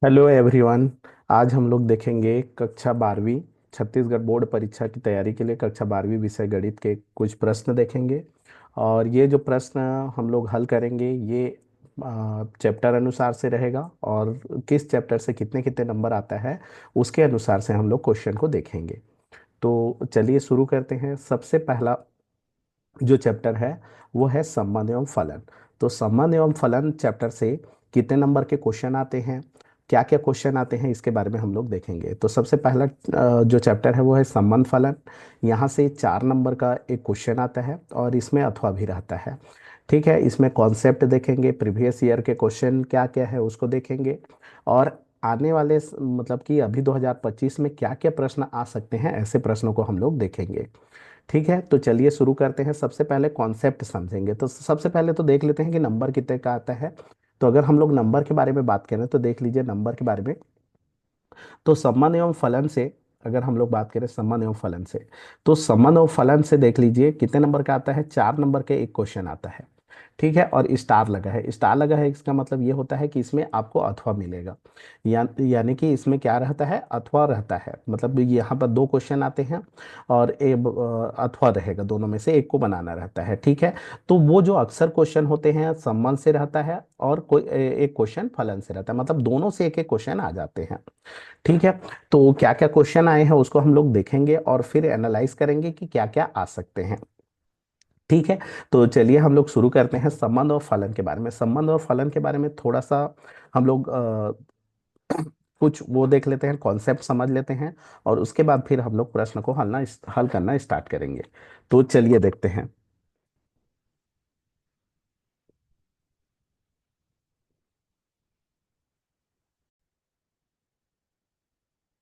Hello everyone. आज हम लोग देखेंगे कक्षा 12वीं छत्तीसगढ़ बोर्ड परीक्षा की तैयारी के लिए कक्षा 12वीं विषय गणित के कुछ प्रश्न देखेंगे। और ये जो प्रश्न हम लोग हल करेंगे ये चैप्टर अनुसार से रहेगा, और किस चैप्टर से कितने कितने नंबर आता है उसके अनुसार से हम लोग क्वेश्चन को देखेंगे। तो चलिए शुरू करते हैं। सबसे पहला जो चैप्टर है वो है संबंध एवं फलन। तो संबंध एवं फलन चैप्टर से कितने नंबर के क्वेश्चन आते हैं, क्या क्या क्वेश्चन आते हैं, इसके बारे में हम लोग देखेंगे। तो सबसे पहला जो चैप्टर है वो है संबंध फलन। यहाँ से 4 नंबर का एक क्वेश्चन आता है और इसमें अथवा भी रहता है। ठीक है, इसमें कॉन्सेप्ट देखेंगे, प्रीवियस ईयर के क्वेश्चन क्या क्या है उसको देखेंगे, और आने वाले मतलब कि अभी 2025 में क्या क्या प्रश्न आ सकते हैं ऐसे प्रश्नों को हम लोग देखेंगे। ठीक है, तो चलिए शुरू करते हैं। सबसे पहले कॉन्सेप्ट समझेंगे। तो सबसे पहले तो देख लेते हैं कि नंबर कितने का आता है। तो अगर हम लोग नंबर के बारे में बात करें तो देख लीजिए नंबर के बारे में। तो संबंध एवं फलन से अगर हम लोग बात करें संबंध एवं फलन से, तो संबंध एवं फलन से देख लीजिए कितने नंबर का आता है। 4 नंबर के एक क्वेश्चन आता है। ठीक है, और स्टार लगा है। स्टार लगा है इसका मतलब ये होता है कि इसमें आपको अथवा मिलेगा। यानी कि इसमें क्या रहता है, अथवा रहता है। मतलब यहाँ पर 2 क्वेश्चन आते हैं और अथवा रहेगा, दोनों में से एक को बनाना रहता है। ठीक है, तो वो जो अक्सर क्वेश्चन होते हैं संबंध से रहता है, और कोई एक क्वेश्चन फलन से रहता है, मतलब दोनों से एक एक क्वेश्चन आ जाते हैं। ठीक है, तो क्या क्या क्वेश्चन आए हैं उसको हम लोग देखेंगे और फिर एनालाइज करेंगे कि क्या क्या आ सकते हैं। ठीक है, तो चलिए हम लोग शुरू करते हैं संबंध और फलन के बारे में। संबंध और फलन के बारे में थोड़ा सा हम लोग कुछ वो देख लेते हैं, कॉन्सेप्ट समझ लेते हैं, और उसके बाद फिर हम लोग प्रश्न को हल करना स्टार्ट करेंगे। तो चलिए देखते हैं।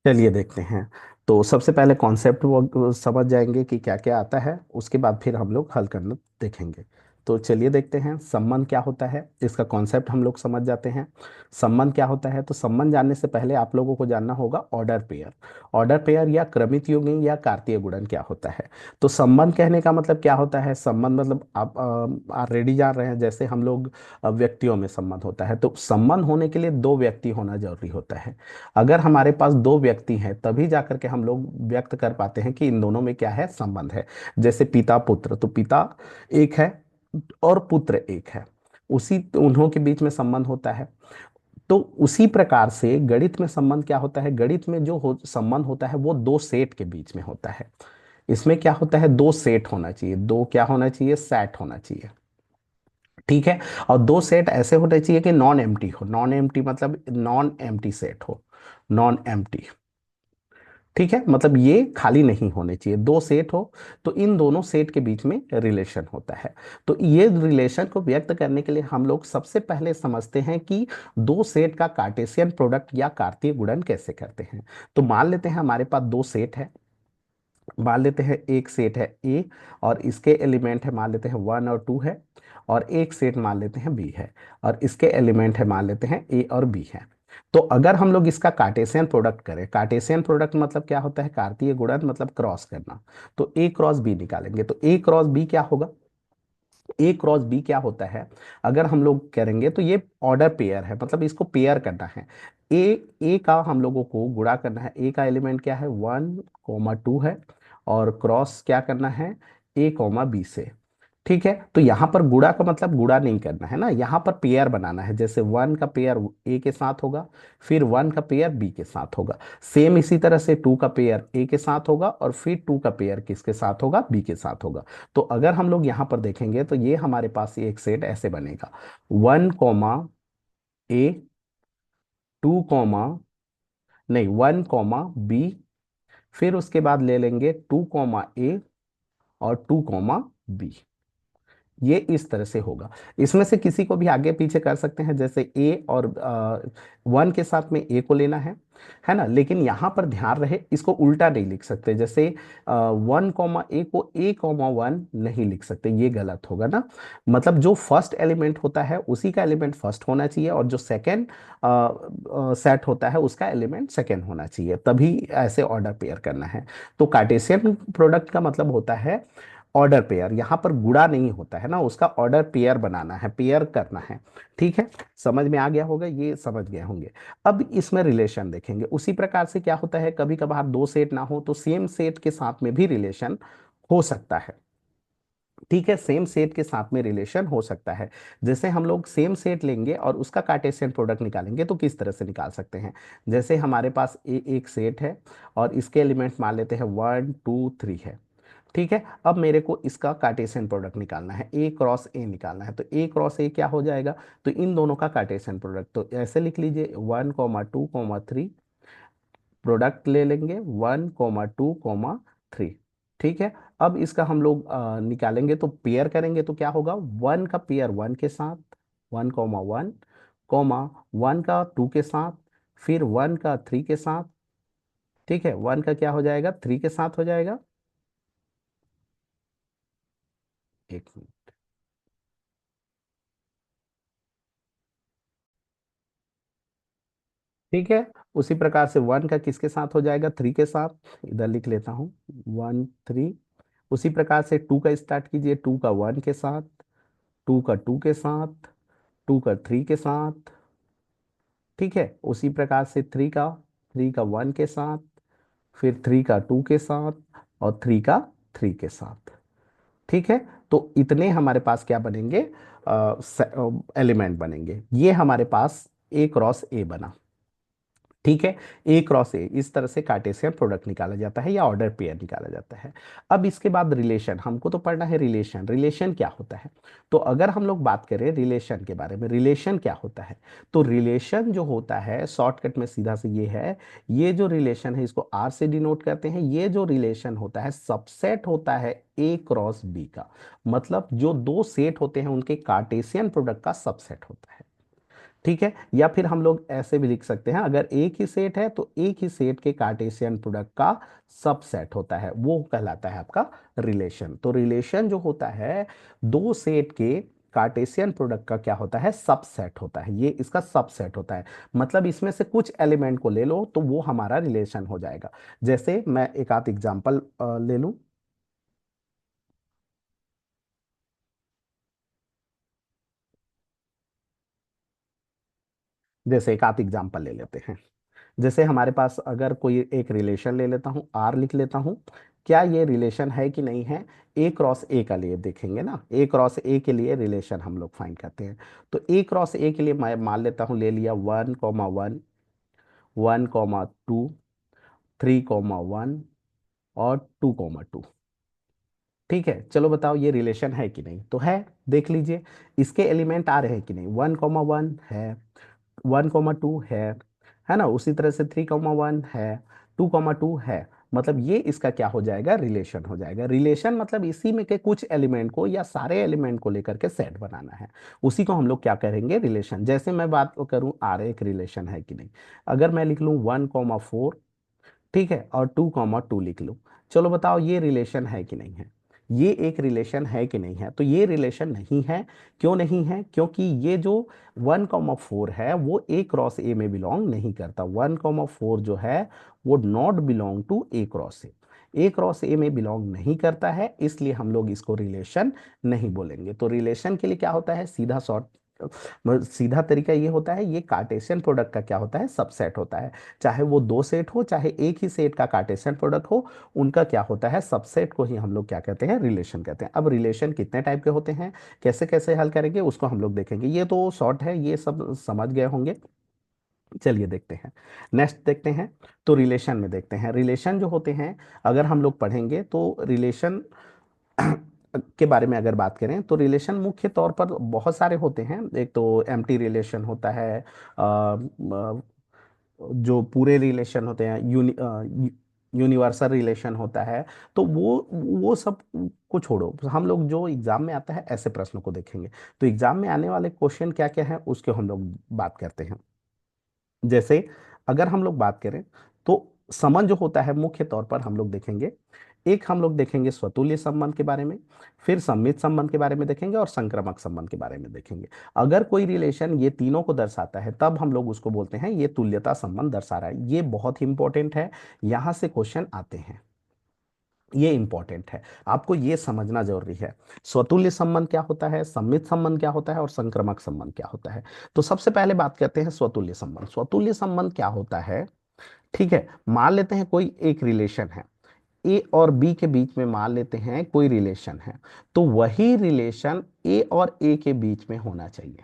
चलिए देखते हैं। तो सबसे पहले कॉन्सेप्ट वो समझ जाएंगे कि क्या क्या आता है, उसके बाद फिर हम लोग हल करना देखेंगे। तो चलिए देखते हैं संबंध क्या होता है, इसका कॉन्सेप्ट हम लोग समझ जाते हैं। संबंध क्या होता है, तो संबंध जानने से पहले आप लोगों को जानना होगा ऑर्डर पेयर। ऑर्डर पेयर या क्रमित युग्मी या कार्तीय गुणन क्या होता है। तो संबंध कहने का मतलब क्या होता है, संबंध मतलब आप ऑलरेडी जान रहे हैं। जैसे हम लोग व्यक्तियों में संबंध होता है, तो संबंध होने के लिए 2 व्यक्ति होना जरूरी होता है। अगर हमारे पास 2 व्यक्ति हैं तभी जाकर के हम लोग व्यक्त कर पाते हैं कि इन दोनों में क्या है, संबंध है। जैसे पिता पुत्र, तो पिता एक है और पुत्र एक है, उसी उन्हों के बीच में संबंध होता है। तो उसी प्रकार से गणित में संबंध क्या होता है, गणित में जो संबंध होता है वो 2 सेट के बीच में होता है। इसमें क्या होता है, 2 सेट होना चाहिए, दो क्या होना चाहिए, सेट होना चाहिए। ठीक है, और 2 सेट ऐसे होने चाहिए कि नॉन एम्प्टी हो। नॉन एम्प्टी मतलब नॉन एम्प्टी सेट हो, नॉन एम्प्टी। ठीक है, मतलब ये खाली नहीं होने चाहिए, 2 सेट हो। तो इन दोनों सेट के बीच में रिलेशन होता है। तो ये रिलेशन को व्यक्त करने के लिए हम लोग सबसे पहले समझते हैं कि 2 सेट का कार्टेशियन प्रोडक्ट या कार्तीय गुणन कैसे करते हैं। तो मान लेते हैं हमारे पास 2 सेट है। मान लेते हैं एक सेट है ए, और इसके एलिमेंट है मान लेते हैं 1 और 2 है। और एक सेट मान लेते हैं बी है, और इसके एलिमेंट है मान लेते हैं ए और बी है। तो अगर हम लोग इसका कार्टेशियन प्रोडक्ट करें, कार्टेशियन प्रोडक्ट मतलब क्या होता है, कार्तीय गुणन मतलब क्रॉस करना। तो ए क्रॉस बी निकालेंगे, तो ए क्रॉस बी क्या होगा, ए क्रॉस बी क्या होता है, अगर हम लोग करेंगे तो ये ऑर्डर पेयर है, मतलब इसको पेयर करना है। ए ए का हम लोगों को गुणा करना है। ए का एलिमेंट क्या है, 1 2 है, और क्रॉस क्या करना है, A बी से। ठीक है, तो यहां पर गुणा का मतलब गुणा नहीं करना है ना, यहां पर पेयर बनाना है। जैसे 1 का पेयर ए के साथ होगा, फिर 1 का पेयर बी के साथ होगा। सेम इसी तरह से 2 का पेयर ए के साथ होगा, और फिर 2 का पेयर किसके साथ होगा, बी के साथ होगा। तो अगर हम लोग यहां पर देखेंगे तो ये हमारे पास ये एक सेट ऐसे बनेगा, 1 ए, 2 नहीं 1 बी, फिर उसके बाद ले लेंगे 2 ए और 2 बी। ये इस तरह से होगा। इसमें से किसी को भी आगे पीछे कर सकते हैं, जैसे ए और 1 के साथ में ए को लेना है ना। लेकिन यहां पर ध्यान रहे, इसको उल्टा नहीं लिख सकते। जैसे 1 ए को A 1 नहीं लिख सकते, ये गलत होगा ना। मतलब जो फर्स्ट एलिमेंट होता है उसी का एलिमेंट फर्स्ट होना चाहिए, और जो सेकेंड सेट होता है उसका एलिमेंट सेकेंड होना चाहिए, तभी ऐसे ऑर्डर पेयर करना है। तो कार्टेशियन प्रोडक्ट का मतलब होता है ऑर्डर पेयर, यहाँ पर गुणा नहीं होता है ना, उसका ऑर्डर पेयर बनाना है, पेयर करना है। ठीक है, समझ में आ गया होगा, ये समझ गए होंगे। अब इसमें रिलेशन देखेंगे, उसी प्रकार से क्या होता है, कभी कभार दो सेट ना हो तो सेम सेट के साथ में भी रिलेशन हो सकता है। ठीक है, सेम सेट के साथ में रिलेशन हो सकता है। जैसे हम लोग सेम सेट लेंगे और उसका कार्टेशियन प्रोडक्ट निकालेंगे तो किस तरह से निकाल सकते हैं। जैसे हमारे पास एक सेट है और इसके एलिमेंट्स मान लेते हैं 1 2 3 है। ठीक है, अब मेरे को इसका कार्टेशियन प्रोडक्ट निकालना है, ए क्रॉस ए निकालना है, तो ए क्रॉस ए क्या हो जाएगा, तो इन दोनों का कार्टेशियन प्रोडक्ट, तो ऐसे लिख लीजिए 1 2 3 प्रोडक्ट ले लेंगे 1 2 3। ठीक है, अब इसका हम लोग निकालेंगे तो पेयर करेंगे तो क्या होगा, वन का पेयर वन के साथ, 1 1 कॉमा वन का टू के साथ, फिर वन का थ्री के साथ। ठीक है, वन का क्या हो जाएगा, थ्री के साथ हो जाएगा। एक मिनट। ठीक है, उसी प्रकार से वन का किसके साथ हो जाएगा, थ्री के साथ, इधर लिख लेता हूँ 1 3। उसी प्रकार से टू का स्टार्ट कीजिए, टू का वन के साथ, टू का टू के साथ, टू का थ्री के साथ। ठीक है, उसी प्रकार से थ्री का वन के साथ, फिर थ्री का टू के साथ, और थ्री का थ्री के साथ। ठीक है, तो इतने हमारे पास क्या बनेंगे, एलिमेंट बनेंगे, ये हमारे पास ए क्रॉस ए बना। ठीक है, ए क्रॉस ए इस तरह से कार्टेशियन प्रोडक्ट निकाला जाता है या ऑर्डर पेयर निकाला जाता है। अब इसके बाद रिलेशन, हमको तो पढ़ना है रिलेशन, रिलेशन क्या होता है। तो अगर हम लोग बात करें रिलेशन के बारे में, रिलेशन क्या होता है, तो रिलेशन जो होता है शॉर्टकट में सीधा से ये है, ये जो रिलेशन है इसको आर से डिनोट करते हैं, ये जो रिलेशन होता है सबसेट होता है ए क्रॉस बी का, मतलब जो दो सेट होते हैं उनके कार्टेशियन प्रोडक्ट का सबसेट होता है। ठीक है, या फिर हम लोग ऐसे भी लिख सकते हैं, अगर एक ही सेट है तो एक ही सेट के कार्टेशियन प्रोडक्ट का सबसेट होता है, वो कहलाता है आपका रिलेशन। तो रिलेशन जो होता है दो सेट के कार्टेशियन प्रोडक्ट का क्या होता है, सबसेट होता है, ये इसका सबसेट होता है। मतलब इसमें से कुछ एलिमेंट को ले लो तो वो हमारा रिलेशन हो जाएगा। जैसे मैं एक आध एग्जांपल ले लूं। जैसे एक आध एग्जांपल ले लेते हैं। जैसे हमारे पास अगर कोई एक रिलेशन ले लेता हूँ, आर लिख लेता हूँ, क्या ये रिलेशन है कि नहीं है, ए क्रॉस ए का लिए देखेंगे ना, ए क्रॉस ए के लिए रिलेशन हम लोग फाइंड करते हैं। तो ए क्रॉस ए के लिए मैं मान लेता हूँ, ले लिया 1 1 1 2 3 1 और 2 2। ठीक है, चलो बताओ ये रिलेशन है कि नहीं, तो है, देख लीजिए इसके एलिमेंट आ रहे हैं कि नहीं, 1 1 है, 1 2 है ना, उसी तरह से 3 1 है, 2 2 है। मतलब ये इसका क्या हो जाएगा, रिलेशन हो जाएगा। रिलेशन मतलब इसी में के कुछ एलिमेंट को या सारे एलिमेंट को लेकर के सेट बनाना है, उसी को हम लोग क्या करेंगे, रिलेशन। जैसे मैं बात करूं आर एक रिलेशन है कि नहीं, अगर मैं लिख लूं 1 4, ठीक है, और 2 2 लिख लूं, चलो बताओ ये रिलेशन है कि नहीं है, ये एक रिलेशन है कि नहीं है, तो ये रिलेशन नहीं है। क्यों नहीं है, क्योंकि ये जो 1 4 है वो ए क्रॉस ए में बिलोंग नहीं करता, 1 4 जो है वो not belong to A cross A cross A में बिलोंग नहीं करता है, इसलिए हम लोग इसको रिलेशन नहीं बोलेंगे। तो रिलेशन के लिए क्या होता है, सीधा शॉर्ट सीधा तरीका ये होता है, ये कार्टेशियन प्रोडक्ट का क्या होता है, सबसेट होता है। चाहे वो दो सेट हो, चाहे एक ही सेट का कार्टेशियन प्रोडक्ट हो, उनका क्या होता है, सबसेट को ही हम लोग क्या कहते हैं, रिलेशन कहते हैं। अब रिलेशन कितने टाइप के होते हैं, कैसे कैसे हल करेंगे उसको हम लोग देखेंगे, ये तो शॉर्ट है, ये सब समझ गए होंगे। चलिए देखते हैं, नेक्स्ट देखते हैं। तो रिलेशन में देखते हैं, रिलेशन जो होते हैं अगर हम लोग पढ़ेंगे तो रिलेशन के बारे में अगर बात करें तो रिलेशन मुख्य तौर पर बहुत सारे होते हैं। एक तो एम्प्टी रिलेशन होता है, जो पूरे रिलेशन होते हैं, यूनिवर्सल रिलेशन होता है। तो वो सब को छोड़ो, हम लोग जो एग्जाम में आता है ऐसे प्रश्नों को देखेंगे। तो एग्जाम में आने वाले क्वेश्चन क्या क्या है उसके हम लोग बात करते हैं। जैसे अगर हम लोग बात करें तो संबंध जो होता है मुख्य तौर पर हम लोग देखेंगे, एक हम लोग देखेंगे स्वतुल्य संबंध के बारे में, फिर सममित संबंध के बारे में देखेंगे, और संक्रामक संबंध के बारे में देखेंगे। अगर कोई रिलेशन ये तीनों को दर्शाता है तब हम लोग उसको बोलते हैं ये तुल्यता संबंध दर्शा रहा है, ये बहुत ही इंपॉर्टेंट है, यहां से क्वेश्चन आते हैं। ये इंपॉर्टेंट है, आपको ये समझना जरूरी है। स्वतुल्य संबंध क्या होता है, सम्मित संबंध क्या होता है, और संक्रामक संबंध क्या होता है। तो सबसे पहले बात करते हैं स्वतुल्य संबंध। स्वतुल्य संबंध क्या होता है, ठीक है। मान लेते हैं कोई एक रिलेशन है, ए और बी के बीच में मान लेते हैं कोई रिलेशन है, तो वही रिलेशन ए और ए के बीच में होना चाहिए।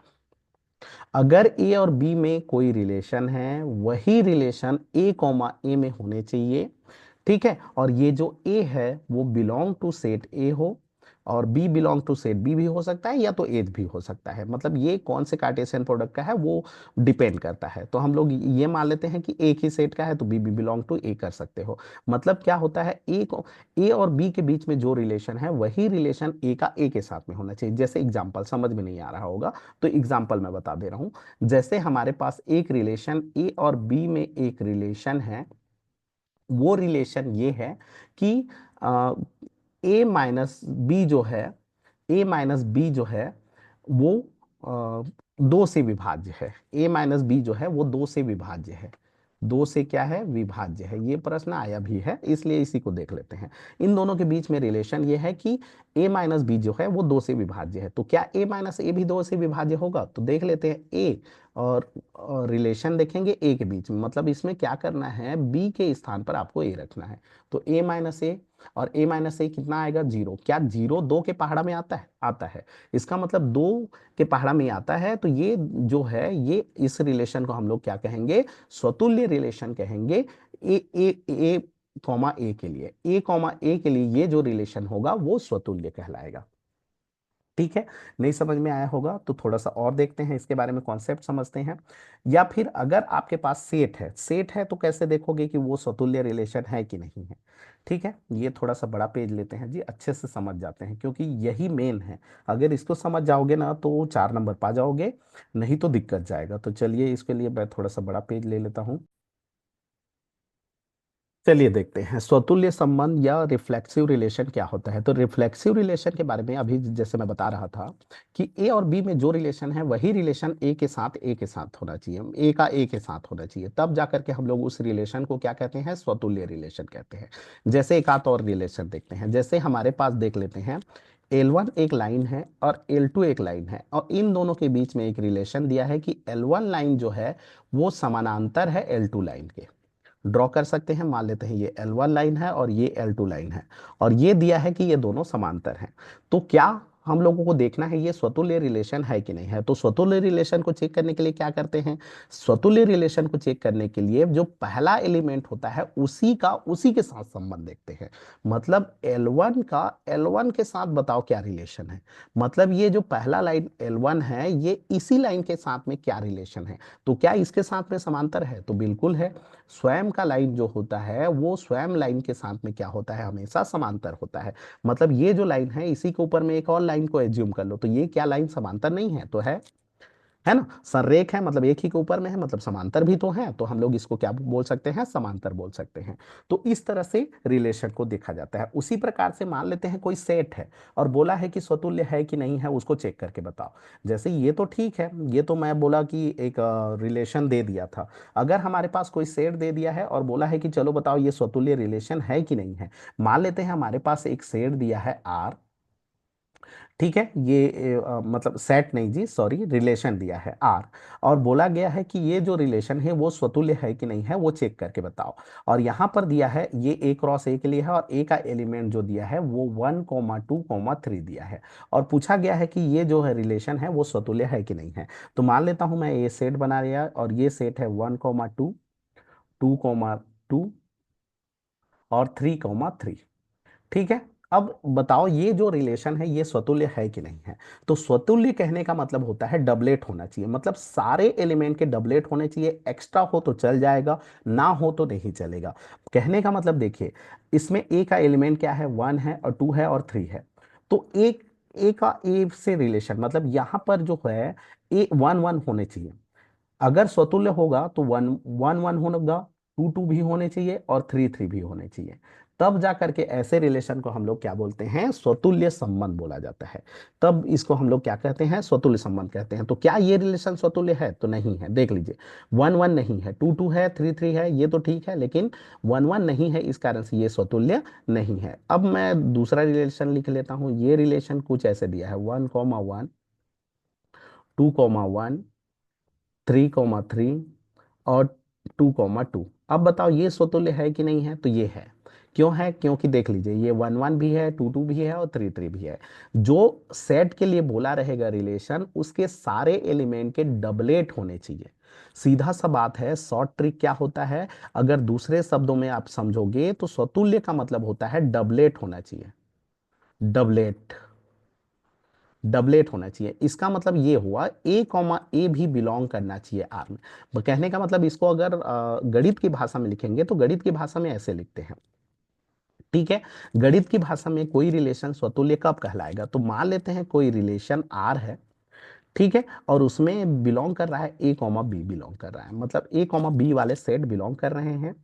अगर ए और बी में कोई रिलेशन है, वही रिलेशन ए कॉमा ए में होने चाहिए, ठीक है। और ये जो ए है वो बिलोंग टू सेट ए हो, और B belong to set B भी हो सकता है, या तो एच भी हो सकता है। मतलब ये कौन से कार्टेशियन प्रोडक्ट का है वो डिपेंड करता है। तो हम लोग ये मान लेते हैं कि एक ही सेट का है, तो बी भी बिलोंग टू ए कर सकते हो। मतलब क्या होता है, ए को ए और बी के बीच में जो रिलेशन है वही रिलेशन ए का ए के साथ में होना चाहिए। जैसे एग्जाम्पल, समझ में नहीं आ रहा होगा तो एग्जाम्पल मैं बता दे रहा हूं। जैसे हमारे पास एक रिलेशन ए और बी में एक रिलेशन है, वो रिलेशन ये है कि ए माइनस बी जो है, ए माइनस बी जो है वो दो से विभाज्य है। ए माइनस बी जो है वो दो से विभाज्य है। दो से क्या है, विभाज्य है। ये प्रश्न आया भी है, इसलिए इसी को देख लेते हैं। इन दोनों के बीच में रिलेशन ये है कि ए माइनस बी जो है वो दो से विभाज्य है। तो क्या ए माइनस ए भी दो से विभाज्य होगा, तो देख लेते हैं। ए और रिलेशन देखेंगे ए के बीच में, मतलब इसमें क्या करना है, बी के स्थान पर आपको ए रखना है। तो ए माइनस ए, और ए माइनस ए कितना आएगा, जीरो। क्या जीरो दो के पहाड़ा में आता है, आता है। इसका मतलब दो के पहाड़ा में आता है। तो ये जो है, ये इस रिलेशन को हम लोग क्या कहेंगे, स्वतुल्य रिलेशन कहेंगे। ए कॉमा ए के लिए, ए कॉमा ए के लिए ये जो रिलेशन होगा वो स्वतुल्य कहलाएगा। ठीक है, नहीं समझ में आया होगा तो थोड़ा सा और देखते हैं इसके बारे में, कॉन्सेप्ट समझते हैं। या फिर अगर आपके पास सेट है, सेट है तो कैसे देखोगे कि वो स्वतुल्य रिलेशन है कि नहीं है। ठीक है, ये थोड़ा सा बड़ा पेज लेते हैं जी, अच्छे से समझ जाते हैं, क्योंकि यही मेन है। अगर इसको समझ जाओगे ना तो 4 नंबर पा जाओगे, नहीं तो दिक्कत जाएगा। तो चलिए, इसके लिए मैं थोड़ा सा बड़ा पेज ले लेता हूँ। चलिए देखते हैं स्वतुल्य संबंध या रिफ्लेक्सिव रिलेशन क्या होता है। तो रिफ्लेक्सिव रिलेशन के बारे में अभी जैसे मैं बता रहा था कि ए और बी में जो रिलेशन है वही रिलेशन ए के साथ होना चाहिए, ए का ए के साथ होना चाहिए, तब जाकर के हम लोग उस रिलेशन को क्या कहते हैं, स्वतुल्य रिलेशन कहते हैं। जैसे एक आध और रिलेशन देखते हैं। जैसे हमारे पास देख लेते हैं, L1 एक लाइन है और L2 एक लाइन है, और इन दोनों के बीच में एक रिलेशन दिया है कि L1 लाइन जो है वो समानांतर है L2 लाइन के। ड्रॉ कर सकते हैं, मान लेते हैं ये L1 लाइन है और ये L2 लाइन है, और ये दिया है कि ये दोनों समांतर हैं। तो क्या हम लोगों को देखना है ये स्वतुल्य रिलेशन है कि नहीं है। तो स्वतुल्य रिलेशन को चेक करने के लिए क्या करते हैं, स्वतुल्य रिलेशन को चेक करने के लिए जो पहला एलिमेंट होता है उसी के साथ संबंध देखते हैं। मतलब L1 का L1 के साथ बताओ क्या रिलेशन है। मतलब ये जो पहला लाइन L1 है ये इसी लाइन के साथ में क्या रिलेशन है। तो क्या इसके साथ में समांतर है, तो बिल्कुल है। स्वयं का लाइन जो होता है वो स्वयं लाइन के साथ में क्या होता है, हमेशा समांतर होता है। मतलब ये जो लाइन है इसी के ऊपर में एक और लाइन को एज्यूम कर लो, तो ये क्या लाइन समांतर नहीं है, तो है ना। संरेख है, मतलब एक ही के ऊपर में है, मतलब समांतर भी तो है, तो हम लोग इसको क्या बोल सकते हैं, समांतर बोल सकते हैं। तो इस तरह से रिलेशन को देखा जाता है। उसी प्रकार से मान लेते हैं कोई सेट है और बोला है कि स्वतुल्य है कि नहीं है, उसको चेक करके बताओ। जैसे ये तो ठीक है, ये तो मैं बोला कि एक रिलेशन दे दिया था। अगर हमारे पास कोई सेट दे दिया है और बोला है कि चलो बताओ ये स्वतुल्य रिलेशन है कि नहीं है। मान लेते हैं हमारे पास एक सेट दिया है आर, ठीक है। ये मतलब सेट नहीं जी, सॉरी, रिलेशन दिया है आर, और बोला गया है कि ये जो रिलेशन है वो स्वतुल्य है कि नहीं है वो चेक करके बताओ। और यहाँ पर दिया है ये ए क्रॉस ए के लिए है, और ए का एलिमेंट जो दिया है वो 1,2,3 दिया है, और पूछा गया है कि ये जो है रिलेशन है वो स्वतुल्य है कि नहीं है। तो मान लेता हूं मैं, ये सेट बना लिया और ये सेट है 1,2, 2,2 और 3,3। ठीक है। अब बताओ ये जो रिलेशन है ये स्वतुल्य है कि नहीं है। तो स्वतुल्य कहने का मतलब होता है डबलेट होना चाहिए, मतलब सारे एलिमेंट के डबलेट होने चाहिए। एक्स्ट्रा हो तो चल जाएगा, ना हो तो नहीं चलेगा। कहने का मतलब देखिए, इसमें ए का एलिमेंट क्या है, 1 है और 2 है और 3 है। तो एक ए का ए से रिलेशन, मतलब यहां पर जो है ए 1,1 होने चाहिए। अगर स्वतुल्य होगा तो 1,1,1 होगा, 2,2 भी होने चाहिए और 3,3 भी होने चाहिए। तब जा करके ऐसे रिलेशन को हम लोग क्या बोलते हैं, स्वतुल्य संबंध बोला जाता है। तब इसको हम लोग क्या कहते हैं, स्वतुल्य संबंध कहते हैं। तो क्या ये रिलेशन स्वतुल्य है, तो नहीं है। देख लीजिए, 1 1 नहीं है, 2 2 है, 3 3 है, ये तो ठीक है, लेकिन 1 1 नहीं है, इस कारण से ये स्वतुल्य नहीं है। अब मैं दूसरा रिलेशन लिख लेता हूं। ये रिलेशन कुछ ऐसे दिया है, 1 1 2 1 3 3 और 2 2। अब बताओ ये स्वतुल्य है कि नहीं है, तो ये है। क्यों है, क्योंकि देख लीजिए, ये 1 1 भी है, 2 2 भी है और 3 3 भी है। जो सेट के लिए बोला रहेगा रिलेशन, उसके सारे एलिमेंट के डबलेट होने चाहिए। सीधा सा बात है, शॉर्ट ट्रिक क्या होता है, अगर दूसरे शब्दों में आप समझोगे तो स्वतुल्य का मतलब होता है डबलेट होना चाहिए। डबलेट, डबलेट होना चाहिए। इसका मतलब ये हुआ ए भी बिलोंग करना चाहिए आर में। कहने का मतलब, इसको अगर गणित की भाषा में लिखेंगे तो गणित की भाषा में ऐसे लिखते हैं, ठीक है। गणित की भाषा में कोई रिलेशन स्वतुल्य कब कहलाएगा, तो मान लेते हैं कोई रिलेशन आर है, ठीक है, और उसमें बिलोंग कर रहा है A, B बिलोंग कर रहा है, मतलब A, B वाले सेट बिलोंग कर रहे हैं,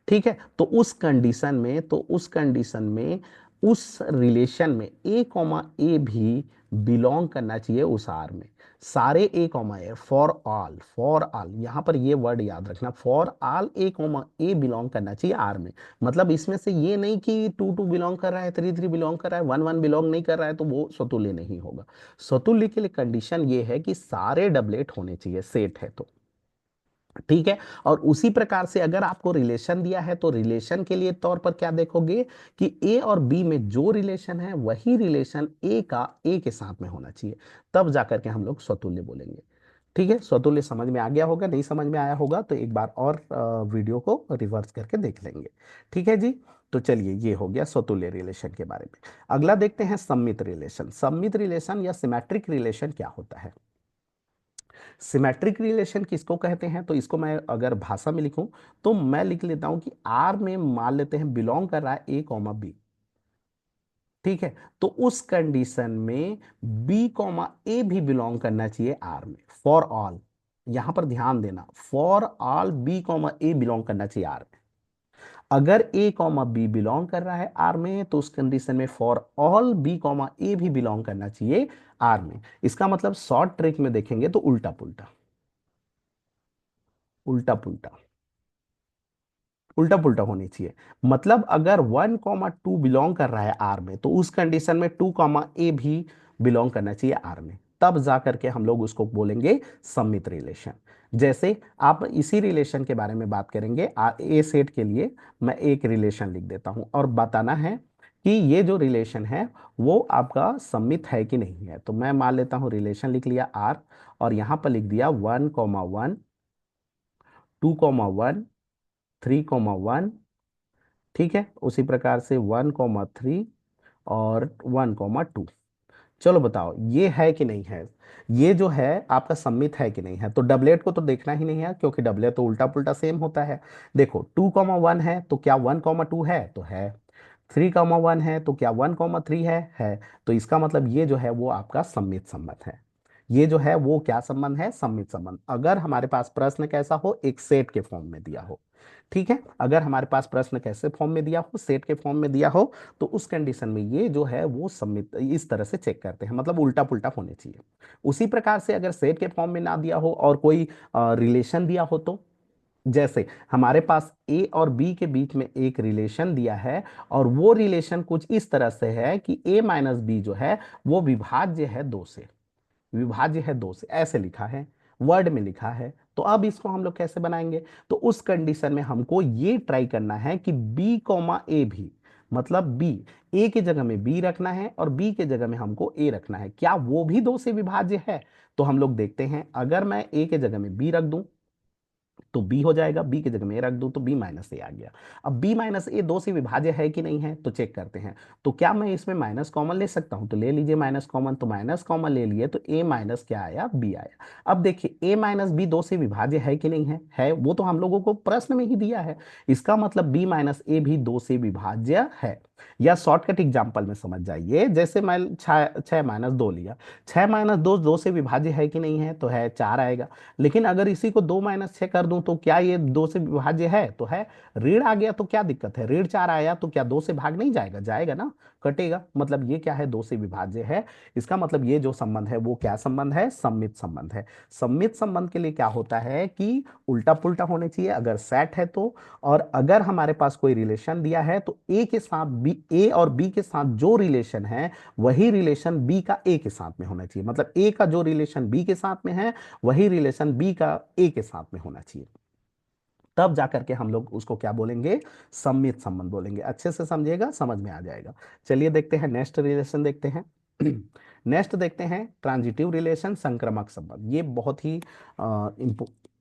ठीक है। तो उस कंडीशन में उस रिलेशन में A, भी बिलोंग करना चाहिए उस आर में। सारे A, फॉर ऑल यहां पर ये वर्ड याद रखना, फॉर ऑल A, बिलोंग करना चाहिए आर में। मतलब इसमें से ये नहीं कि 2 2 बिलोंग कर रहा है, 3 3 बिलोंग कर रहा है, 1 1 बिलोंग नहीं कर रहा है, तो वो स्वतुल्य नहीं होगा। स्वतुल्य के लिए कंडीशन ये है कि सारे डबलेट होने चाहिए, सेट है तो, ठीक है। और उसी प्रकार से अगर आपको रिलेशन दिया है तो रिलेशन के लिए तौर पर क्या देखोगे कि ए और बी में जो रिलेशन है वही रिलेशन ए का ए के साथ में होना चाहिए, तब जाकर के हम लोग स्वतुल्य बोलेंगे, ठीक है। स्वतुल्य समझ में आ गया होगा, नहीं समझ में आया होगा तो एक बार और वीडियो को रिवर्स करके देख लेंगे, ठीक है जी। तो चलिए, ये हो गया स्वतुल्य रिलेशन के बारे में। अगला देखते हैं सम्मित रिलेशन। सम्मित रिलेशन या सिमेट्रिक रिलेशन क्या होता है। सिमेट्रिक रिलेशन किसको कहते हैं, तो इसको मैं अगर भाषा में लिखूं तो मैं लिख लेता हूं कि आर में मान लेते हैं बिलोंग कर रहा है A, B, ठीक है। तो उस कंडीशन में B, A भी बिलोंग करना चाहिए आर में, फॉर ऑल। यहां पर ध्यान देना, for all B, A belong करना चाहिए आर में। अगर A, B बिलोंग कर रहा है आर में तो उस कंडीशन में फॉर ऑल B, A भी बिलोंग करना चाहिए आर में। इसका मतलब शॉर्ट ट्रिक में देखेंगे तो उल्टा पुल्टा, उल्टा पुल्टा, उल्टा पुल्टा होनी चाहिए। मतलब अगर 1, 2 बिलोंग कर रहा है आर में तो उस कंडीशन में 2, A भी बिलोंग करना चाहिए आर में, तब जा करके हम लोग उसको बोलेंगे सम्मित रिलेशन। जैसे आप इसी रिलेशन के बारे में बात करेंगे, ए सेट के लिए मैं एक रिलेशन लिख देता हूं और बताना है कि ये जो रिलेशन है वो आपका सम्मित है कि नहीं है। तो मैं मान लेता हूं, रिलेशन लिख लिया आर और यहां पर लिख दिया 1, 1 2, 1 3, 1, ठीक है। उसी प्रकार से 1, 3 और 1, 2। चलो बताओ ये है कि नहीं है, ये जो है आपका सम्मित है कि नहीं है। तो डबलेट को तो देखना ही नहीं है, क्योंकि डबलेट तो उल्टा पुल्टा सेम होता है। देखो 2, 1 है तो क्या 1, 2 है, तो है। 3, 1 है तो क्या 1, 3 है। तो इसका मतलब ये जो है वो आपका सम्मित संबंध है। ये जो है वो क्या संबंध है, सम्मित संबंध। अगर हमारे पास प्रश्न कैसा हो, एक सेट के फॉर्म में दिया हो, ठीक है। अगर हमारे पास प्रश्न कैसे फॉर्म में दिया हो, सेट के फॉर्म में दिया हो, तो उस कंडीशन में ये जो है वो सम्मित, इस तरह से चेक करते हैं, मतलब उल्टा पुल्टा होने चाहिए। उसी प्रकार से अगर सेट के फॉर्म में ना दिया हो और कोई रिलेशन दिया हो, तो जैसे हमारे पास ए और बी के बीच में एक रिलेशन दिया है और वो रिलेशन कुछ इस तरह से है कि A - B जो है वो विभाज्य है दो से, विभाज्य है दो से, ऐसे लिखा है, वर्ड में लिखा है। तो अब इसको हम लोग कैसे बनाएंगे, तो उस कंडीशन में हमको ये ट्राई करना है कि B, A भी, मतलब बी, ए की जगह में बी रखना है और बी के जगह में हमको ए रखना है, क्या वो भी दो से विभाज्य है। तो हम लोग देखते हैं, अगर मैं ए के जगह में बी रख दूं तो बी हो जाएगा, बी की जगह में ए रख दूं तो B - A आ गया। अब B - A दो से विभाज्य है कि नहीं है, तो चेक करते हैं। तो क्या मैं इसमें माइनस कॉमन ले सकता हूं, तो ले लीजिए माइनस कॉमन। तो माइनस कॉमन ले लिए तो A माइनस क्या आया, B आया। अब देखिए A - B दो से विभाज्य है कि नहीं है वो तो हम लोगों को प्रश्न में ही दिया है। इसका मतलब B - A भी दो से विभाज्य है। या शॉर्टकट एग्जांपल में समझ जाइए, जैसे मैं 6 - 2 लिया, 6 - 2 2 से विभाज्य है कि नहीं है, तो है, 4 आएगा। लेकिन अगर इसी को 2 - 6 कर दूं तो क्या ये 2 से विभाज्य है, तो है। ऋण आ गया तो क्या दिक्कत है, ऋण 4 आया तो क्या 2 से भाग नहीं जाएगा, जाएगा ना, कटेगा, मतलब ये क्या है, 2 से विभाज्य है। इसका मतलब ये जो संबंध है वो क्या संबंध है, सम्मित संबंध है। सम्मित संबंध के लिए क्या होता है कि उल्टा पुल्टा होने चाहिए अगर सेट है तो। और अगर हमारे पास कोई रिलेशन दिया है तो ए के साथ बी, ए और बी के साथ जो रिलेशन है वही रिलेशन बी का ए के साथ में होना चाहिए, मतलब ए का जो रिलेशन बी के साथ में है वही रिलेशन बी का ए के साथ में होना चाहिए। तब जाकर के हम लोग उसको क्या बोलेंगे, सम्मित संबंध बोलेंगे। अच्छे से समझिएगा, समझ में आ जाएगा। चलिए देखते हैं नेक्स्ट रिलेशन देखते हैं। नेक्स्ट देखते हैं ट्रांजिटिव रिलेशन, संक्रामक संबंध। ये बहुत ही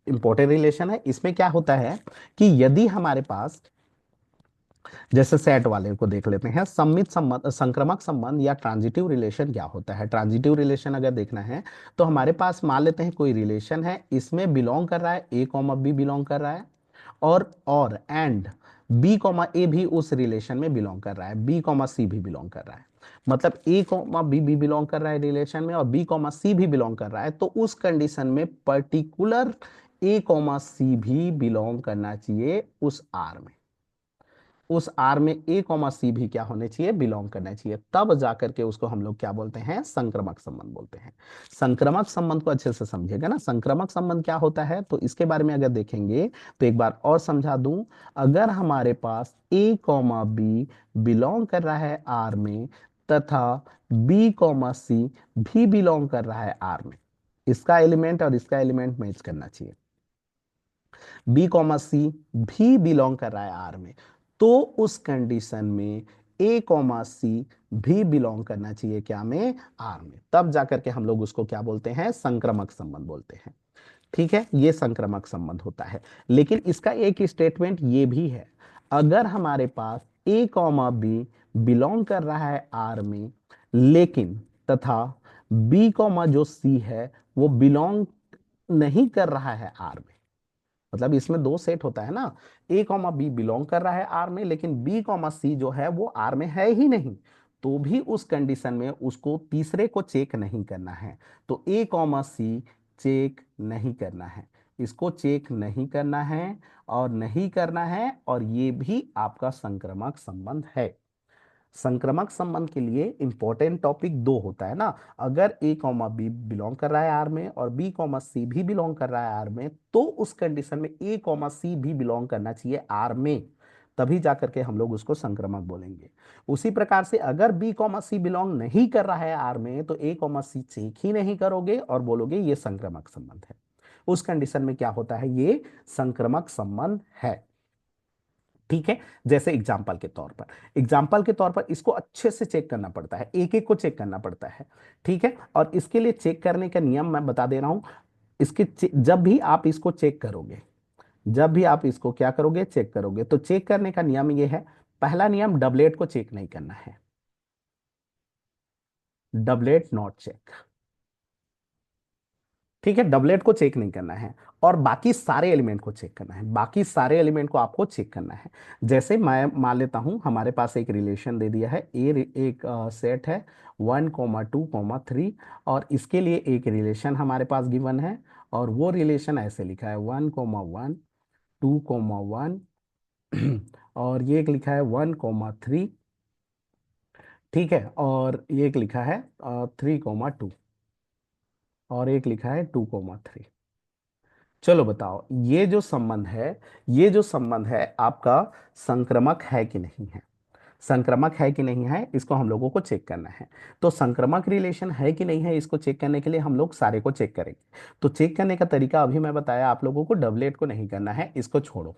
इंपॉर्टेंट रिलेशन है। इसमें क्या होता है कि यदि हमारे पास, जैसे सेट वाले को देख लेते हैं, सम्मित संबंध, संक्रामक संबंध या ट्रांजिटिव रिलेशन क्या होता है। ट्रांजिटिव रिलेशन अगर देखना है तो हमारे पास मान लेते हैं कोई रिलेशन है, इसमें बिलोंग कर रहा है ए कॉमा बी बिलोंग कर रहा है, और एंड बी कॉमा ए भी उस रिलेशन में बिलोंग कर रहा है, बी कॉमा सी भी बिलोंग कर रहा है, मतलब ए कॉमा बी भी बिलोंग कर रहा है रिलेशन में और बी कॉमा सी भी बिलोंग कर रहा है, तो उस कंडीशन में पर्टिकुलर ए कॉमा सी भी बिलोंग करना चाहिए उस आर में। उस आर में ए कॉमा सी भी क्या होने चाहिए, बिलोंग करना चाहिए। तब जाकर के उसको हम लोग क्या बोलते हैं, संक्रामक संबंध बोलते हैं। संक्रामक संबंध को अच्छे से समझिएगा ना, संक्रामक संबंध क्या होता है तो इसके बारे में अगर देखेंगे तो एक बार और समझा दूं। अगर हमारे पास ए कॉमा बी बिलोंग कर रहा है आर में तथा बी कॉमा सी भी बिलोंग कर रहा है आर में, इसका एलिमेंट और इसका एलिमेंट मैच करना चाहिए, बी कॉमा सी भी बिलोंग कर रहा है आर में, तो उस कंडीशन में ए कॉमा सी भी बिलोंग करना चाहिए क्या में, आर में। तब जाकर के हम लोग उसको क्या बोलते हैं, संक्रामक संबंध बोलते हैं। ठीक है, ये संक्रामक संबंध होता है। लेकिन इसका एक स्टेटमेंट ये भी है, अगर हमारे पास ए कॉमा बी बिलोंग कर रहा है आर में, लेकिन तथा बी कॉमा जो सी है वो बिलोंग नहीं कर रहा है आर में, मतलब इसमें दो सेट होता है ना, ए कॉमा बी बिलोंग कर रहा है आर में लेकिन बी कॉमा सी जो है वो आर में है ही नहीं, तो भी उस कंडीशन में उसको तीसरे को चेक नहीं करना है। तो ए कॉमा सी चेक नहीं करना है, इसको चेक नहीं करना है और नहीं करना है, और ये भी आपका संक्रामक संबंध है। संक्रामक संबंध के लिए इंपॉर्टेंट टॉपिक दो होता है ना, अगर ए कॉमा बी बिलोंग कर रहा है आर में और बी कॉमा सी भी बिलोंग कर रहा है आर में, तो उस कंडीशन में ए कॉमा सी भी बिलोंग करना चाहिए आर में, तभी जाकर के हम लोग उसको संक्रामक बोलेंगे। उसी प्रकार से अगर बी कॉमा सी बिलोंग नहीं कर रहा है आर में तो ए कॉमा सी चेक ही नहीं करोगे और बोलोगे ये संक्रामक संबंध है। उस कंडीशन में क्या होता है, ये संक्रामक संबंध है। ठीक है, जैसे एग्जाम्पल के तौर पर इसको अच्छे से चेक करना पड़ता है, एक एक को चेक करना पड़ता है। ठीक है, और इसके लिए चेक करने का नियम मैं बता दे रहा हूं। जब भी आप इसको चेक करोगे, जब भी आप इसको क्या करोगे, चेक करोगे, तो चेक करने का नियम ये है, पहला नियम डबलेट को चेक नहीं करना है, डबलेट नॉट चेक। ठीक है, डबलेट को चेक नहीं करना है और बाकी सारे एलिमेंट को चेक करना है, बाकी सारे एलिमेंट को आपको चेक करना है। जैसे मैं मान लेता हूं हमारे पास एक रिलेशन दे दिया है, एक सेट है 1, 2, 3, और इसके लिए एक रिलेशन हमारे पास गिवन है, और वो रिलेशन ऐसे लिखा है 1, 1, 2, 1, और ये एक लिखा है 1, 3। ठीक है, और ये एक लिखा है 3, 2, और एक लिखा है 2, 3। चलो बताओ, ये जो संबंध है आपका संक्रामक है कि नहीं है, संक्रामक है कि नहीं है, इसको हम लोगों को चेक करना है। तो संक्रामक रिलेशन है कि नहीं है, इसको चेक करने के लिए हम लोग सारे को चेक करेंगे। तो चेक करने का तरीका अभी मैं बताया आप लोगों को, डबलेट को नहीं करना है, इसको छोड़ो।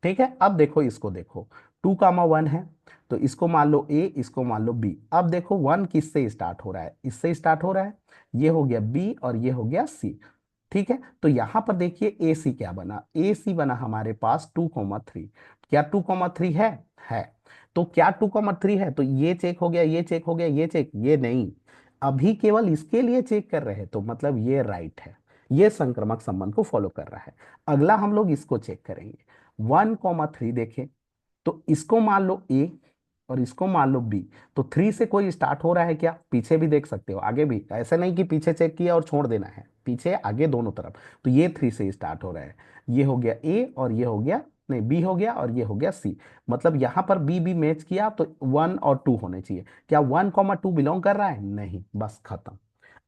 ठीक है, अब देखो, इसको देखो, 2, 1 है, तो इसको मान लो ए, इसको मान लो बी। अब देखो 1 किससे स्टार्ट हो रहा है, इससे स्टार्ट हो रहा है, ये हो गया बी और ये हो गया सी। ठीक है, तो यहां पर देखिए ए सी क्या बना, ए सी बना हमारे पास 2, 3। क्या 2, 3 है। तो क्या 2, 3 है, तो ये चेक हो गया, ये चेक हो गया, ये चेक, ये नहीं, अभी केवल इसके लिए चेक कर रहे हैं, तो मतलब ये राइट है, ये संक्रामक संबंध को फॉलो कर रहा है। अगला हम लोग इसको चेक करेंगे, 1, 3 देखें, तो इसको मान लो ए और इसको मान लो बी, तो थ्री से कोई स्टार्ट हो रहा है क्या? पीछे भी देख सकते हो, आगे भी, ऐसा नहीं कि पीछे चेक किया और छोड़ देना है, पीछे आगे दोनों तरफ। तो ये थ्री से स्टार्ट हो रहा है, ये हो गया ए और ये हो गया, नहीं बी हो गया और ये हो गया सी। मतलब यहां पर बी भी मैच किया तो वन और टू होने चाहिए। क्या वन कॉमा टू बिलोंग कर रहा है? नहीं, बस खत्म।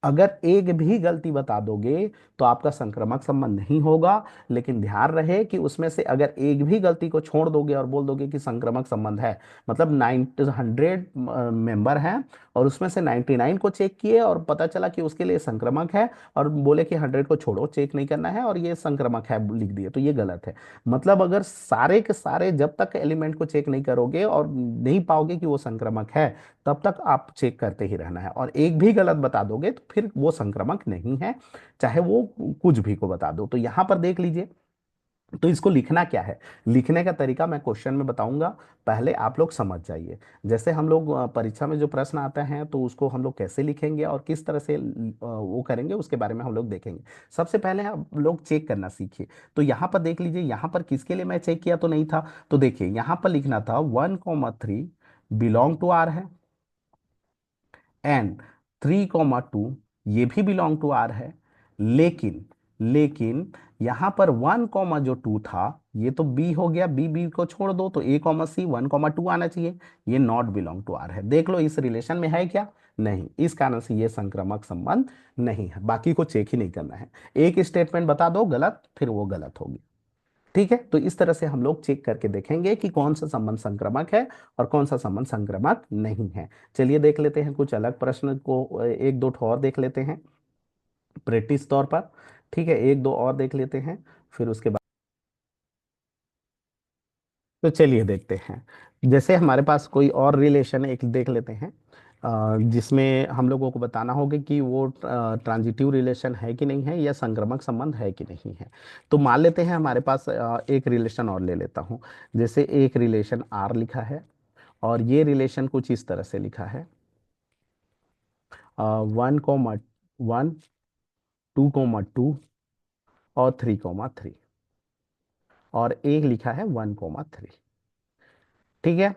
अगर एक भी गलती बता दोगे तो आपका संक्रामक संबंध नहीं होगा। लेकिन ध्यान रहे कि उसमें से अगर एक भी गलती को छोड़ दोगे और बोल दोगे कि संक्रामक संबंध है, मतलब 900 मेंबर हैं और उसमें से 99 को चेक किए और पता चला कि उसके लिए संक्रामक है, और बोले कि 100 को छोड़ो, चेक नहीं करना है और ये संक्रामक है लिख दिए, तो ये गलत है। मतलब अगर सारे के सारे जब तक एलिमेंट को चेक नहीं करोगे और नहीं पाओगे कि वो संक्रामक है, तब तक आप चेक करते ही रहना है। और एक भी गलत बता दोगे तो फिर वो संक्रामक नहीं है, चाहे वो कुछ भी को बता दो। तो यहां पर देख लीजिए, तो इसको लिखना क्या है, लिखने का तरीका मैं क्वेश्चन में बताऊंगा, पहले आप लोग समझ जाइए। जैसे हम लोग परीक्षा में जो प्रश्न आते हैं तो उसको हम लोग कैसे लिखेंगे और किस तरह से वो करेंगे, उसके बारे में हम लोग देखेंगे। सबसे पहले हम लोग चेक करना सीखिए। तो यहाँ पर देख लीजिए, यहाँ पर किसके लिए मैं चेक किया तो नहीं था, तो देखिए यहाँ पर लिखना था 1,3 बिलोंग टू आर है, एंड 3,2 ये भी बिलोंग टू आर है। लेकिन लेकिन यहां पर 1,2 था, ये तो बी हो गया, बी बी को छोड़ दो तो A,C 1,2 आना चाहिए, ये नॉट बिलोंग टू आर है। देख लो इस रिलेशन में है क्या? नहीं, इस कारण से ये संक्रामक संबंध नहीं है। बाकी को चेक ही नहीं करना है, एक स्टेटमेंट बता दो गलत, फिर वो गलत होगी। ठीक है, तो इस तरह से हम लोग चेक करके देखेंगे कि कौन सा संबंध संक्रामक है और कौन सा संबंध संक्रामक नहीं है। चलिए देख लेते हैं कुछ अलग प्रश्न को, एक दो ठो और देख लेते हैं प्रैक्टिस तौर पर। ठीक है, एक दो और देख लेते हैं, फिर उसके बाद तो चलिए देखते हैं। जैसे हमारे पास कोई और रिलेशन एक देख लेते हैं, जिसमें हम लोगों को बताना होगा कि वो ट्रांजिटिव रिलेशन है कि नहीं है, या संक्रामक संबंध है कि नहीं है। तो मान लेते हैं हमारे पास एक रिलेशन और ले लेता हूँ। जैसे एक रिलेशन आर लिखा है, और ये रिलेशन कुछ इस तरह से लिखा है, 1,1, 2,2 और 3,3, और एक लिखा है 1,3। ठीक है,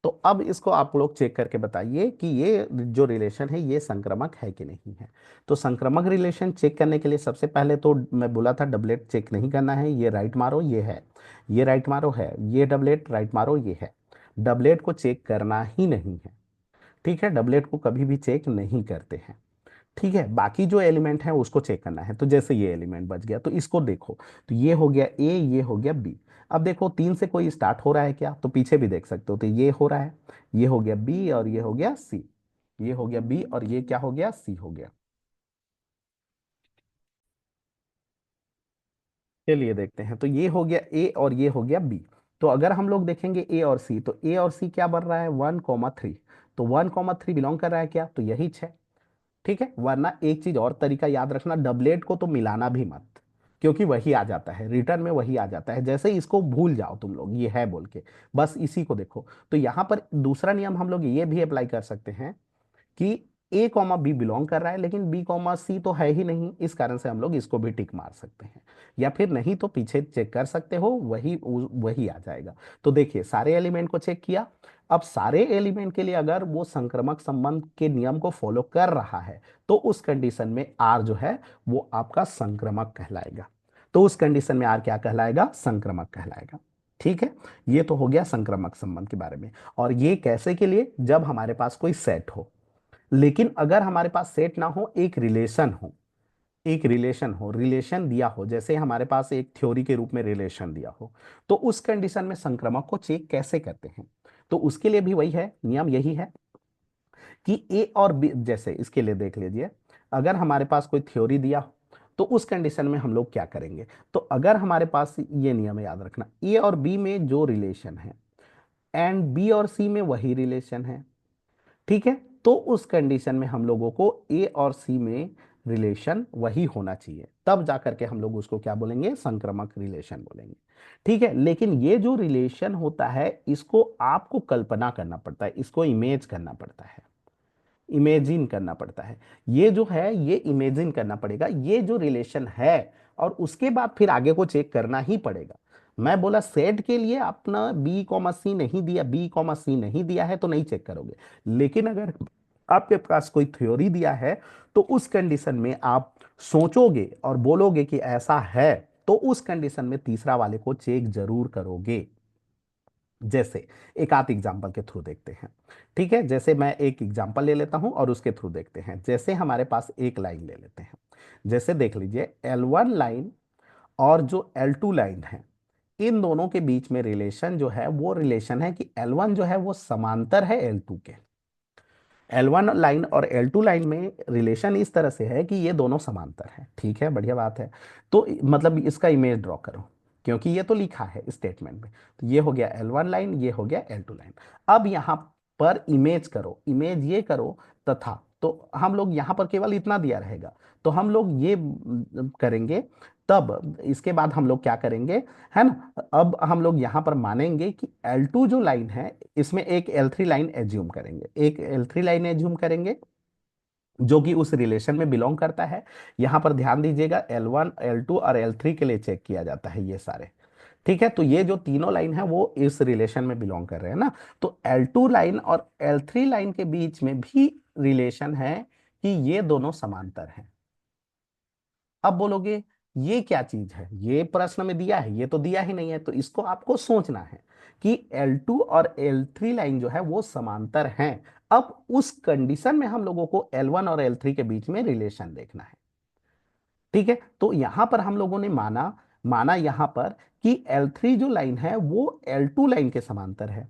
तो अब इसको आप लोग चेक करके बताइए कि ये जो रिलेशन है ये संक्रामक है कि नहीं है। तो संक्रामक रिलेशन चेक करने के लिए सबसे पहले तो मैं बोला था डबलेट चेक नहीं करना है, ये राइट मारो ये है, ये राइट मारो है, ये डबलेट राइट मारो ये है। डबलेट को चेक करना ही नहीं है। ठीक है, डबलेट को कभी भी चेक नहीं करते हैं। ठीक है, बाकी जो एलिमेंट है उसको चेक करना है। तो जैसे ये एलिमेंट बच गया तो इसको देखो, तो ये हो गया ए, ये हो गया बी। अब देखो तीन से कोई स्टार्ट हो रहा है क्या? तो पीछे भी देख सकते हो, तो ये हो रहा है, ये हो गया बी और ये हो गया सी, ये हो गया बी और ये क्या हो गया? सी हो गया। चलिए देखते हैं, तो ये हो गया ए और ये हो गया बी। तो अगर हम लोग देखेंगे ए और सी, तो ए और सी क्या बन रहा है? 1,3। तो 1,3 बिलोंग कर रहा है क्या? तो यही 6। ठीक है, वरना एक चीज और तरीका याद रखना, डबलेट को तो मिलाना भी मत, क्योंकि वही आ जाता है रिटर्न में, वही आ जाता है। जैसे इसको भूल जाओ तुम लोग ये है बोल के, बस इसी को देखो। तो यहां पर दूसरा नियम हम लोग ये भी अप्लाई कर सकते हैं कि ए कॉमा बी बिलोंग कर रहा है, लेकिन बी कॉमा सी तो है ही नहीं, इस कारण से हम लोग इसको भी टिक मार सकते हैं। या फिर नहीं तो पीछे चेक कर सकते हो, वही वही आ जाएगा। तो देखिए सारे एलिमेंट को चेक किया। अब सारे एलिमेंट के लिए अगर वो संक्रामक संबंध के नियम को फॉलो कर रहा है, तो उस कंडीशन में आर जो है वो आपका संक्रामक कहलाएगा। तो उस कंडीशन में आर क्या कहलाएगा? संक्रामक कहलाएगा। ठीक है, ये तो हो गया संक्रामक संबंध के बारे में। और ये कैसे के लिए? जब हमारे पास कोई सेट हो। लेकिन अगर हमारे पास सेट ना हो, एक रिलेशन हो, एक रिलेशन हो, रिलेशन दिया हो, जैसे हमारे पास एक थ्योरी के रूप में रिलेशन दिया हो, तो उस कंडीशन में संक्रामक को चेक कैसे करते हैं? तो उसके लिए भी वही है, नियम यही है कि ए और बी, जैसे इसके लिए देख लीजिए, अगर हमारे पास कोई थ्योरी दिया हो तो उस कंडीशन में हम लोग क्या करेंगे? तो अगर हमारे पास ये नियम है, याद रखना, ए और बी में जो रिलेशन है एंड बी और सी में वही रिलेशन है, ठीक है, तो उस कंडीशन में हम लोगों को ए और सी में रिलेशन वही होना चाहिए, तब जाकर के हम लोग उसको क्या बोलेंगे? संक्रामक रिलेशन बोलेंगे। ठीक है, लेकिन ये जो रिलेशन होता है इसको आपको कल्पना करना पड़ता है, इसको इमेज करना पड़ता है, इमेजिन करना पड़ता है। ये जो है ये इमेजिन करना पड़ेगा, ये जो रिलेशन है, और उसके बाद फिर आगे को चेक करना ही पड़ेगा। मैं बोला सेट के लिए अपना बी कॉमा सी नहीं दिया, बी कॉमा सी नहीं दिया है तो नहीं चेक करोगे। लेकिन अगर आपके पास कोई थ्योरी दिया है तो उस कंडीशन में आप सोचोगे और बोलोगे कि ऐसा है, तो उस कंडीशन में तीसरा वाले को चेक जरूर करोगे। जैसे एक आध एग्जांपल के थ्रू देखते हैं। ठीक है, जैसे मैं एक एग्जांपल ले लेता हूं और उसके थ्रू देखते हैं। जैसे हमारे पास एक लाइन ले लेते हैं। जैसे देख लीजिए L1 लाइन और जो L2 लाइन है, इन दोनों के बीच में रिलेशन जो है वो रिलेशन है कि L1 जो है वो समांतर है L2 के। L1 लाइन और L2 लाइन में रिलेशन इस तरह से है कि ये दोनों समांतर है। ठीक है, बढ़िया बात है। तो मतलब इसका इमेज ड्रॉ करो, क्योंकि ये तो लिखा है स्टेटमेंट में। तो ये हो गया L1 लाइन, ये हो गया L2 लाइन। अब यहाँ पर इमेज करो, इमेज ये करो तथा, तो हम लोग यहाँ पर केवल इतना दिया रहेगा। तो हम लोग ये करेंगे, तब इसके बाद हम लोग क्या करेंगे, है ना। अब हम लोग यहाँ पर मानेंगे कि L2 जो लाइन है, इसमें एक L3 लाइन एज्यूम करेंगे, एक L3 लाइन एज्यूम करेंगे जो कि उस रिलेशन में बिलोंग करता है। यहां पर ध्यान दीजिएगा, L1 L2 और L3 के लिए चेक किया जाता है ये सारे। ठीक है, तो ये जो तीनों लाइन है वो इस रिलेशन में बिलोंग कर रहे हैं ना। तो L2 लाइन और L3 लाइन के बीच में भी रिलेशन है कि ये दोनों समांतर हैं। अब बोलोगे ये क्या चीज है, ये प्रश्न में दिया है, ये तो दिया ही नहीं है। तो इसको आपको सोचना है कि L2 और L3 लाइन जो है वो समांतर हैं। अब उस कंडीशन में हम लोगों को L1 और L3 के बीच में रिलेशन देखना है। ठीक है, तो यहां पर हम लोगों ने माना माना यहां पर कि L3 जो लाइन है वो L2 लाइन के समांतर है।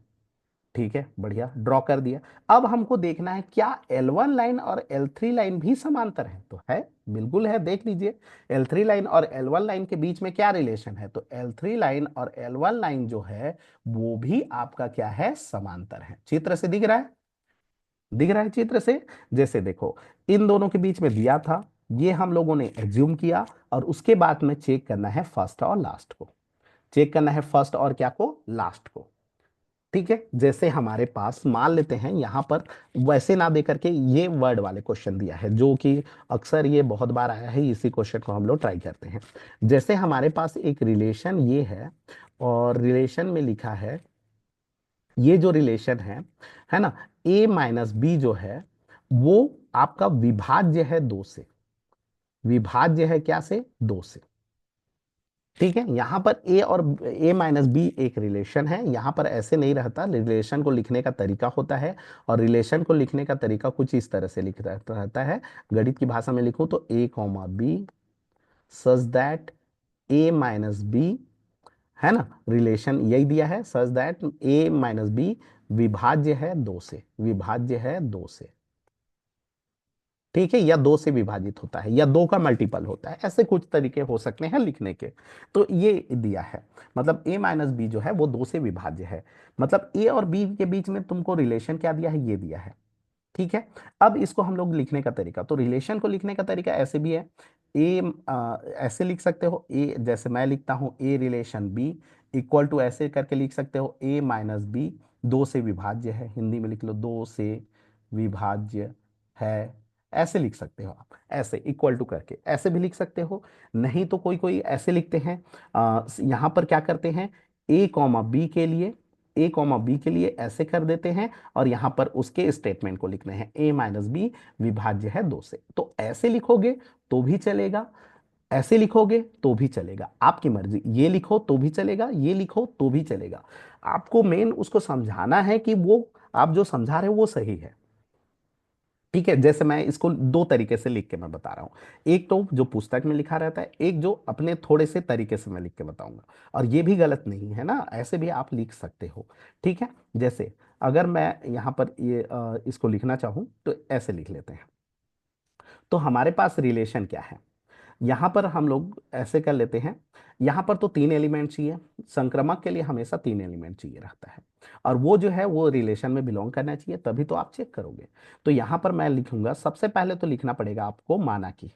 ठीक है, बढ़िया, ड्रॉ कर दिया। अब हमको देखना है क्या L1 लाइन और L3 लाइन भी समांतर है, तो है, बिल्कुल है, देख लीजिए। L3 लाइन और L1 लाइन के बीच में क्या रिलेशन है, तो L3 लाइन और L1 लाइन जो है वो भी आपका क्या है, समांतर है। चित्र से दिख रहा है, दिख रहा है चित्र से। जैसे देखो, इन दोनों के बीच में दिया था, ये हम लोगों ने एज्यूम किया, और उसके बाद में चेक करना है फर्स्ट और लास्ट को। चेक करना है फर्स्ट और क्या को, लास्ट को। ठीक है, जैसे हमारे पास मान लेते हैं यहां पर वैसे ना दे करके ये वर्ड वाले क्वेश्चन दिया है, जो कि अक्सर ये बहुत बार आया है, इसी क्वेश्चन को हम लोग ट्राई करते हैं। जैसे हमारे पास एक रिलेशन ये है, और रिलेशन में लिखा है, ये जो रिलेशन है ना, A-B जो है वो आपका विभाज्य है दो से। विभाज्य है क्या से, दो से। ठीक है, यहां पर ए और A-B एक रिलेशन है। यहां पर ऐसे नहीं रहता, रिलेशन को लिखने का तरीका होता है। और रिलेशन को लिखने का तरीका कुछ इस तरह से लिख रहता है। गणित की भाषा में लिखूं तो A-B सच दैट A-B, है ना, रिलेशन यही दिया है, सच दैट A-B विभाज्य है दो से, विभाज्य है दो से। ठीक है, या दो से विभाजित होता है, या दो का मल्टीपल होता है, ऐसे कुछ तरीके हो सकते हैं लिखने के। तो ये दिया है, मतलब A-B जो है वो दो से विभाज्य है। मतलब ए और बी के बीच में तुमको रिलेशन क्या दिया है, ये दिया है। ठीक है, अब इसको हम लोग लिखने का तरीका, तो रिलेशन को लिखने का तरीका ऐसे भी है। ए ऐसे लिख सकते हो, ए जैसे मैं लिखता हूं a relation B equal to, ऐसे करके लिख सकते हो A-B दो से विभाज्य है, हिंदी में लिख लो दो से विभाज्य है। ऐसे लिख सकते हो आप, ऐसे इक्वल टू करके ऐसे भी लिख सकते हो। नहीं तो कोई कोई ऐसे लिखते हैं, यहां पर क्या करते हैं, A-B के लिए, A-B के लिए ऐसे कर देते हैं, और यहां पर उसके स्टेटमेंट को लिखने हैं A-B विभाज्य है दो से। तो ऐसे लिखोगे तो भी चलेगा, ऐसे लिखोगे तो भी चलेगा, आपकी मर्जी। ये लिखो तो भी चलेगा, ये लिखो तो भी चलेगा। आपको मेन उसको समझाना है कि वो आप जो समझा रहे हो वो सही है। ठीक है, जैसे मैं इसको दो तरीके से लिख के मैं बता रहा हूं, एक तो जो पुस्तक में लिखा रहता है, एक जो अपने थोड़े से तरीके से मैं लिख के बताऊंगा। और ये भी गलत नहीं है ना, ऐसे भी आप लिख सकते हो। ठीक है, जैसे अगर मैं यहाँ पर ये इसको लिखना चाहूँ तो ऐसे लिख लेते हैं। तो हमारे पास रिलेशन क्या है, यहां पर हम लोग ऐसे कर लेते हैं। यहां पर तो तीन एलिमेंट चाहिए, संक्रामक के लिए हमेशा तीन एलिमेंट चाहिए रहता है, और वो जो है वो रिलेशन में बिलोंग करना चाहिए, तभी तो आप चेक करोगे। तो यहां पर मैं लिखूंगा, सबसे पहले तो लिखना पड़ेगा आपको माना की।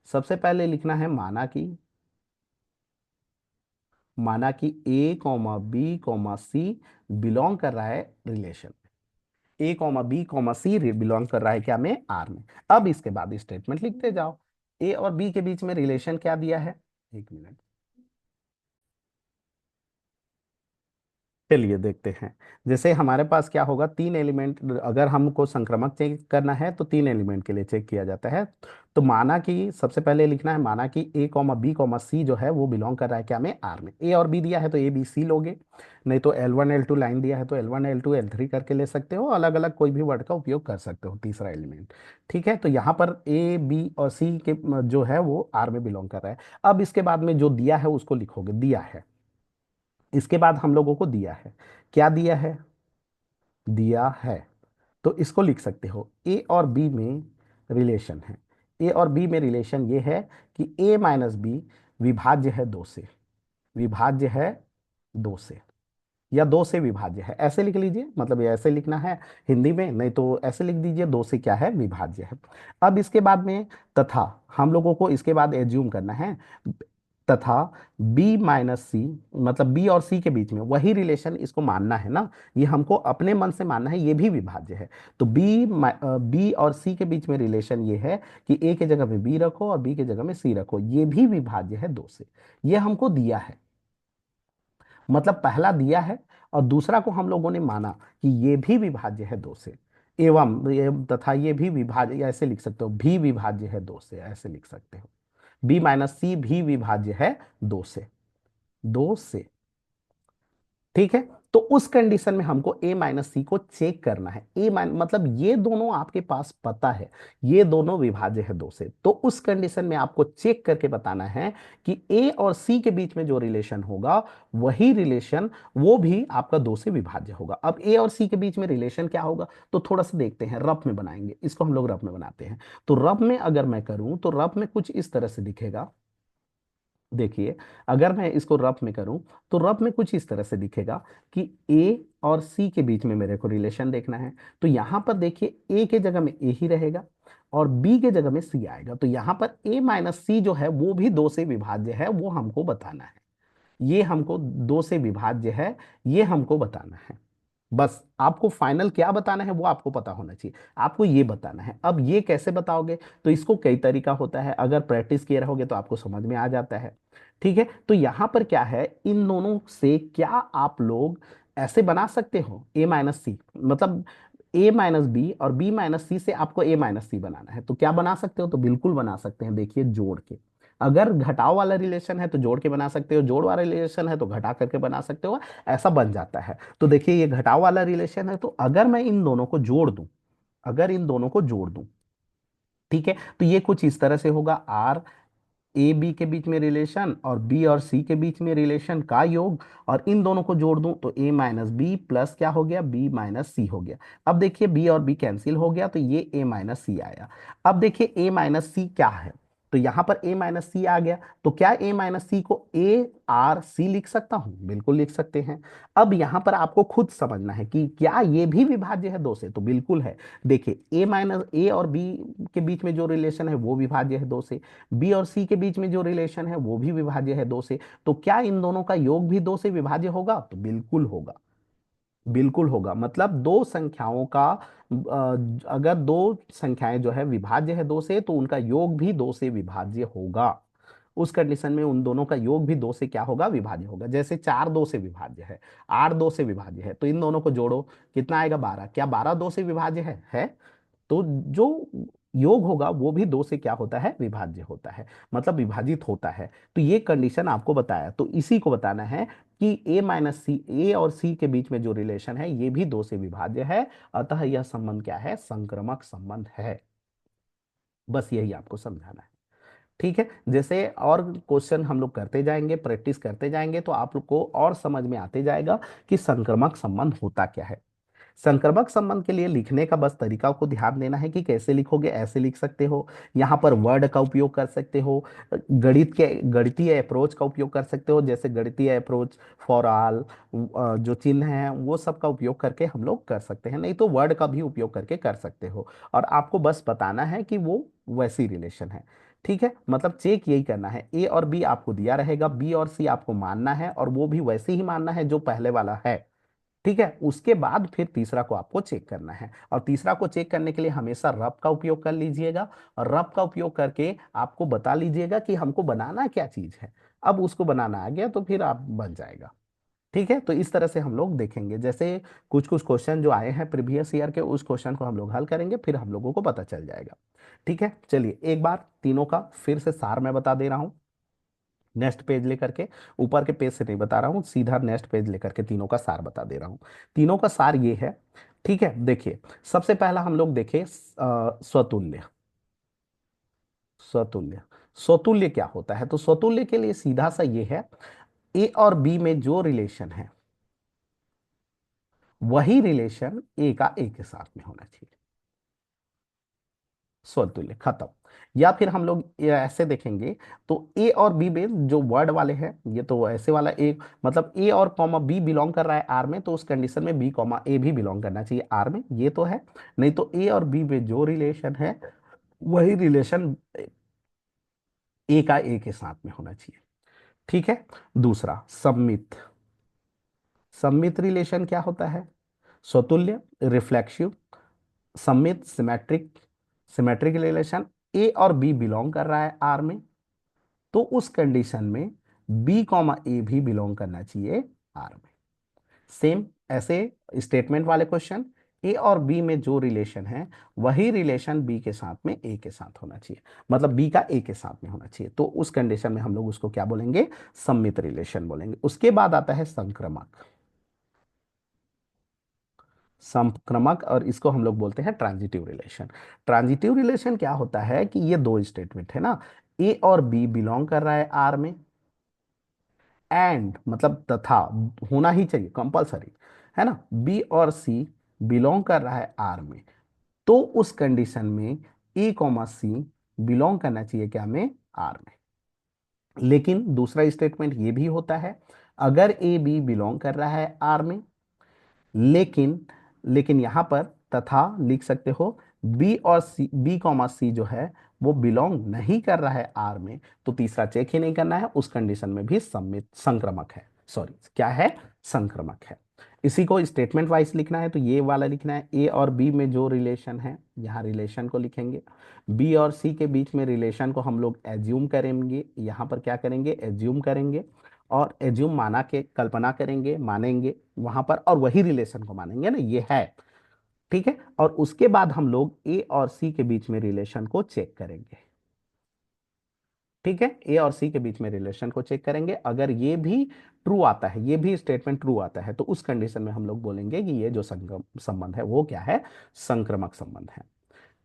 सबसे पहले लिखना है माना की, माना कि A-B, C बिलोंग कर रहा है रिलेशन, A-B, C बिलोंग कर रहा है क्या में, आर में। अब इसके बाद स्टेटमेंट लिखते जाओ। ए और बी के बीच में रिलेशन क्या दिया है, एक मिनट, चलिए देखते हैं। जैसे हमारे पास क्या होगा, तीन एलिमेंट, अगर हमको संक्रमक चेक करना है तो तीन एलिमेंट के लिए चेक किया जाता है। तो माना कि सबसे पहले लिखना है, माना कि ए कॉमा बी कॉमा सी जो है वो बिलोंग कर रहा है क्या में, आर में। ए और बी दिया है तो ए बी सी लोगे, नहीं तो L1 L2 लाइन दिया है तो L1 L2 L3 करके ले सकते हो, अलग अलग कोई भी वर्ड का उपयोग कर सकते हो तीसरा एलिमेंट। ठीक है, तो यहाँ पर ए बी और सी के जो है वो आर में बिलोंग कर रहा है। अब इसके बाद में जो दिया है उसको लिखोगे, दिया है। इसके बाद हम लोगों को दिया है, क्या दिया है, दिया है, तो इसको लिख सकते हो ए और बी में रिलेशन है। ए और बी में रिलेशन ये है कि ए माइनस बी विभाज्य है दो से, विभाज्य है दो से, या दो से विभाज्य है, ऐसे लिख लीजिए, मतलब ये ऐसे लिखना है हिंदी में, नहीं तो ऐसे लिख दीजिए, दो से क्या है, विभाज्य है। अब इसके बाद में तथा, हम लोगों को इसके बाद एज्यूम करना है तथा b माइनस सी, मतलब b और c के बीच में वही रिलेशन, इसको मानना है ना, ये हमको अपने मन से मानना है, ये भी विभाज्य है। तो b और c के बीच में रिलेशन ये है कि a के जगह में b रखो और b के जगह में c रखो, ये भी विभाज्य है दो से। ये हमको दिया है, मतलब पहला दिया है और दूसरा को हम लोगों ने माना कि ये भी विभाज्य है दो से, एवं ये तथा ये भी विभाज्य, या ऐसे लिख सकते हो भी विभाज्य है दो से, ऐसे लिख सकते हो, बी माइनस सी भी विभाज्य है दो से, दो से। ठीक है, तो उस कंडीशन में हमको a माइनस सी को चेक करना है। ए माइन मतलब ये दोनों आपके पास पता है, ये दोनों विभाज्य है दो से, तो उस कंडीशन में आपको चेक करके बताना है कि a और c के बीच में जो रिलेशन होगा वही रिलेशन वो भी आपका दो से विभाज्य होगा। अब a और c के बीच में रिलेशन क्या होगा, तो थोड़ा सा देखते हैं, रफ में बनाएंगे इसको, हम लोग रफ में बनाते हैं। तो रफ में अगर मैं करूं तो रफ में कुछ इस तरह से दिखेगा। देखिए, अगर मैं इसको रफ में करूं तो रफ में कुछ इस तरह से दिखेगा कि ए और सी के बीच में मेरे को रिलेशन देखना है। तो यहां पर देखिए, ए के जगह में ए ही रहेगा और बी के जगह में सी आएगा, तो यहां पर ए माइनस सी जो है वो भी दो से विभाज्य है, वो हमको बताना है। ये हमको दो से विभाज्य है, ये हमको बताना है। बस आपको फाइनल क्या बताना है वो आपको पता होना चाहिए, आपको ये बताना है। अब ये कैसे बताओगे, तो इसको कई तरीका होता है, अगर प्रैक्टिस किए रहोगे तो आपको समझ में आ जाता है। ठीक है, तो यहां पर क्या है, इन दोनों से क्या आप लोग ऐसे बना सकते हो, ए माइनस सी, मतलब ए माइनस बी और बी माइनस सी से आपको ए माइनस सी बनाना है, तो क्या बना सकते हो, तो बिल्कुल बना सकते हैं। देखिए, जोड़ के, अगर घटाव वाला रिलेशन है तो जोड़ के बना सकते हो, जोड़ वाला रिलेशन है तो घटा करके बना सकते हो, ऐसा बन जाता है। तो देखिए, ये घटाव वाला रिलेशन है, तो अगर मैं इन दोनों को जोड़ दूं, अगर इन दोनों को जोड़ दूं, ठीक है, तो ये कुछ इस तरह से होगा, आर ए बी के बीच में रिलेशन और बी और सी के बीच में रिलेशन का योग, और इन दोनों को जोड़ दूं तो ए माइनस बी प्लस क्या हो गया, बी माइनस सी हो गया। अब देखिए, बी और बी कैंसिल हो गया तो ये ए माइनस सी आया। अब देखिए, ए माइनस सी क्या है, तो यहां पर ए माइनस सी आ गया, तो क्या ए माइनस सी को ए आर सी लिख सकता हूं, बिल्कुल लिख सकते हैं। अब यहां पर आपको खुद समझना है कि क्या ये भी विभाज्य है दो से, तो बिल्कुल है। देखिए, ए माइनस ए और बी के बीच में जो रिलेशन है वो विभाज्य है दो से, बी और सी के बीच में जो रिलेशन है वो भी विभाज्य है दो से, तो क्या इन दोनों का योग भी दो से विभाज्य होगा, तो बिल्कुल होगा, बिल्कुल होगा। मतलब दो संख्याओं का अगर दो संख्याएं जो है विभाज्य है दो से, तो उनका योग भी दो से विभाज्य होगा। उस कंडीशन में उन दोनों का योग भी दो से क्या होगा, विभाज्य होगा। जैसे चार दो से विभाज्य है, आठ दो से विभाज्य है, तो इन दोनों को जोड़ो, कितना आएगा, बारह। क्या बारह दो से विभाज्य है? तो जो योग होगा वो भी दो से क्या होता है, विभाज्य होता है, मतलब विभाजित होता है। तो ये कंडीशन आपको बताया, तो इसी को बताना है कि ए माइनस सी, ए और सी के बीच में जो रिलेशन है ये भी दो से विभाज्य है, अतः यह संबंध क्या है, संक्रामक संबंध है। बस यही आपको समझाना है। ठीक है, जैसे और क्वेश्चन हम लोग करते जाएंगे, प्रैक्टिस करते जाएंगे, तो आप लोग को और समझ में आते जाएगा कि संक्रामक संबंध होता क्या है। संक्रमक संबंध के लिए लिखने का बस तरीका को ध्यान देना है कि कैसे लिखोगे, ऐसे लिख सकते हो, यहाँ पर वर्ड का उपयोग कर सकते हो, गणितीय अप्रोच का उपयोग कर सकते हो, जैसे गणितीय अप्रोच, फॉर ऑल, जो चिन्ह है वो सब का उपयोग करके हम लोग कर सकते हैं, नहीं तो वर्ड का भी उपयोग करके कर सकते हो। और आपको बस बताना है कि वो वैसी रिलेशन है। ठीक है, मतलब चेक यही करना है, ए और बी आपको दिया रहेगा, बी और सी आपको मानना है, और वो भी वैसे ही मानना है जो पहले वाला है। ठीक है, उसके बाद फिर तीसरा को आपको चेक करना है, और तीसरा को चेक करने के लिए हमेशा रब का उपयोग कर लीजिएगा, और रब का उपयोग करके आपको बता लीजिएगा कि हमको बनाना क्या चीज है। अब उसको बनाना आ गया तो फिर आप बन जाएगा। ठीक है, तो इस तरह से हम लोग देखेंगे, जैसे कुछ कुछ क्वेश्चन जो आए हैं प्रीवियस ईयर के, उस क्वेश्चन को हम लोग हल करेंगे, फिर हम लोगों को पता चल जाएगा। ठीक है, चलिए एक बार तीनों का फिर से सार मैं बता दे रहा हूँ, नेक्स्ट पेज लेकर के, ऊपर के पेज से नहीं बता रहा हूँ, सीधा नेक्स्ट पेज लेकर के तीनों का सार बता दे रहा हूँ। तीनों का सार ये है। ठीक है, देखिए सबसे पहला हम लोग देखें स्वतुल्य। स्वतुल्य, स्वतुल्य क्या होता है? तो स्वतुल्य के लिए सीधा सा ये है, ए और बी में जो रिलेशन है वही रिलेशन ए का ए के साथ में होना चाहिए। स्वतुल्य, खत्म। या फिर हम लोग ये ऐसे देखेंगे, तो ए और बी में जो वर्ड वाले हैं, ये तो ऐसे वाला एक, मतलब ए और कॉमा बी बिलोंग कर रहा है आर में, तो उस कंडीशन में बी कॉमा ए भी बिलोंग करना चाहिए आर में, ये तो है। नहीं तो ए और बी में जो रिलेशन है वही रिलेशन ए का ए के साथ में होना चाहिए। ठीक है, दूसरा सममित। सममित रिलेशन क्या होता है? स्वतुल्य, रिफ्लेक्सिव, सममित, सिमेट्रिक। सिमेट्रिक रिलेशन, ए और बी बिलोंग कर रहा है आर में, तो उस कंडीशन में बी कॉमा ए भी बिलोंग करना चाहिए आर में। सेम ऐसे स्टेटमेंट वाले क्वेश्चन, ए और बी में जो रिलेशन है वही रिलेशन बी के साथ में ए के साथ होना चाहिए, मतलब बी का ए के साथ में होना चाहिए, तो उस कंडीशन में हम लोग उसको क्या बोलेंगे? सम्मित रिलेशन बोलेंगे। उसके बाद आता है संक्रमक। संक्रमक, और इसको हम लोग बोलते हैं ट्रांजिटिव रिलेशन। ट्रांजिटिव रिलेशन क्या होता है कि ये दो स्टेटमेंट है ना, ए और बी बिलोंग कर रहा है आर में, एंड मतलब तथा होना ही चाहिए कंपलसरी, है ना, बी और सी बिलोंग कर रहा है आर में, तो उस कंडीशन में ए कॉमा सी बिलोंग करना चाहिए क्या में? आर में। लेकिन दूसरा स्टेटमेंट ये भी होता है, अगर ए बी बिलोंग कर रहा है आर में, लेकिन लेकिन यहां पर तथा लिख सकते हो, बी और सी, बी कॉमा सी जो है वो बिलोंग नहीं कर रहा है आर में, तो तीसरा चेक ही नहीं करना है, उस कंडीशन में भी सम्मित संक्रमक है, सॉरी क्या है? संक्रमक है। इसी को स्टेटमेंट वाइज लिखना है तो ये वाला लिखना है, ए और बी में जो रिलेशन है, यहाँ रिलेशन को लिखेंगे, बी और सी के बीच में रिलेशन को हम लोग एज्यूम करेंगे, यहाँ पर क्या करेंगे? एज्यूम करेंगे, और एज्यूम माना के कल्पना करेंगे, मानेंगे वहां पर, और वही रिलेशन को मानेंगे ना, ये है। ठीक है, और उसके बाद हम लोग ए और सी के बीच में रिलेशन को चेक करेंगे। ठीक है, ए और सी के बीच में रिलेशन को चेक करेंगे, अगर ये भी ट्रू आता है, ये भी स्टेटमेंट ट्रू आता है, तो उस कंडीशन में हम लोग बोलेंगे कि ये जो संबंध है वो क्या है? संक्रमक संबंध है।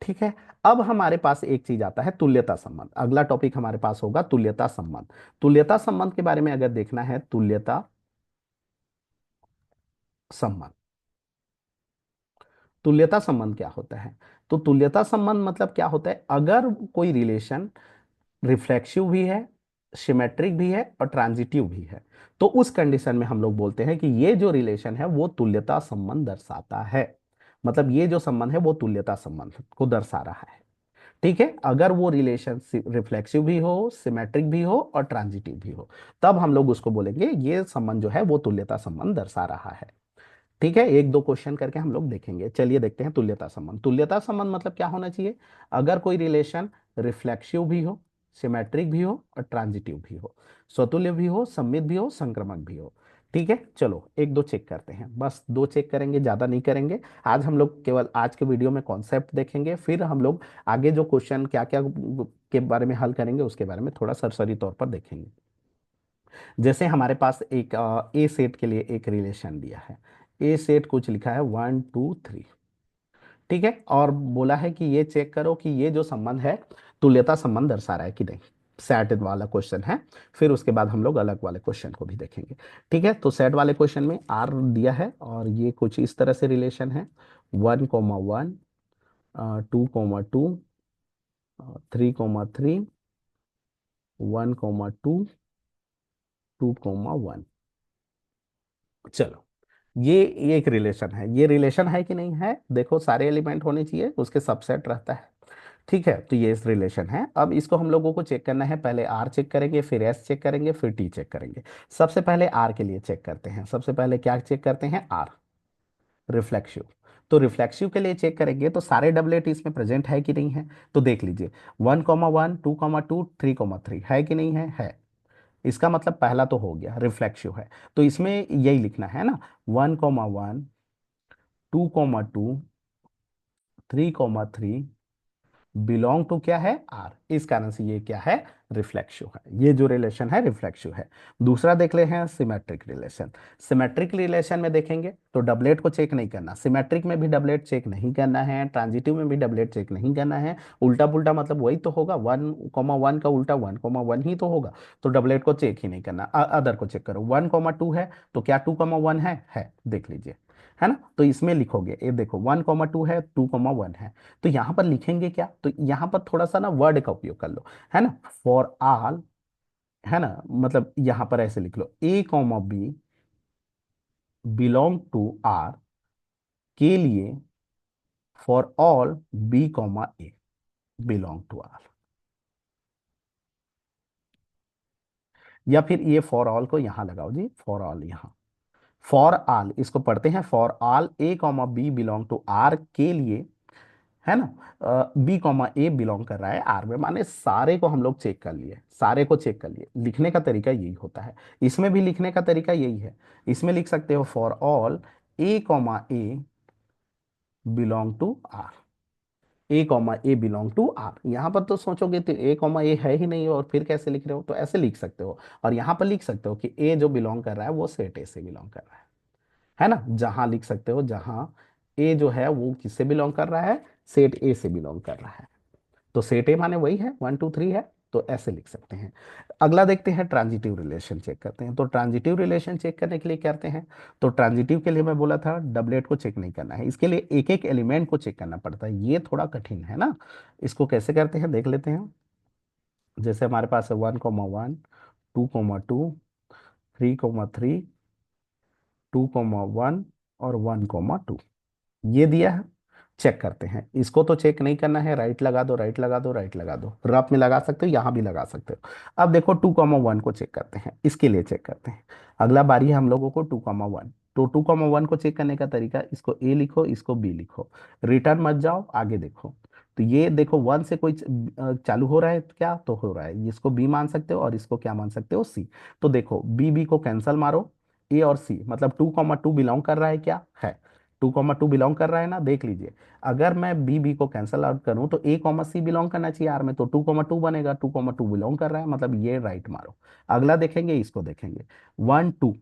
ठीक है, अब हमारे पास एक चीज आता है तुल्यता संबंध। अगला टॉपिक हमारे पास होगा तुल्यता संबंध। तुल्यता संबंध के बारे में अगर देखना है, तुल्यता संबंध, तुल्यता संबंध क्या होता है? तो तुल्यता संबंध मतलब क्या होता है, अगर कोई रिलेशन रिफ्लेक्सिव भी है, सिमेट्रिक भी है और ट्रांजिटिव भी है, तो उस कंडीशन में हम लोग बोलते हैं कि ये जो रिलेशन है वो तुल्यता संबंध दर्शाता है, मतलब ये जो संबंध है वो तुल्यता संबंध को दर्शा रहा है। ठीक है, अगर वो रिलेशन रिफ्लेक्सिव भी हो, सिमेट्रिक भी हो और ट्रांजिटिव भी हो, तब हम लोग उसको बोलेंगे ये संबंध जो है वो तुल्यता संबंध दर्शा रहा है। ठीक है, एक दो क्वेश्चन करके हम लोग देखेंगे। चलिए देखते हैं तुल्यता संबंध। तुल्यता संबंध मतलब क्या होना चाहिए? अगर कोई रिलेशन रिफ्लेक्सिव भी हो, सिमेट्रिक भी हो और ट्रांजिटिव भी हो, स्वतुल्य भी हो, सममित भी हो, संक्रमक भी हो। ठीक है, चलो एक दो चेक करते हैं, बस दो चेक करेंगे, ज्यादा नहीं करेंगे। आज हम लोग केवल आज के वीडियो में कॉन्सेप्ट देखेंगे, फिर हम लोग आगे जो क्वेश्चन क्या क्या के बारे में हल करेंगे उसके बारे में थोड़ा सरसरी तौर पर देखेंगे। जैसे हमारे पास एक ए सेट के लिए एक रिलेशन दिया है, ए सेट कुछ लिखा है 1 2 3। ठीक है, और बोला है कि ये चेक करो कि ये जो संबंध है तुल्यता संबंध दर्शा रहा है कि नहीं। सेट वाला क्वेश्चन है, फिर उसके बाद हम लोग अलग वाले क्वेश्चन को भी देखेंगे। ठीक है, तो सेट वाले क्वेश्चन में आर दिया है और ये कुछ इस तरह से रिलेशन है, 1 1 2 2 3 3 1 2 2 1। चलो, ये एक रिलेशन है, ये रिलेशन है कि नहीं है? देखो सारे एलिमेंट होने चाहिए, उसके सबसेट रहता है। ठीक है, तो ये इस रिलेशन है। अब इसको हम लोगों को चेक करना है, पहले आर चेक करेंगे, फिर एस चेक करेंगे, फिर टी चेक करेंगे। सबसे पहले आर के लिए चेक करते हैं। सबसे पहले क्या चेक करते हैं? Are, reflexive. तो रिफ्लेक्सिव के लिए चेक करेंगे तो सारे डबलेट इसमें प्रेजेंट है कि नहीं है, तो देख लीजिए 1 1 2 2 3 3 है कि नहीं है? है। इसका मतलब पहला तो हो गया रिफ्लेक्सिव है, तो इसमें यही लिखना है ना, 1,1, 2,2, 3,3 बिलोंग टू क्या है आर, इस कारण से ये क्या है, रिफ्लेक्सिव है, ये जो रिलेशन है रिफ्लेक्सिव है। दूसरा देख ले हैं सिमेट्रिक रिलेशन। सिमेट्रिक रिलेशन में देखेंगे तो डबलेट को चेक नहीं करना, सिमेट्रिक में भी डबलेट चेक नहीं करना है, ट्रांजिटिव में भी डबलेट चेक नहीं करना है, उल्टा पुल्टा मतलब वही तो होगा, 1,1 का उल्टा 1,1 ही तो होगा, तो डबलेट को चेक ही नहीं करना, अदर को चेक करो, 1,2 है तो क्या 2,1 है, देख लीजिए, है ना, तो इसमें लिखोगे, ये देखो 1,2 है, 2,1 है, तो यहां पर लिखेंगे क्या, तो यहां पर थोड़ा सा ना वर्ड का उपयोग कर लो, है ना, फॉर ऑल, है ना, मतलब यहां पर ऐसे लिख लो, A, B belong to R के लिए, for all B, A belong to R, या फिर ये फॉर ऑल को यहां लगाओ जी, फॉर ऑल यहां, फॉर ऑल इसको पढ़ते हैं, for all A, B belong to R के लिए, है ना, B, A बिलोंग कर रहा है आर में, माने सारे को हम लोग चेक कर लिए, सारे को चेक कर लिए, लिखने का तरीका यही होता है, इसमें भी लिखने का तरीका यही है, इसमें लिख सकते हो for all A, belong to R, A, belong to R, यहां पर तो सोचोगे तो A, है ही नहीं और फिर कैसे लिख रहे हो, तो ऐसे लिख सकते हो, और यहां पर लिख सकते हो कि ए जो बिलोंग कर रहा है वो सेट ए से बिलोंग कर रहा है ना, जहां लिख सकते हो जहां ए जो है वो किससे बिलोंग कर रहा है, सेट ए से बिलोंग कर रहा है, तो सेट ए माने वही है 1, 2, 3 है, तो ऐसे लिख सकते हैं। अगला देखते हैं ट्रांजिटिव रिलेशन चेक करते हैं, तो ट्रांजिटिव रिलेशन चेक करने के लिए क्या करते हैं, तो ट्रांजिटिव के लिए मैं बोला था डबलेट को चेक नहीं करना है, इसके लिए एक एक एलिमेंट को चेक करना पड़ता है, ये थोड़ा कठिन है ना, इसको कैसे करते हैं देख लेते हैं। जैसे हमारे पास है 1,1, 2,2, 3,3, 2,1 और 1,2, ये दिया है, चेक करते हैं, इसको तो चेक नहीं करना है, राइट लगा दो, राइट लगा दो, राइट लगा दो, रफ में लगा सकते हो, यहां भी लगा सकते हो। अब देखो 2,1 को चेक करते हैं, इसके लिए चेक करते हैं, अगला बारी है हम लोगों को 2,1, तो 2,1 को चेक करने का तरीका, इसको ए लिखो, इसको बी लिखो, रिटर्न मत जाओ, आगे देखो, तो ये देखो 1 से कोई चालू हो रहा है क्या, तो हो रहा है, इसको बी मान सकते हो और इसको क्या मान सकते हो, सी, तो देखो बी को कैंसल मारो, ए और सी मतलब 2,2 बिलोंग कर रहा है क्या, है, 2,2 बिलोंग कर रहा है ना, देख लीजिए, अगर मैं बी को कैंसल आउट करूं तो A, C बिलोंग करना चाहिए आर में, तो 2,2 बनेगा, 2,2 बिलोंग कर रहा है, मतलब ये राइट मारो। अगला देखेंगे, इसको देखेंगे 1, 2,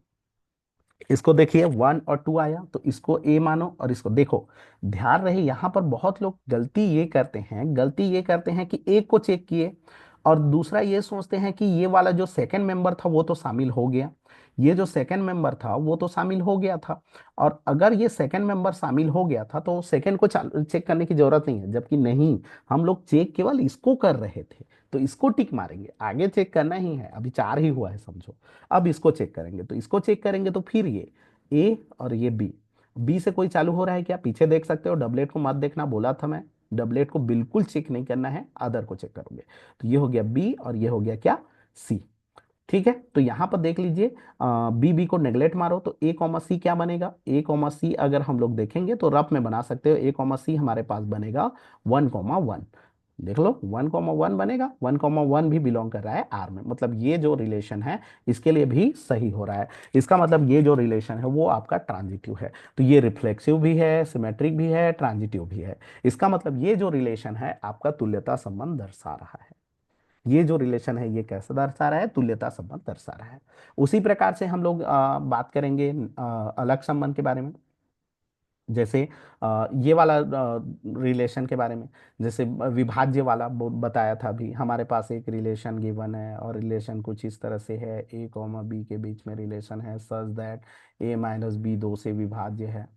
इसको देखिए 1 और 2 आया, तो इसको ए मानो और इसको देखो, ध्यान रहे यहां पर बहुत लोग गलती ये करते हैं कि एक को चेक किए और दूसरा ये सोचते हैं कि ये वाला जो सेकंड मेंबर था वो तो शामिल हो गया, ये जो सेकंड मेंबर था वो तो शामिल हो गया था, और अगर ये सेकंड मेंबर शामिल हो गया था तो सेकंड को चेक करने की जरूरत नहीं है, जबकि नहीं, हम लोग चेक केवल इसको कर रहे थे, तो इसको टिक मारेंगे, आगे चेक करना ही है, अभी 4 ही हुआ है समझो, अब इसको चेक करेंगे, तो इसको चेक करेंगे तो फिर ये ए और ये बी, बी से कोई चालू हो रहा है क्या, पीछे देख सकते हो, डबलेट को मत देखना बोला था मैं, डबलेट को बिल्कुल चेक नहीं करना है, अदर को चेक करोगे, तो ये हो गया बी और ये हो गया क्या, सी, ठीक है, तो यहां पर देख लीजिए, बी को नेग्लेक्ट मारो तो A, C क्या बनेगा, A, C अगर हम लोग देखेंगे तो रफ में बना सकते हो, A, C हमारे पास बनेगा 1,1, देख लो 1,1 बनेगा, 1,1 भी बिलोंग कर रहा है आर में, मतलब ये जो रिलेशन है इसके लिए भी सही हो रहा है, इसका मतलब ये जो रिलेशन है वो आपका ट्रांजिटिव है, तो ये रिफ्लेक्सिव भी है, सिमेट्रिक भी है, ट्रांजिटिव भी है, इसका मतलब ये जो रिलेशन है आपका तुल्यता संबंध दर्शा रहा है, ये जो रिलेशन है ये कैसा दर्शा रहा है, तुल्यता संबंध दर्शा रहा है। उसी प्रकार से हम लोग बात करेंगे अलग संबंध के बारे में, जैसे ये वाला रिलेशन के बारे में, जैसे विभाज्य वाला बताया था अभी, हमारे पास एक रिलेशन गिवन है और रिलेशन कुछ इस तरह से है, A, B के बीच में रिलेशन है सच दैट A - B 2 से विभाज्य है,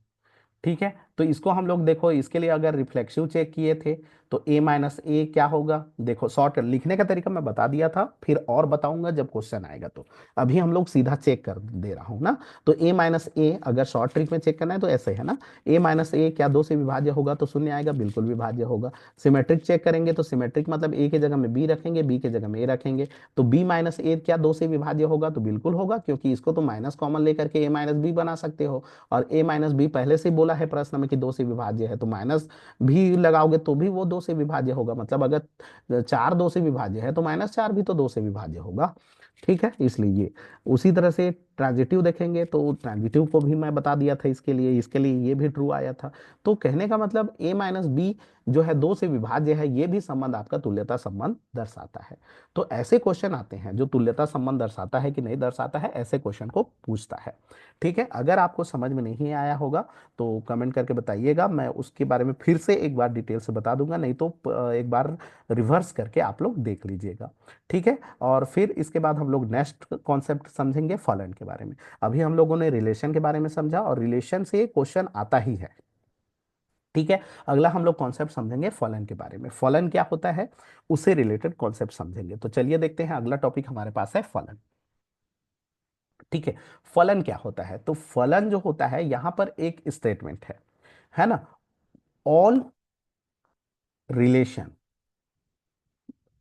ठीक है, तो इसको हम लोग देखो, इसके लिए अगर रिफ्लेक्सिव चेक किए थे तो A - A क्या होगा, देखो शॉर्ट लिखने का तरीका मैं बता दिया था, फिर और बताऊंगा जब क्वेश्चन आएगा, तो अभी हम लोग सीधा चेक कर दे रहा हूं ना, तो A - A अगर शॉर्ट ट्रिक में चेक करना है तो ऐसे है ना, A - A क्या 2 से विभाज्य होगा, तो शून्य आएगा, बिल्कुल विभाज्य होगा। सिमेट्रिक चेक करेंगे तो सिमेट्रिक मतलब A की जगह में B रखेंगे, B की जगह में A रखेंगे, तो B - A क्या 2 से विभाज्य होगा, तो बिल्कुल होगा, क्योंकि इसको तो माइनस कॉमन लेकर के A - B बना सकते हो, और A - B पहले से ही बोला है प्रश्न में कि 2 से विभाज्य है, तो माइनस भी लगाओगे तो भी वो 2 से विभाज्य होगा, मतलब अगर 4 2 से विभाज्य है तो -4 भी तो 2 से विभाज्य होगा, ठीक है, इसलिए ये उसी तरह से ट्रांजिटिव देखेंगे तो ट्रांजिटिव को भी मैं बता दिया था, इसके लिए ये भी ट्रू आया था। तो कहने का मतलब a माइनस बी जो है दो से विभाज्य है, ये भी संबंध आपका तुल्यता संबंध दर्शाता है। तो ऐसे क्वेश्चन आते हैं जो तुल्यता संबंध दर्शाता है कि नहीं दर्शाता है, ऐसे क्वेश्चन को पूछता है। ठीक है, अगर आपको समझ में नहीं आया होगा तो कमेंट करके बताइएगा, मैं उसके बारे में फिर से एक बार डिटेल से बता दूंगा, नहीं तो एक बार रिवर्स करके आप लोग देख लीजिएगा। ठीक है, और फिर इसके बाद हम लोग नेक्स्ट कॉन्सेप्ट समझेंगे फलन के बारे में। अभी हम लोगों ने रिलेशन के बारे में समझा और रिलेशन से क्वेश्चन आता ही है। ठीक है, अगला हम लोग कॉन्सेप्ट समझेंगे फलन के बारे में, फलन क्या होता है उससे रिलेटेड कॉन्सेप्ट समझेंगे। तो चलिए देखते हैं, अगला टॉपिक हमारे पास है फलन। ठीक है, फलन क्या होता है, तो फलन जो होता है यहां पर एक स्टेटमेंट है ना, ऑल रिलेशन,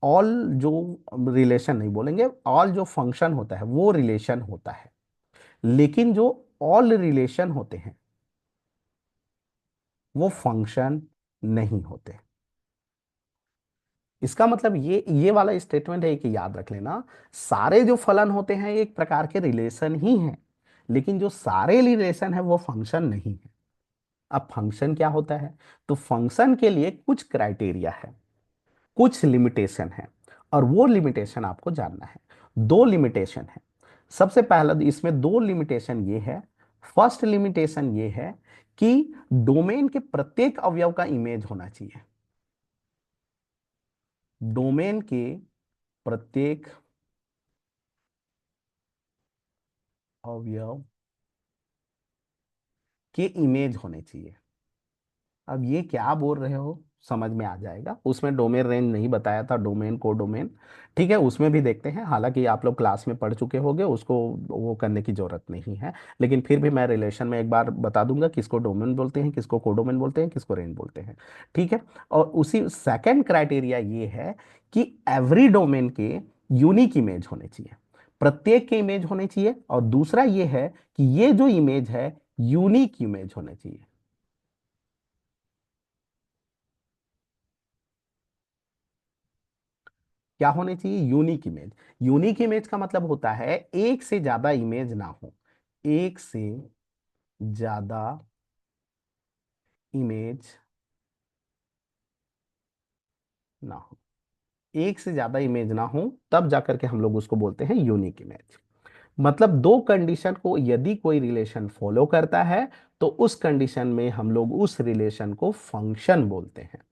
ऑल जो रिलेशन नहीं बोलेंगे, ऑल जो फंक्शन होता है वो रिलेशन होता है, लेकिन जो ऑल रिलेशन होते हैं वो फंक्शन नहीं होते। इसका मतलब ये वाला स्टेटमेंट है कि याद रख लेना, सारे जो फलन होते हैं एक प्रकार के रिलेशन ही हैं, लेकिन जो सारे रिलेशन है वो फंक्शन नहीं है। अब फंक्शन क्या होता है, तो फंक्शन के लिए कुछ क्राइटेरिया है, कुछ लिमिटेशन है, और वो लिमिटेशन आपको जानना है। दो लिमिटेशन है। सबसे पहला इसमें दो लिमिटेशन ये है, फर्स्ट लिमिटेशन ये है कि डोमेन के प्रत्येक अवयव का इमेज होना चाहिए। डोमेन के प्रत्येक अवयव के इमेज होने चाहिए। अब ये क्या बोल रहे हो समझ में आ जाएगा, उसमें डोमेन रेंज नहीं बताया था, डोमेन को डोमेन। ठीक है, उसमें भी देखते हैं, हालांकि आप लोग क्लास में पढ़ चुके होंगे, उसको वो करने की जरूरत नहीं है, लेकिन फिर भी मैं रिलेशन में एक बार बता दूंगा किसको डोमेन बोलते हैं, किसको कोडोमेन बोलते हैं, किसको रेंज बोलते हैं। ठीक है, और उसी सेकेंड क्राइटेरिया ये है कि एवरी डोमेन के यूनिक इमेज होने चाहिए, प्रत्येक के इमेज होने चाहिए, और दूसरा ये है कि ये जो इमेज है यूनिक इमेज होने चाहिए। क्या होने चाहिए, यूनिक इमेज। यूनिक इमेज का मतलब होता है एक से ज्यादा इमेज ना हो, एक से ज्यादा इमेज ना हो, एक से ज्यादा इमेज ना हो, तब जाकर के हम लोग उसको बोलते हैं यूनिक इमेज। मतलब दो कंडीशन को यदि कोई रिलेशन फॉलो करता है तो उस कंडीशन में हम लोग उस रिलेशन को फंक्शन बोलते हैं।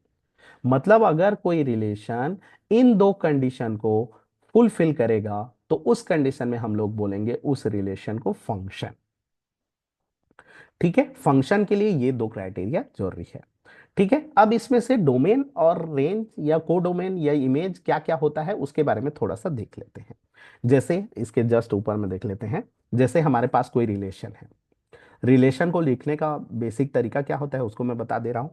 मतलब अगर कोई रिलेशन इन दो कंडीशन को फुलफिल करेगा तो उस कंडीशन में हम लोग बोलेंगे उस रिलेशन को फंक्शन। ठीक है, फंक्शन के लिए ये दो क्राइटेरिया जरूरी है। ठीक है, अब इसमें से डोमेन और रेंज या कोडोमेन या इमेज क्या क्या होता है उसके बारे में थोड़ा सा देख लेते हैं। जैसे इसके जस्ट ऊपर में देख लेते हैं, जैसे हमारे पास कोई रिलेशन है, रिलेशन को लिखने का बेसिक तरीका क्या होता है उसको मैं बता दे रहा हूं।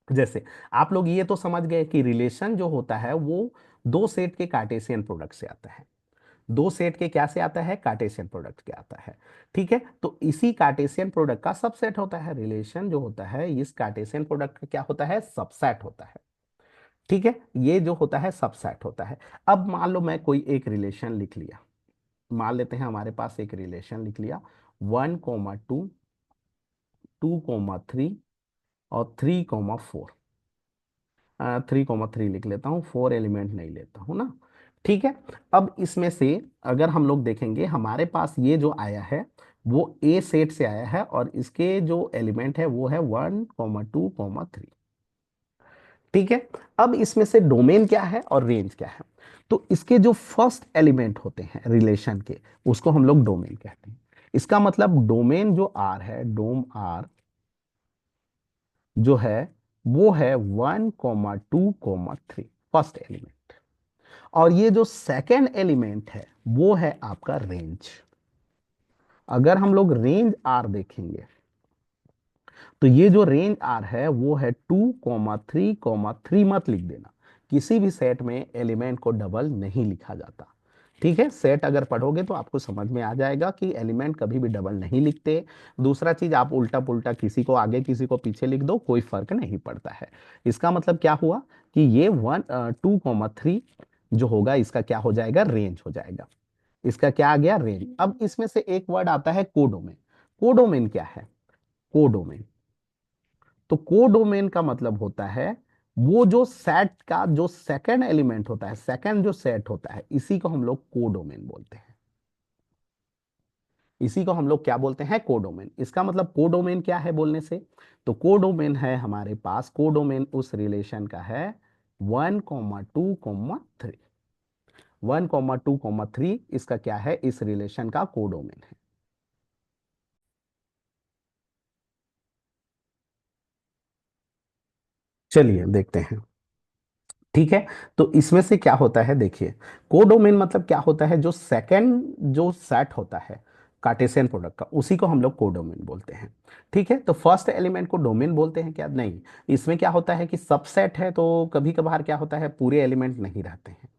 जैसे आप लोग ये तो समझ गए कि रिलेशन जो होता है वो दो सेट के कार्टेशियन प्रोडक्ट से आता है, दो सेट के क्या से आता है, कार्टेशियन प्रोडक्ट के आता है। ठीक है, तो इसी कार्टेशियन प्रोडक्ट का सबसेट होता है रिलेशन जो होता है, इस कार्टेशियन प्रोडक्ट का क्या होता है, सबसेट होता है। ठीक है, ये जो होता है सबसेट होता है। अब मान लो मैं कोई एक रिलेशन लिख लिया, मान लेते हैं हमारे पास एक रिलेशन लिख लिया, 1,2, 2,3 और 3,4। 3,3 लिख लेता हूँ, 4 एलिमेंट नहीं लेता हूँ ना। ठीक है, अब इसमें से अगर हम लोग देखेंगे हमारे पास ये जो आया है वो ए सेट से आया है, और इसके जो एलिमेंट है वो है 1,2,3। ठीक है, अब इसमें से डोमेन क्या है और रेंज क्या है, तो इसके जो फर्स्ट एलिमेंट होते हैं रिलेशन के उसको हम लोग डोमेन कहते हैं। इसका मतलब डोमेन जो आर है, डोम आर जो है वो है 1,2,3, फर्स्ट एलिमेंट। और ये जो सेकेंड एलिमेंट है वो है आपका रेंज। अगर हम लोग रेंज आर देखेंगे तो ये जो रेंज आर है वो है 2,3,3, मत लिख देना, किसी भी सेट में एलिमेंट को डबल नहीं लिखा जाता। ठीक है, सेट अगर पढ़ोगे तो आपको समझ में आ जाएगा कि एलिमेंट कभी भी डबल नहीं लिखते। दूसरा चीज, आप उल्टा पुल्टा किसी को आगे किसी को पीछे लिख दो, कोई फर्क नहीं पड़ता है। इसका मतलब क्या हुआ कि ये 2,3 जो होगा इसका क्या हो जाएगा, रेंज हो जाएगा। इसका क्या आ गया, रेंज। अब इसमें से एक वर्ड आता है कोडोमेन। कोडोमेन क्या है, कोडोमेन, तो कोडोमेन का मतलब होता है वो जो सेट का जो सेकंड एलिमेंट होता है, सेकंड जो सेट होता है, इसी को हम लोग कोडोमेन बोलते हैं। इसी को हम लोग क्या बोलते हैं, कोडोमेन। इसका मतलब कोडोमेन क्या है बोलने से, तो कोडोमेन है हमारे पास, कोडोमेन उस रिलेशन का है 1,2,3। 1,2,3 इसका क्या है, इस रिलेशन का कोडोमेन है। चलिए देखते हैं। ठीक है, तो इसमें से क्या होता है देखिए, कोडोमेन मतलब क्या होता है, जो सेकंड जो सेट होता है कार्टेशियन प्रोडक्ट का, उसी को हम लोग कोडोमेन बोलते हैं। ठीक है, तो फर्स्ट एलिमेंट को डोमेन बोलते हैं क्या, नहीं। इसमें क्या होता है कि सबसेट है, तो कभी कभार क्या होता है पूरे एलिमेंट नहीं रहते हैं।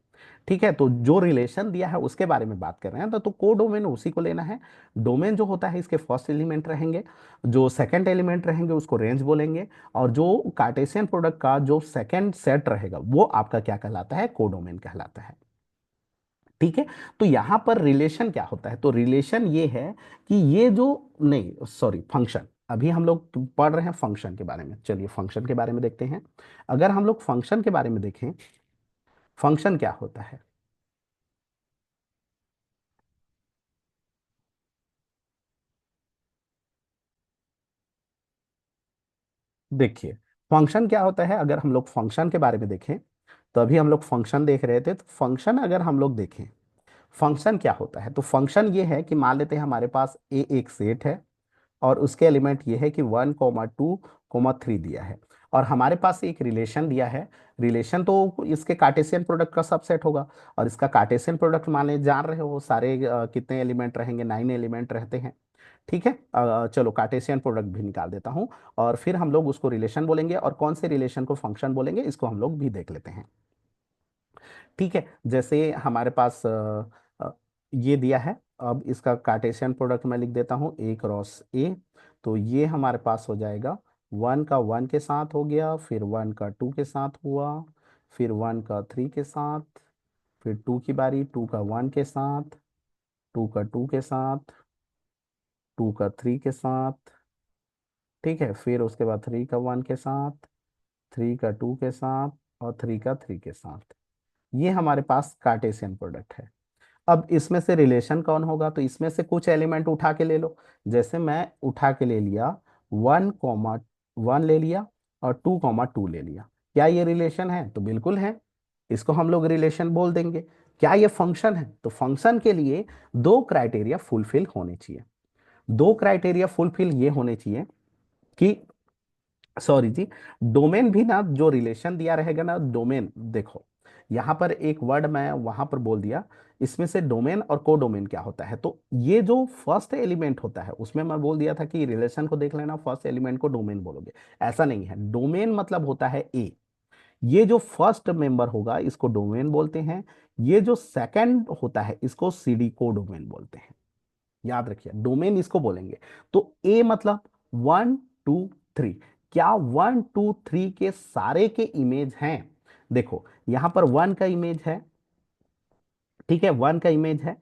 ठीक है, तो जो रिलेशन दिया है उसके बारे में बात कर रहे हैं, तो कोडोमेन उसी को लेना है। डोमेन जो होता है इसके फर्स्ट एलिमेंट रहेंगे, जो सेकंड एलिमेंट रहेंगे उसको रेंज बोलेंगे, और जो कार्टेशियन प्रोडक्ट का जो सेकंड सेट रहेगा वो आपका क्या कहलाता है, कोडोमेन कहलाता है। ठीक है, तो यहां पर रिलेशन क्या होता है, तो रिलेशन ये है कि ये जो, नहीं सॉरी, फंक्शन, अभी हम लोग पढ़ रहे हैं फंक्शन के बारे में। चलिए फंक्शन के बारे में देखते हैं। अगर हम लोग फंक्शन के बारे में देखें, फंक्शन क्या होता है, देखिए फंक्शन क्या होता है, अगर हम लोग फंक्शन के बारे में देखें, तो अभी हम लोग फंक्शन देख रहे थे, तो फंक्शन अगर हम लोग देखें, फंक्शन क्या होता है, तो फंक्शन ये है कि मान लेते हैं हमारे पास ए एक सेट है, और उसके एलिमेंट ये है कि 1,2,3 दिया है, और हमारे पास एक रिलेशन दिया है। रिलेशन तो इसके कार्टेशियन प्रोडक्ट का सबसेट होगा, और इसका कार्टेशियन प्रोडक्ट माने जान रहे हो सारे कितने एलिमेंट रहेंगे, 9 एलिमेंट रहते हैं। ठीक है, चलो कार्टेशियन प्रोडक्ट भी निकाल देता हूं, और फिर हम लोग उसको रिलेशन बोलेंगे, और कौन से रिलेशन को फंक्शन बोलेंगे इसको हम लोग भी देख लेते हैं। ठीक है, जैसे हमारे पास ये दिया है, अब इसका कार्टेशियन प्रोडक्ट मैं लिख देता हूँ ए क्रॉस ए। तो ये हमारे पास हो जाएगा, 1 का 1 के साथ हो गया, फिर 1 का 2 के साथ हुआ, फिर 1 का 3 के साथ, फिर 2 की बारी, 2 का 1 के साथ, 2 का 2 के साथ, 2 का 3 के साथ। ठीक है, फिर उसके बाद 3 का 1 के साथ, 3 का 2 के साथ, और 3 का 3 के साथ। ये हमारे पास कार्टेशियन प्रोडक्ट है। अब इसमें से रिलेशन कौन होगा, तो इसमें से कुछ एलिमेंट उठा के ले लो। जैसे मैं उठा के ले लिया, 1,1 ले लिया, और 2,2 ले लिया। क्या ये रिलेशन है, तो बिल्कुल है। इसको हम लोग रिलेशन बोल देंगे। क्या ये फंक्शन है, तो फंक्शन के लिए दो क्राइटेरिया फुलफिल होने चाहिए। दो क्राइटेरिया फुलफिल ये होने चाहिए कि, सॉरी जी, डोमेन भी ना, जो रिलेशन दिया रहेगा ना डोमेन, देखो यहां पर एक वर्ड मैं वहां पर बोल दिया। इसमें से डोमेन और कोडोमेन क्या होता है, तो ये जो फर्स्ट एलिमेंट होता है उसमें मैं बोल दिया था कि रिलेशन को देख लेना, फर्स्ट एलिमेंट को डोमेन बोलोगे। ऐसा नहीं है, डोमेन मतलब होता है ए। ये जो फर्स्ट मेंबर होगा इसको डोमेन बोलते हैं। ये जो सेकंड होता है इसको सीडी कोडोमेन बोलते हैं। याद रखिए, डोमेन इसको बोलेंगे। तो ए मतलब 1, 2, 3। क्या 1, 2, 3 के सारे के इमेज हैं, देखो यहां पर 1 का इमेज है। ठीक है, 1 का इमेज है,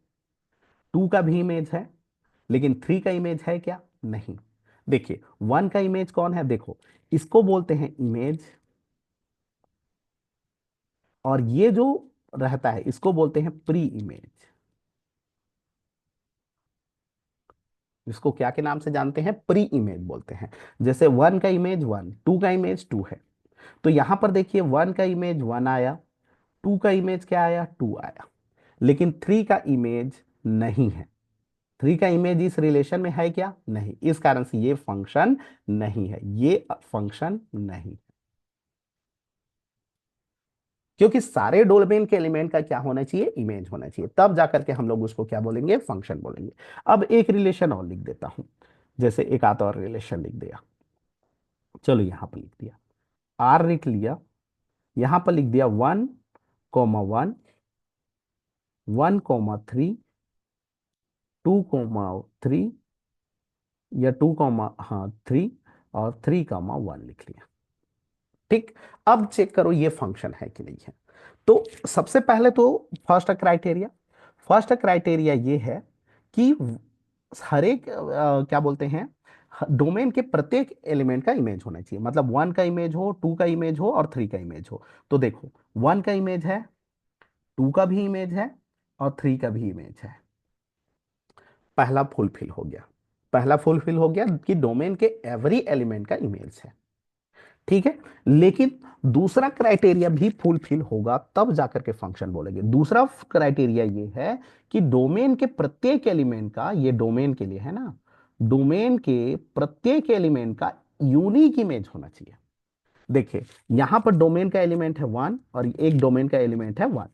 2 का भी इमेज है, लेकिन 3 का इमेज है क्या, नहीं। देखिए 1 का इमेज कौन है, देखो इसको बोलते हैं इमेज, और ये जो रहता है इसको बोलते हैं प्री इमेज। इसको क्या के नाम से जानते हैं, प्री इमेज बोलते हैं। जैसे 1 का इमेज 1, 2 का इमेज 2 है। तो यहां पर देखिए 1 का इमेज 1 आया, 2 का इमेज क्या आया, 2 आया, लेकिन 3 का इमेज नहीं है। 3 का इमेज इस रिलेशन में है क्या, नहीं। इस कारण से ये फंक्शन नहीं है, ये फंक्शन नहीं। क्योंकि सारे डोमेन के एलिमेंट का क्या होना चाहिए, इमेज होना चाहिए, तब जाकर के हम लोग उसको क्या बोलेंगे, फंक्शन बोलेंगे। अब एक रिलेशन और लिख देता हूं, जैसे एक आधा और रिलेशन लिख दिया। चलो यहां पर लिख दिया, आर लिख लिया, यहां पर लिख दिया 1,1, 1,3, 2,3, या 2,3, और 3,1 लिख लिया। ठीक, अब चेक करो ये फंक्शन है कि नहीं है। तो सबसे पहले तो फर्स्ट क्राइटेरिया, फर्स्ट क्राइटेरिया ये है कि हर एक क्या बोलते हैं, डोमेन के प्रत्येक एलिमेंट का इमेज होना चाहिए। मतलब वन का इमेज हो, टू का इमेज हो और थ्री का इमेज हो। तो देखो, वन का इमेज है, टू का भी इमेज है और थ्री का भी इमेज है। पहला फुलफिल हो गया, पहला फुलफिल हो गया कि डोमेन के एवरी एलिमेंट का इमेज है। ठीक है, लेकिन दूसरा क्राइटेरिया भी फुलफिल होगा तब जाकर के फंक्शन बोलेंगे। दूसरा क्राइटेरिया ये है कि डोमेन के प्रत्येक एलिमेंट का, ये डोमेन के लिए है ना, डोमेन के प्रत्येक एलिमेंट का यूनिक इमेज होना चाहिए। देखिए, यहां पर डोमेन का एलिमेंट है वन और एक डोमेन का एलिमेंट है वन।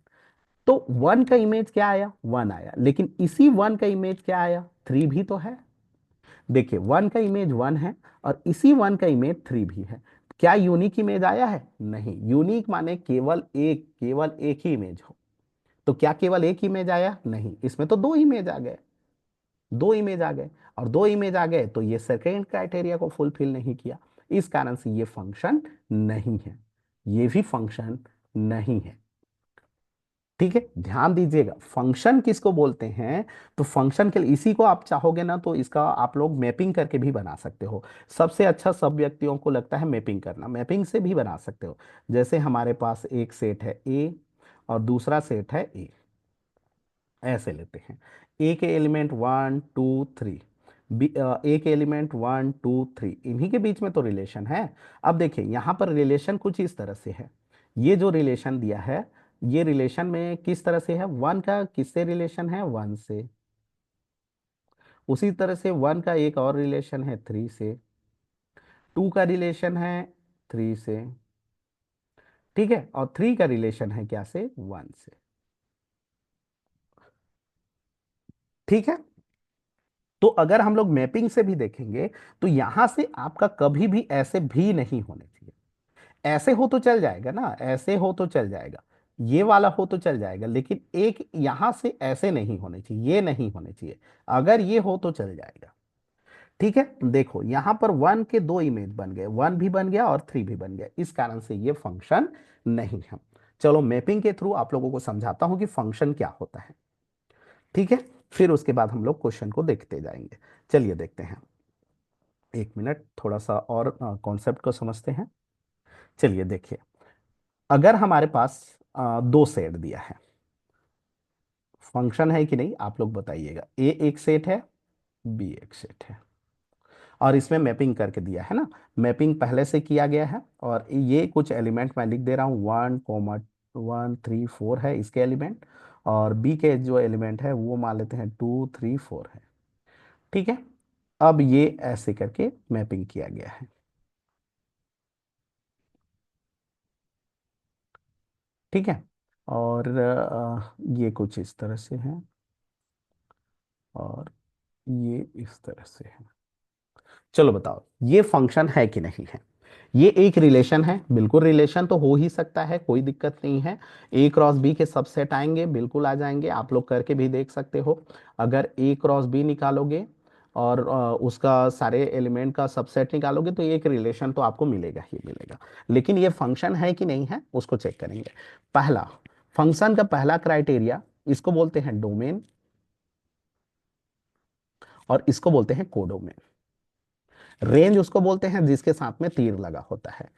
तो वन का इमेज क्या आया, वन आया, लेकिन इसी वन का इमेज क्या आया, थ्री भी तो है। देखिए, वन का इमेज वन है और इसी वन का इमेज थ्री भी है। क्या यूनिक इमेज आया है, नहीं। यूनिक माने केवल एक ही इमेज हो। तो क्या केवल एक इमेज आया, नहीं, इसमें तो दो इमेज आ गए, दो इमेज आ गए। और दो इमेज आ गए तो ये सेकेंड क्राइटेरिया को फुलफिल नहीं किया। इस कारण से ये फंक्शन नहीं है, ये भी फंक्शन नहीं है। ठीक है, ध्यान दीजिएगा, फंक्शन किसको बोलते हैं। तो फंक्शन के लिए, इसी को आप चाहोगे ना तो इसका आप लोग मैपिंग करके भी बना सकते हो। सबसे अच्छा सब व्यक्तियों को लगता है मैपिंग करना, मैपिंग से भी बना सकते हो। जैसे हमारे पास एक सेट है ए और दूसरा सेट है ए, ऐसे लेते हैं। ए के एलिमेंट वन टू थ्री, ए के एलिमेंट वन टू थ्री, इन्हीं के बीच में तो रिलेशन है। अब देखिए, यहां पर रिलेशन कुछ इस तरह से है। ये जो रिलेशन दिया है, ये रिलेशन में किस तरह से है, वन का किससे रिलेशन है, वन से। उसी तरह से वन का एक और रिलेशन है थ्री से, टू का रिलेशन है थ्री से, ठीक है, और थ्री का रिलेशन है क्या से, वन से। ठीक है, तो अगर हम लोग मैपिंग से भी देखेंगे तो यहां से आपका कभी भी ऐसे भी नहीं होने चाहिए। ऐसे हो तो चल जाएगा ना, ऐसे हो तो चल जाएगा, ये वाला हो तो चल जाएगा, लेकिन एक यहां से ऐसे नहीं होने चाहिए, ये नहीं होने चाहिए। अगर ये हो तो चल जाएगा। ठीक है, देखो यहां पर वन के दो इमेज बन गए, वन भी बन गया और थ्री भी बन गया, इस कारण से ये फंक्शन नहीं है। चलो मैपिंग के थ्रू आप लोगों को समझाता हूं कि फंक्शन क्या होता है। ठीक है, फिर उसके बाद हम लोग क्वेश्चन को देखते जाएंगे। चलिए देखते हैं, एक मिनट, थोड़ा सा और कॉन्सेप्ट को समझते हैं। चलिए देखिए, अगर हमारे पास दो सेट दिया है, फंक्शन है कि नहीं आप लोग बताइएगा। ए एक सेट है, बी एक सेट है, और इसमें मैपिंग करके दिया है ना, मैपिंग पहले से किया गया है। और ये कुछ एलिमेंट मैं लिख दे रहा हूँ, one comma one three four है इसके एलिमेंट, और बी के जो एलिमेंट है वो मान लेते हैं टू थ्री फोर है। ठीक है, अब ये ऐसे करके मैपिंग किया गया है। ठीक है, और ये कुछ इस तरह से है और ये इस तरह से है। चलो बताओ, ये फंक्शन है कि नहीं है। ये एक रिलेशन है, बिल्कुल रिलेशन तो हो ही सकता है, कोई दिक्कत नहीं है। ए क्रॉस बी के सबसेट आएंगे, बिल्कुल आ जाएंगे, आप लोग करके भी देख सकते हो। अगर ए क्रॉस बी निकालोगे और उसका सारे एलिमेंट का सबसेट निकालोगे तो एक रिलेशन तो आपको मिलेगा ही मिलेगा। लेकिन ये फंक्शन है कि नहीं है उसको चेक करेंगे। पहला, फंक्शन का पहला क्राइटेरिया, इसको बोलते हैं डोमेन और इसको बोलते हैं कोडोमेन। रेंज उसको बोलते हैं जिसके साथ में तीर लगा होता है।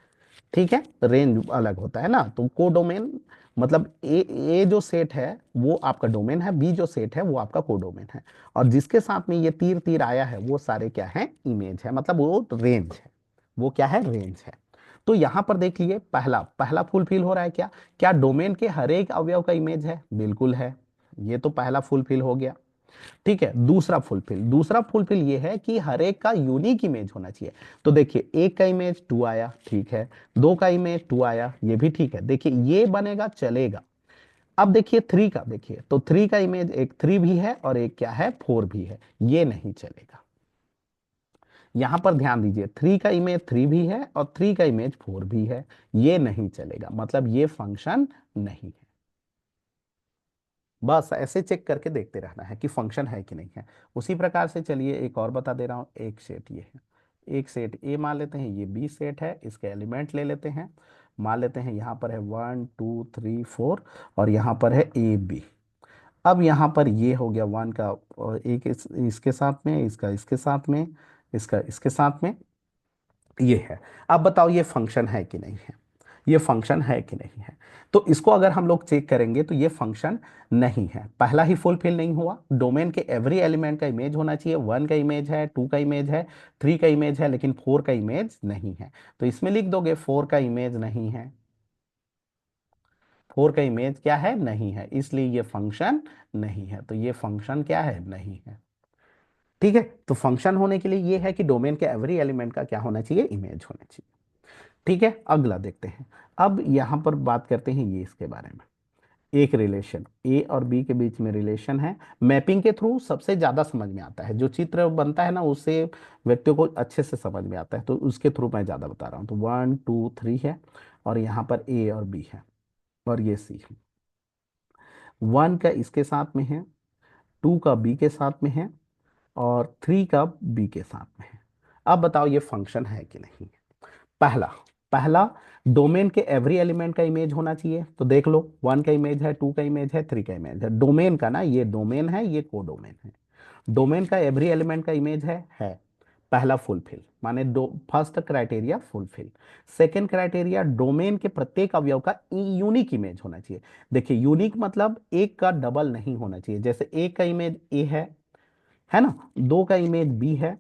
ठीक है, रेंज अलग होता है ना। तो कोडोमेन मतलब ए जो सेट है वो आपका डोमेन है, बी जो सेट है वो आपका कोडोमेन है, और जिसके साथ में ये तीर तीर आया है वो सारे क्या है, इमेज है, मतलब वो रेंज है। वो क्या है, रेंज है। तो यहां पर देख लिए, पहला पहला फुलफिल हो रहा है क्या, क्या डोमेन के हर एक अवयव का इमेज है, बिल्कुल है। ये तो पहला फुलफिल हो गया। ठीक है, दूसरा फुलफिल ये है कि हर एक का यूनिक इमेज होना चाहिए। तो देखिए, एक का इमेज टू आया, ठीक है, दो का इमेज टू आया, ये भी ठीक है, देखिए ये बनेगा चलेगा। अब देखिए थ्री का, देखिए तो थ्री का इमेज एक थ्री भी है और एक क्या है, फोर भी है, ये नहीं चलेगा। यहां पर ध्यान दीजिए, थ्री का इमेज थ्री भी है और थ्री का इमेज फोर भी है, ये नहीं चलेगा, मतलब ये फंक्शन नहीं है। बस ऐसे चेक करके देखते रहना है कि फंक्शन है कि नहीं है। उसी प्रकार से चलिए एक और बता दे रहा हूं, एक सेट ये है, एक सेट ए मान लेते हैं, ये बी सेट है, इसके एलिमेंट ले लेते हैं। मान लेते हैं यहाँ पर है 1 2 3 4, और यहाँ पर है AB। अब यहाँ पर ये हो गया 1 का, और एक इसके साथ में, इसका इसके साथ में, इसका इसके साथ में, ये है। अब बताओ ये फंक्शन है कि नहीं है, ये फंक्शन है कि नहीं है। तो इसको अगर हम लोग चेक करेंगे तो ये फंक्शन नहीं है। पहला ही फुलफिल नहीं हुआ, डोमेन के एवरी एलिमेंट का इमेज होना चाहिए। 1 का इमेज है, 2 का इमेज है, 3 का इमेज है, लेकिन 4 का इमेज नहीं है। तो इसमें लिख दोगे 4 का इमेज नहीं है, 4 का इमेज क्या है, नहीं है, इसलिए ये फंक्शन नहीं है। तो ये फंक्शन क्या है, नहीं है। ठीक है, तो फंक्शन होने के लिए ये है कि डोमेन के एवरी एलिमेंट का क्या होना चाहिए, इमेज होना चाहिए। ठीक है, अगला देखते हैं। अब यहां पर बात करते हैं ये इसके बारे में, एक रिलेशन ए और बी के बीच में रिलेशन है। मैपिंग के थ्रू सबसे ज्यादा समझ में आता है, जो चित्र बनता है ना उससे व्यक्तियों को अच्छे से समझ में आता है, तो उसके थ्रू मैं ज्यादा बता रहा हूँ। तो 1 2 3 है, और यहाँ पर ए और बी है, और ये सी है। 1 का इसके साथ में है, 2 का बी के साथ में है, और 3 का बी के साथ में है। अब बताओ ये फंक्शन है कि नहीं। पहला पहला डोमेन के एवरी एलिमेंट का इमेज होना चाहिए। तो देख लो, 1 का इमेज है, 2 का इमेज है, 3 का इमेज है, डोमेन का ना, ये डोमेन है, ये को डोमेन है। डोमेन का एवरी एलिमेंट का इमेज है। पहला फुलफिल, माने दो, first criteria fulfil. Second criteria, domain के प्रत्येक अवयव का यूनिक इमेज होना चाहिए। देखिए यूनिक मतलब एक का डबल नहीं होना चाहिए। जैसे एक का इमेज ए है ना, 2 का इमेज बी है,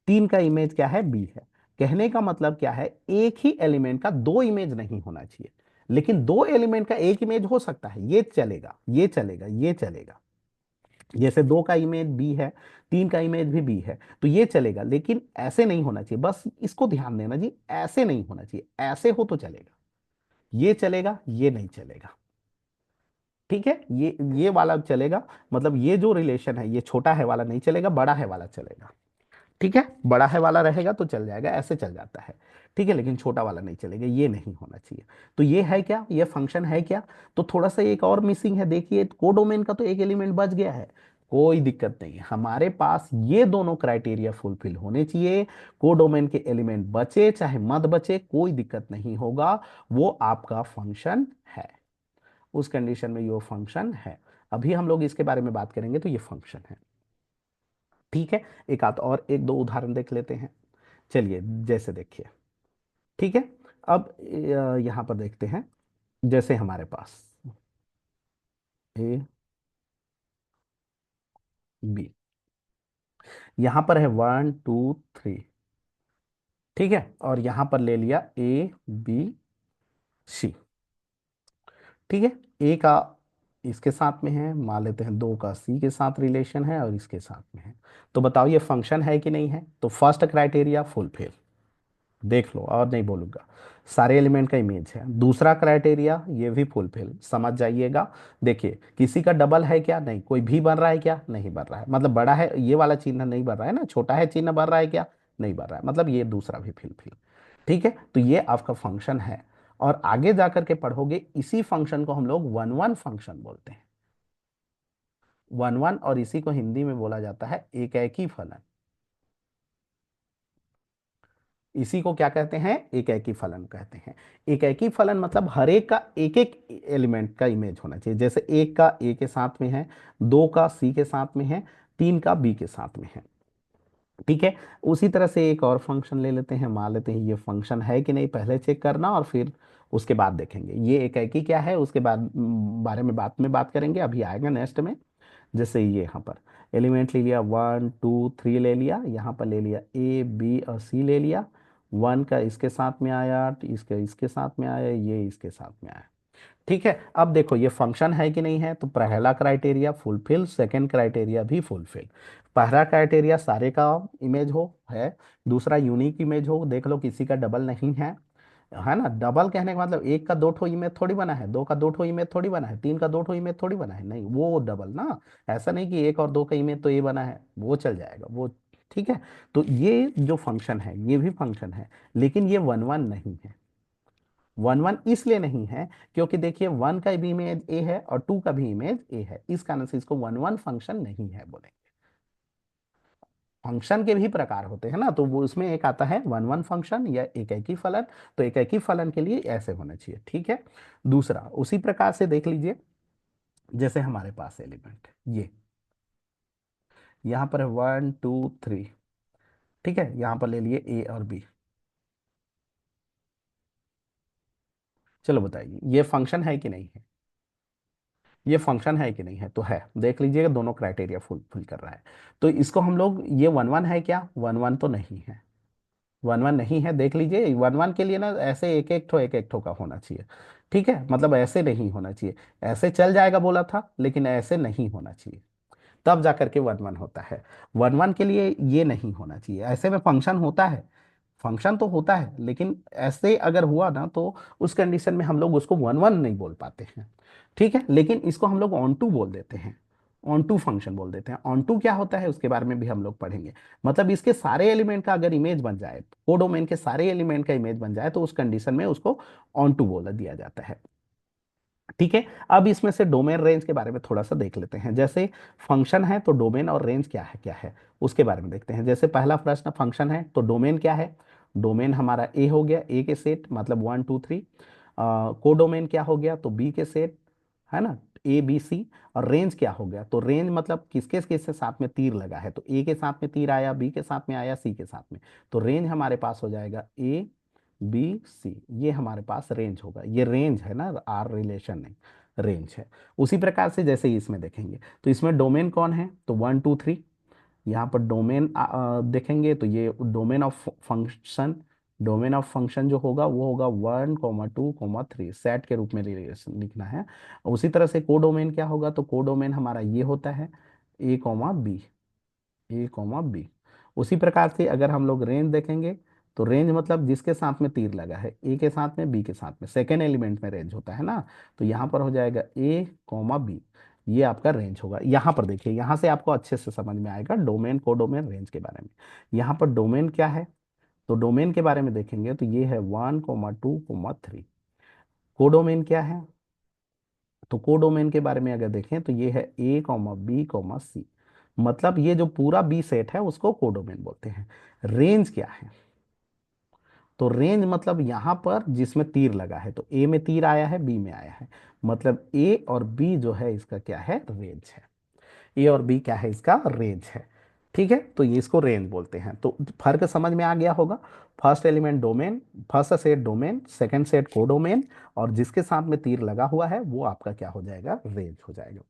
3 का इमेज क्या है, बी है। कहने का मतलब क्या है, एक ही एलिमेंट का दो इमेज नहीं होना चाहिए, लेकिन दो एलिमेंट का एक इमेज हो सकता है, ये चलेगा, ये चलेगा, ये चलेगा। जैसे 2 का इमेज बी है, 3 का इमेज भी बी है, तो ये चलेगा, लेकिन ऐसे नहीं होना चाहिए। बस इसको ध्यान देना जी, ऐसे नहीं होना चाहिए। ऐसे हो तो चलेगा, ये चलेगा, ये नहीं चलेगा। ठीक है, ये वाला चलेगा। मतलब ये जो रिलेशन है, ये छोटा है वाला नहीं चलेगा, बड़ा है वाला चलेगा। ठीक है, बड़ा है वाला रहेगा तो चल जाएगा, ऐसे चल जाता है। ठीक है, लेकिन छोटा वाला नहीं चलेगा, ये नहीं होना चाहिए। तो ये है क्या, ये फंक्शन है क्या। तो थोड़ा सा एक और मिसिंग है, देखिए कोडोमेन का तो एक एलिमेंट बच गया है, कोई दिक्कत नहीं है। हमारे पास ये दोनों क्राइटेरिया फुलफिल होने चाहिए। कोडोमेन के एलिमेंट बचे चाहे मत बचे, कोई दिक्कत नहीं होगा, वो आपका फंक्शन है। उस कंडीशन में ये फंक्शन है। अभी हम लोग इसके बारे में बात करेंगे, तो ये फंक्शन है। ठीक है, एक आध और एक दो उदाहरण देख लेते हैं। चलिए, जैसे देखिए, ठीक है। अब यहां पर देखते हैं, जैसे हमारे पास ए बी, यहां पर है 1 2 3, ठीक है, और यहां पर ले लिया ABC। ठीक है, ए का इसके साथ में है, मान लेते हैं 2 का सी के साथ रिलेशन है, और इसके साथ में है। तो बताओ ये फंक्शन है कि नहीं है। तो फर्स्ट क्राइटेरिया फुलफिल, देख लो और नहीं बोलूंगा, सारे एलिमेंट का इमेज है। दूसरा क्राइटेरिया ये भी फुलफिल, समझ जाइएगा। देखिए किसी का डबल है क्या, नहीं। कोई भी बन रहा है क्या, नहीं बन रहा है। मतलब बड़ा है ये वाला चिन्ह नहीं बन रहा है ना, छोटा है चिन्ह बन रहा है क्या, नहीं बन रहा है। मतलब ये दूसरा भी फुलफिल। ठीक है, तो ये आपका फंक्शन है। और आगे जाकर के पढ़ोगे, इसी फंक्शन को हम लोग वन वन फंक्शन बोलते हैं। वन वन, और इसी को हिंदी में बोला जाता है एकेकी फलन। इसी को क्या कहते हैं, एकैकी फलन कहते हैं। एकैकी फलन मतलब हर एक का एक एक एलिमेंट का इमेज होना चाहिए। जैसे एक का ए के साथ में है, 2 का सी के साथ में है, 3 का बी के साथ में है। ठीक है, उसी तरह से एक और फंक्शन ले लेते हैं, मान लेते हैं ये फंक्शन है कि नहीं, पहले चेक करना और फिर उसके बाद देखेंगे ये एकैकी क्या है, उसके बाद बारे में बात करेंगे, अभी आएगा नेक्स्ट में। जैसे ये यहाँ पर एलिमेंट ले लिया, 1 2 3 ले लिया, यहाँ पर ले लिया A B और C ले लिया। 1 का इसके साथ में आया, इसके इसके साथ में आया, ये इसके साथ में आया। ठीक है, अब देखो ये फंक्शन है कि नहीं है। तो पहला क्राइटेरिया फुलफिल, सेकंड क्राइटेरिया भी फुलफिल। पहला क्राइटेरिया सारे का इमेज हो है, दूसरा यूनिक इमेज हो, देख लो किसी का डबल नहीं है ना। डबल कहने का मतलब एक का दो ठो इमेज थोड़ी बना है, 2 का दो ठो इमेज थोड़ी बना है, 3 का दो ठो इमेज थोड़ी बना है, नहीं वो डबल ना। ऐसा नहीं कि 1 और 2 का इमेज तो ये बना है, वो चल जाएगा वो। ठीक है, तो ये जो फंक्शन है ये भी फंक्शन है, लेकिन ये वन वन नहीं है। वन वन इसलिए नहीं है क्योंकि देखिए 1 का भी इमेज ए है और 2 का भी इमेज ए है, इस कारण से इसको वन वन फंक्शन नहीं है बोले। फंक्शन के भी प्रकार होते हैं ना, तो वो उसमें एक आता है वन वन फंक्शन या एक ही फलन। तो एक ही फलन के लिए ऐसे होना चाहिए, ठीक है। दूसरा उसी प्रकार से देख लीजिए, जैसे हमारे पास एलिमेंट ये यहाँ पर है 1 2 3, ठीक है, यहाँ पर ले लिए ए और बी। चलो बताइए ये फंक्शन है कि नहीं है, ये फंक्शन है कि नहीं है, तो है, देख लीजिएगा दोनों क्राइटेरिया फुल कर रहा है। तो इसको हम लोग, ये वन वन है क्या, वन वन तो नहीं है, वन वन नहीं है, देख लीजिए वन वन के लिए ना ऐसे एक एक ठो का होना चाहिए, ठीक है, मतलब ऐसे नहीं होना चाहिए। ऐसे चल जाएगा बोला था, लेकिन ऐसे नहीं होना चाहिए, तब जाकर के वन वन होता है। वन वन के लिए ये नहीं होना चाहिए, ऐसे में फंक्शन होता है, फंक्शन तो होता है, लेकिन ऐसे अगर हुआ ना तो उस कंडीशन में हम लोग उसको वन वन नहीं बोल पाते हैं, ठीक है। लेकिन इसको हम लोग ऑन टू बोल देते हैं, ऑन टू फंक्शन बोल देते हैं। ऑन टू क्या होता है उसके बारे में भी हम लोग पढ़ेंगे। मतलब इसके सारे एलिमेंट का अगर इमेज बन जाए, कोडोमेन के सारे एलिमेंट का इमेज बन जाए, तो उस कंडीशन में उसको ऑन टू बोला दिया जाता है, ठीक है। अब इसमें से डोमेन रेंज के बारे में थोड़ा सा देख लेते हैं। जैसे फंक्शन है तो डोमेन और रेंज क्या है, क्या है उसके बारे में देखते हैं। जैसे पहला प्रश्न, फंक्शन है तो डोमेन क्या है, डोमेन हमारा ए हो गया, ए के सेट मतलब 1 2 3। कोडोमेन क्या हो गया, तो बी के सेट, है ना, ए बी सी। और रेंज क्या हो गया, तो रेंज मतलब किसके किसके साथ में तीर लगा है, तो ए के साथ में तीर आया, बी के साथ में आया, सी के साथ में। तो रेंज हमारे पास हो जाएगा ए बी सी, ये हमारे पास रेंज होगा। ये रेंज है ना, आर रिलेशन नहीं, रेंज है। उसी प्रकार से जैसे ही इसमें देखेंगे, तो इसमें डोमेन कौन है, तो 1 2 3। यहाँ पर डोमेन देखेंगे तो ये domain of function, domain of function जो होगा वो होगा 1 2 3 सेट के रूप में लिखना है। उसी तरह से कोडोमेन क्या होगा, तो कोडोमेन हमारा ये होता है A, A, B। उसी प्रकार से अगर हम लोग रेंज देखेंगे, तो रेंज मतलब जिसके साथ में तीर लगा है, ए के साथ में, बी के साथ में, सेकेंड एलिमेंट में रेंज होता है ना। तो यहाँ पर हो जाएगा A, B, ये आपका रेंज होगा। यहाँ पर देखिए, यहाँ से आपको अच्छे से समझ में आएगा डोमेन कोडोमेन रेंज के बारे में। यहाँ पर डोमेन क्या है, तो डोमेन के बारे में देखेंगे तो ये है 1 2 3। कोडोमेन क्या है, तो कोडोमेन के बारे में अगर देखें तो ये है A, B, C। मतलब ये जो पूरा बी सेट है उसको कोडोमेन बोलते हैं। रेंज क्या है, तो रेंज मतलब यहां पर जिसमें तीर लगा है, तो ए में तीर आया है, बी में आया है, मतलब ए और बी जो है इसका क्या है, रेंज है। ए और बी क्या है, इसका रेंज है, ठीक है। तो ये इसको रेंज बोलते हैं। तो फर्क समझ में आ गया होगा। First element domain, first set domain, second set codomain, और जिसके साथ में तीर लगा हुआ है वो आपका क्या हो जाएगा, रेंज हो जाएगा,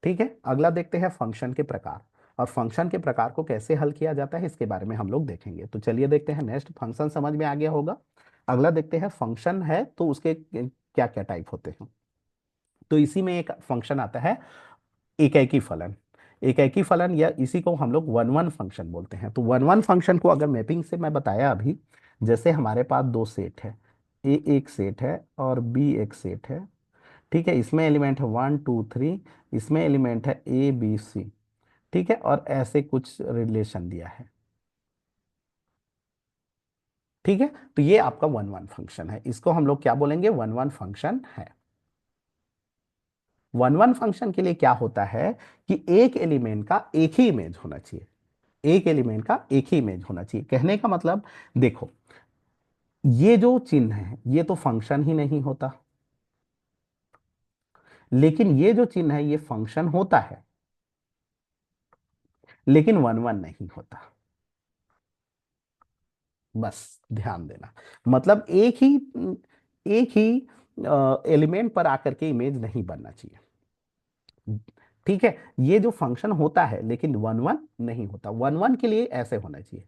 ठीक है। अगला देखते हैं फंक्शन के प्रकार, और फंक्शन के प्रकार को कैसे हल किया जाता है इसके बारे में हम लोग देखेंगे। तो चलिए देखते हैं, नेक्स्ट फंक्शन समझ में आ गया होगा। अगला देखते हैं, फंक्शन है तो उसके क्या क्या टाइप होते हैं। तो इसी में एक फंक्शन आता है एकाकी फलन। एकाकी फलन या इसी को हम लोग वन वन फंक्शन बोलते हैं। तो वन वन फंक्शन को अगर मैपिंग से मैं बताया अभी, जैसे हमारे पास दो सेट है, ए एक सेट है और बी एक सेट है, ठीक है। इसमें एलिमेंट है 1 2 3, इसमें एलिमेंट है A B C, ठीक है, और ऐसे कुछ रिलेशन दिया है, ठीक है। तो ये आपका वन वन फंक्शन है, इसको हम लोग क्या बोलेंगे, वन वन फंक्शन है। वन वन फंक्शन के लिए क्या होता है कि एक एलिमेंट का एक ही इमेज होना चाहिए, एक एलिमेंट का एक ही इमेज होना चाहिए। कहने का मतलब देखो, ये जो चिन्ह है ये तो फंक्शन ही नहीं होता, लेकिन ये जो चिन्ह है ये फंक्शन होता है, लेकिन वन वन नहीं होता। बस ध्यान देना, मतलब एक ही एलिमेंट पर आकर के इमेज नहीं बनना चाहिए, ठीक है। ये जो फंक्शन होता है लेकिन वन वन नहीं होता। वन वन के लिए ऐसे होना चाहिए,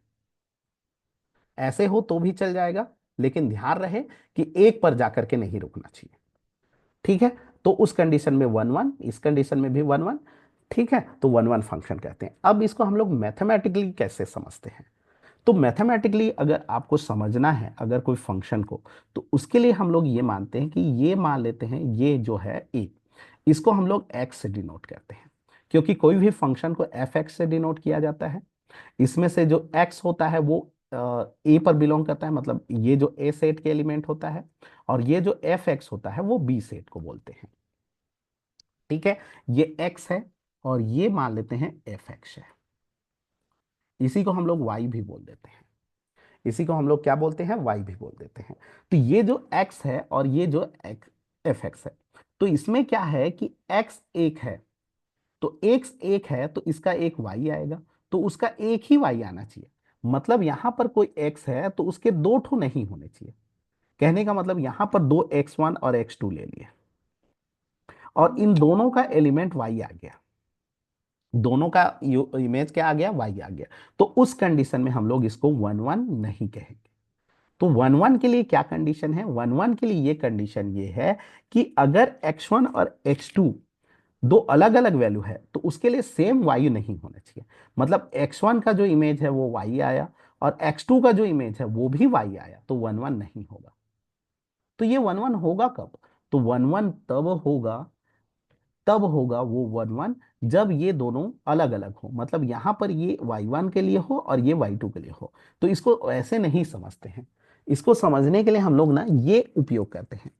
ऐसे हो तो भी चल जाएगा, लेकिन ध्यान रहे कि एक पर जाकर के नहीं रुकना चाहिए, ठीक है। तो उस कंडीशन में वन वन, इस कंडीशन में भी वन वन, ठीक है। तो वन वन फंक्शन कहते हैं। अब इसको हम लोग मैथमेटिकली कैसे समझते हैं, तो मैथमेटिकली अगर आपको समझना है अगर कोई फंक्शन को, तो उसके लिए हम लोग ये मानते हैं कि ये मान लेते हैं ये जो है ए, इसको हम लोग एक्स से डिनोट करते हैं, क्योंकि कोई भी फंक्शन को एफ एक्स से डिनोट किया जाता है। इसमें से जो एक्स होता है वो ए पर बिलोंग करता है, मतलब ये जो ए सेट के एलिमेंट होता है, और ये जो एफ एक्स होता है वो बी सेट को बोलते हैं, ठीक है। ये एक्स है और ये मान लेते हैं एफ एक्स है, इसी को हम लोग वाई भी बोल देते हैं। इसी को हम लोग क्या बोलते हैं, वाई भी बोल देते हैं। तो ये जो एक्स है और ये जो एफ एक्स है, तो इसमें क्या है कि एक्स एक है, तो एक्स एक है तो इसका एक वाई आएगा, तो उसका एक ही वाई आना चाहिए। मतलब यहां पर कोई एक्स है तो उसके दो ठो नहीं होने चाहिए। कहने का मतलब यहां पर दो x1 और x2 ले लिए, और इन दोनों का एलिमेंट y आ गया, दोनों का इमेज क्या आ गया, y आ गया। तो उस कंडीशन में हम लोग इसको वन वन नहीं कहेंगे। तो वन वन के लिए क्या कंडीशन है, वन वन के लिए ये कंडीशन ये है कि अगर x1 और x2 दो अलग अलग वैल्यू है तो उसके लिए सेम वायु नहीं होना चाहिए। मतलब x1 का जो इमेज है वो y आया, और x2 का जो इमेज है वो भी y आया, तो वन वन नहीं होगा। तो ये वन वन होगा कब, तो वन वन तब होगा वो वन वन जब ये दोनों अलग अलग हो, मतलब यहां पर ये y1 के लिए हो और ये y2 के लिए हो। तो इसको ऐसे नहीं समझते हैं, इसको समझने के लिए हम लोग ना ये उपयोग करते हैं।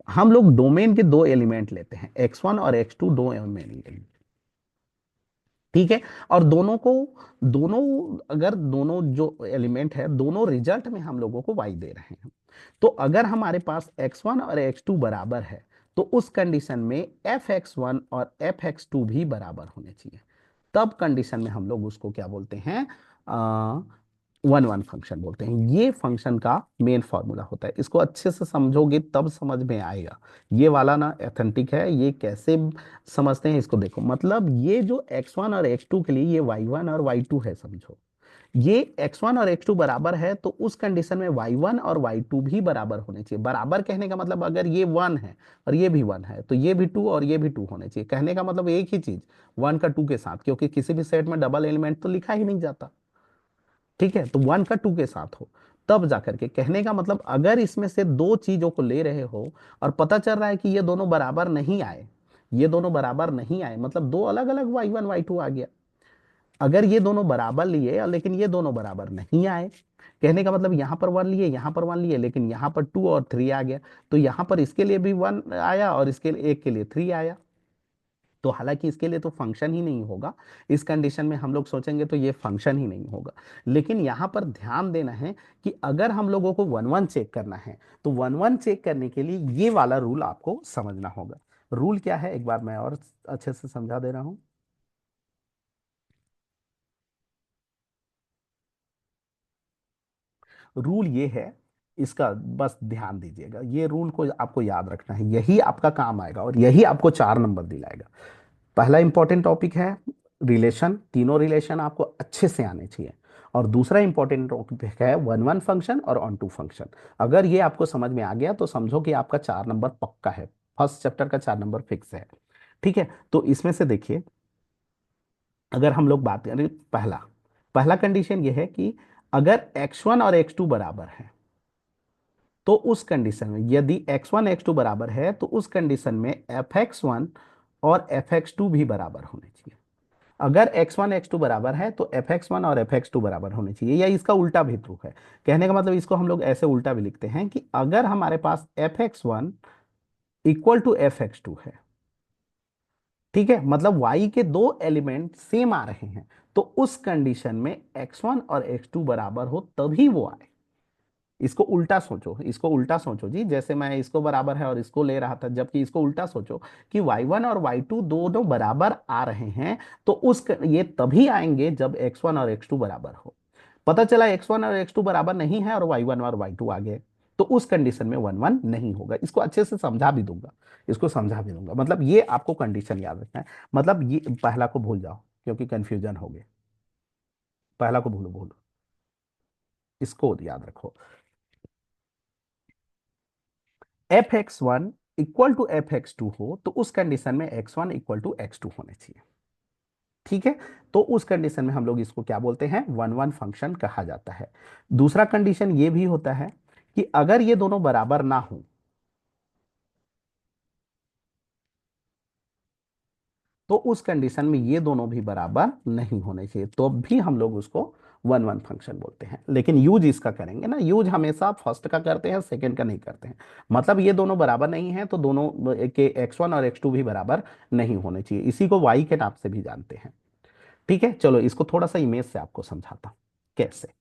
हम लोग डोमेन के दो एलिमेंट लेते हैं, x1 और x2, दो एलिमेंट, ठीक है। और दोनों अगर दोनों जो एलिमेंट है दोनों रिजल्ट में हम लोगों को y दे रहे हैं, तो अगर हमारे पास x1 और x2 बराबर है तो उस कंडीशन में f(x1) और f(x2) भी बराबर होने चाहिए। तब कंडीशन में हम लोग उसको क्या बोलते हैं, वन वन फंक्शन बोलते हैं। ये फंक्शन का मेन फॉर्मूला होता है, इसको अच्छे से समझोगे तब समझ में आएगा। ये वाला ना एथेंटिक है, ये कैसे समझते हैं इसको देखो। मतलब ये जो x1 और x2 के लिए ये y1 और y2 है, समझो। ये x1 और x2 बराबर है तो उस कंडीशन में y1 और y2 भी बराबर होने चाहिए। बराबर कहने का मतलब अगर ये 1 है और ये भी 1 है तो ये भी 2 और ये भी 2 होने चाहिए। कहने का मतलब एक ही चीज, 1 का 2 के साथ, क्योंकि किसी भी सेट में डबल एलिमेंट तो लिखा ही नहीं जाता, ठीक है। तो 1 का 2 के साथ हो तब जाकर के, कहने का मतलब अगर इसमें से दो चीजों को ले रहे हो और पता चल रहा है कि ये दोनों बराबर नहीं आए, ये दोनों बराबर नहीं आए, मतलब दो अलग अलग y1 y2 आ गया। अगर ये दोनों बराबर लिए और लेकिन ये दोनों बराबर नहीं आए, कहने का मतलब यहां पर 1 लिए, यहां पर 1 लिए, लेकिन यहां पर 2 और 3 आ गया, तो यहां पर इसके लिए भी 1 आया और इसके लिए एक के लिए 3 आया। तो हालांकि इसके लिए तो फंक्शन ही नहीं होगा, इस कंडीशन में हम लोग सोचेंगे तो ये फंक्शन ही नहीं होगा। लेकिन यहां पर ध्यान देना है कि अगर हम लोगों को वन वन चेक करना है तो वन वन चेक करने के लिए ये वाला रूल आपको समझना होगा। रूल क्या है, एक बार मैं और अच्छे से समझा दे रहा हूं। रूल ये है, इसका बस ध्यान दीजिएगा, ये रूल को आपको याद रखना है, यही आपका काम आएगा और यही आपको 4 नंबर दिलाएगा। पहला इंपॉर्टेंट टॉपिक है रिलेशन, तीनों रिलेशन आपको अच्छे से आने चाहिए। और दूसरा इंपॉर्टेंट टॉपिक है वन वन फंक्शन और ऑन टू फंक्शन। अगर ये आपको समझ में आ गया तो समझो कि आपका 4 नंबर पक्का है, फर्स्ट चैप्टर का 4 नंबर फिक्स है, ठीक है। तो इसमें से देखिए, अगर हम लोग बात करें, पहला पहला कंडीशन ये है कि अगर x1 और x2 बराबर है तो उस कंडीशन में, यदि x1 x2 बराबर है तो उस कंडीशन में f(x1) और f(x2) भी बराबर होने चाहिए। अगर x1 x2 बराबर है तो f(x1) और f(x2) बराबर होने चाहिए, या इसका उल्टा भी ट्रू है। कहने का मतलब इसको हम लोग ऐसे उल्टा भी लिखते हैं कि अगर हमारे पास f(x1) इक्वल टू f(x2) है, ठीक है, मतलब y के दो एलिमेंट सेम आ रहे हैं, तो उस कंडीशन में x1 और x2 बराबर हो तभी वो आए। इसको उल्टा सोचो, इसको उल्टा सोचो जी, जैसे मैं इसको बराबर है और इसको ले रहा था, जबकि इसको उल्टा सोचो कि y1 और y2 दोनों बराबर आ रहे हैं, तो ये तभी आएंगे जब x1 और x2 बराबर हो। पता चला x1 और x2 बराबर नहीं है और y1 और y2 आ गए, तो उस कंडीशन में वन वन नहीं होगा। इसको अच्छे से समझा भी दूंगा, इसको समझा भी दूंगा, मतलब ये आपको कंडीशन याद रखना है। मतलब ये पहला को भूल जाओ क्योंकि कंफ्यूजन हो गया, पहला को भूलो भूलो, इसको याद रखो। f(x1) इक्वल टू f(x2) हो तो उस कंडीशन में x1 इक्वल टू x2 होने चाहिए, ठीक है। तो उस कंडीशन में हम लोग इसको क्या बोलते हैं, वन वन फंक्शन कहा जाता है। दूसरा कंडीशन ये भी होता है कि अगर ये दोनों बराबर ना हो तो उस कंडीशन में ये दोनों भी बराबर नहीं होने चाहिए, तो भी हम लोग उसको वन वन फंक्शन बोलते हैं। लेकिन यूज इसका करेंगे ना, यूज हमेशा फर्स्ट का करते हैं, सेकंड का नहीं करते हैं। मतलब ये दोनों बराबर नहीं है तो दोनों के x1 और x2 भी बराबर नहीं होने चाहिए, इसी को y के नाम से भी जानते हैं। ठीक है, चलो इसको थोड़ा सा इमेज से आपको समझाता हूं कैसे।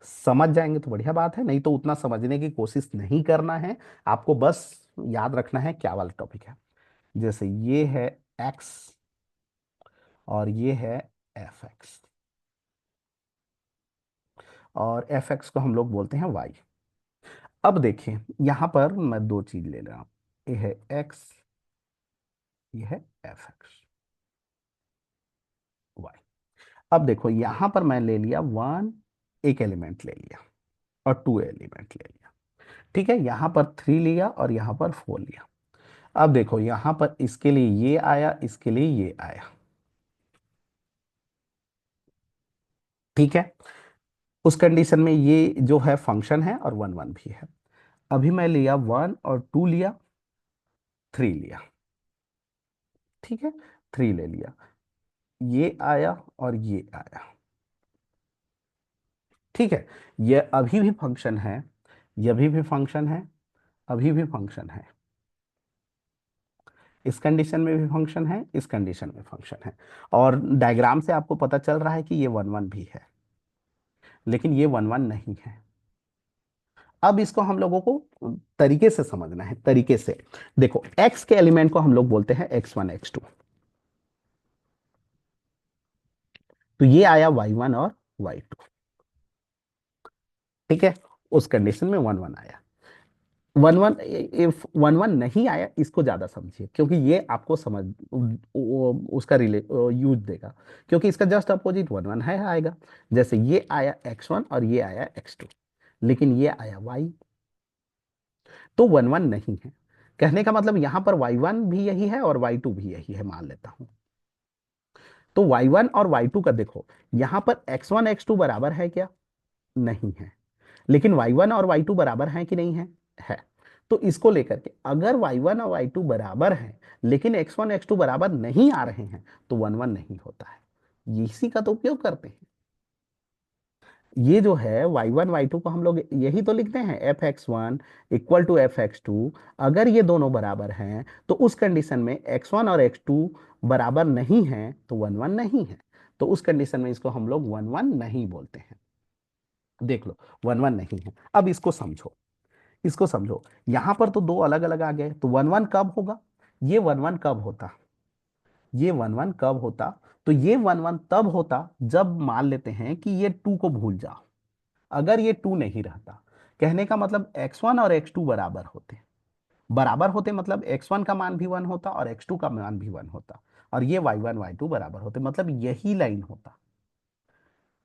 समझ जाएंगे तो बढ़िया बात है, नहीं तो उतना समझने की कोशिश नहीं करना है, आपको बस याद रखना है क्या वाला टॉपिक है। जैसे ये है एक्स और ये है एफ एक्स, और एफ एक्स को हम लोग बोलते हैं वाई। अब देखिए यहां पर मैं दो चीज ले रहा हूं, ये है एक्स, ये है एफ एक्स वाई। अब देखो यहां पर मैं ले लिया वन, एक एलिमेंट ले लिया, और टू एलिमेंट ले लिया। ठीक है, यहां पर थ्री लिया और यहां पर फोर लिया। अब देखो यहां पर इसके लिए ये आया, इसके लिए ये आया। ठीक है, उस कंडीशन में ये जो है फंक्शन है और वन वन भी है। अभी मैं लिया वन और टू लिया, थ्री लिया। ठीक है, थ्री ले लिया, ये आया और ये आया। ठीक है, ये अभी भी फंक्शन है, ये अभी भी फंक्शन है, अभी भी फंक्शन है, इस कंडीशन में भी फंक्शन है, इस कंडीशन में फंक्शन है। और डायग्राम से आपको पता चल रहा है कि ये वन वन भी है, लेकिन ये वन वन नहीं है। अब इसको हम लोगों को तरीके से समझना है, तरीके से। देखो x के एलिमेंट को हम लोग बोलते हैं x1 x2, तो ये आया y1 और y2। ठीक है, उस कंडीशन में वन वन आया। One one, if one one नहीं आया इसको ज्यादा समझिए, क्योंकि ये आपको समझ उसका रिले यूज देगा, क्योंकि इसका जस्ट अपोजिट वन वन है आएगा। जैसे ये आया x1 और ये आया x2, लेकिन ये आया y, तो वन वन नहीं है। कहने का मतलब यहां पर y1 भी यही है और y2 भी यही है, मान लेता हूं। तो y1 और y2 का देखो, यहां पर x1 x2 बराबर है क्या? नहीं है। लेकिन y1 और y2 बराबर हैं कि नहीं है? है। तो इसको लेकर के अगर y1 और y2 बराबर हैं, लेकिन x1 x2 बराबर नहीं आ रहे हैं, तो वन वन नहीं होता है। इसी का तो उपयोग करते हैं। ये जो है y1 y2 को हम लोग यही तो लिखते हैं, F X one equal to F X two. अगर ये दोनों बराबर हैं तो उस कंडीशन में x1 और x2 बराबर नहीं है, तो वन वन नहीं है। तो उस कंडीशन में इसको हम लोग वन वन नहीं बोलते हैं। देख लो, वन वन नहीं है। अब इसको समझो, इसको समझो। यहां पर तो दो अलग अलग आ गए, तो वन वन कब होगा? ये वन वन कब होता? ये वन वन कब होता? तो ये वन वन तब होता जब मान लेते हैं कि ये टू को भूल जाओ। अगर ये टू नहीं रहता, कहने का मतलब x1 और x2 बराबर होते, बराबर होते मतलब x1 का मान भी वन होता और x2 का मान भी वन होता, और ये y1 y2 बराबर होते, मतलब यही लाइन होता।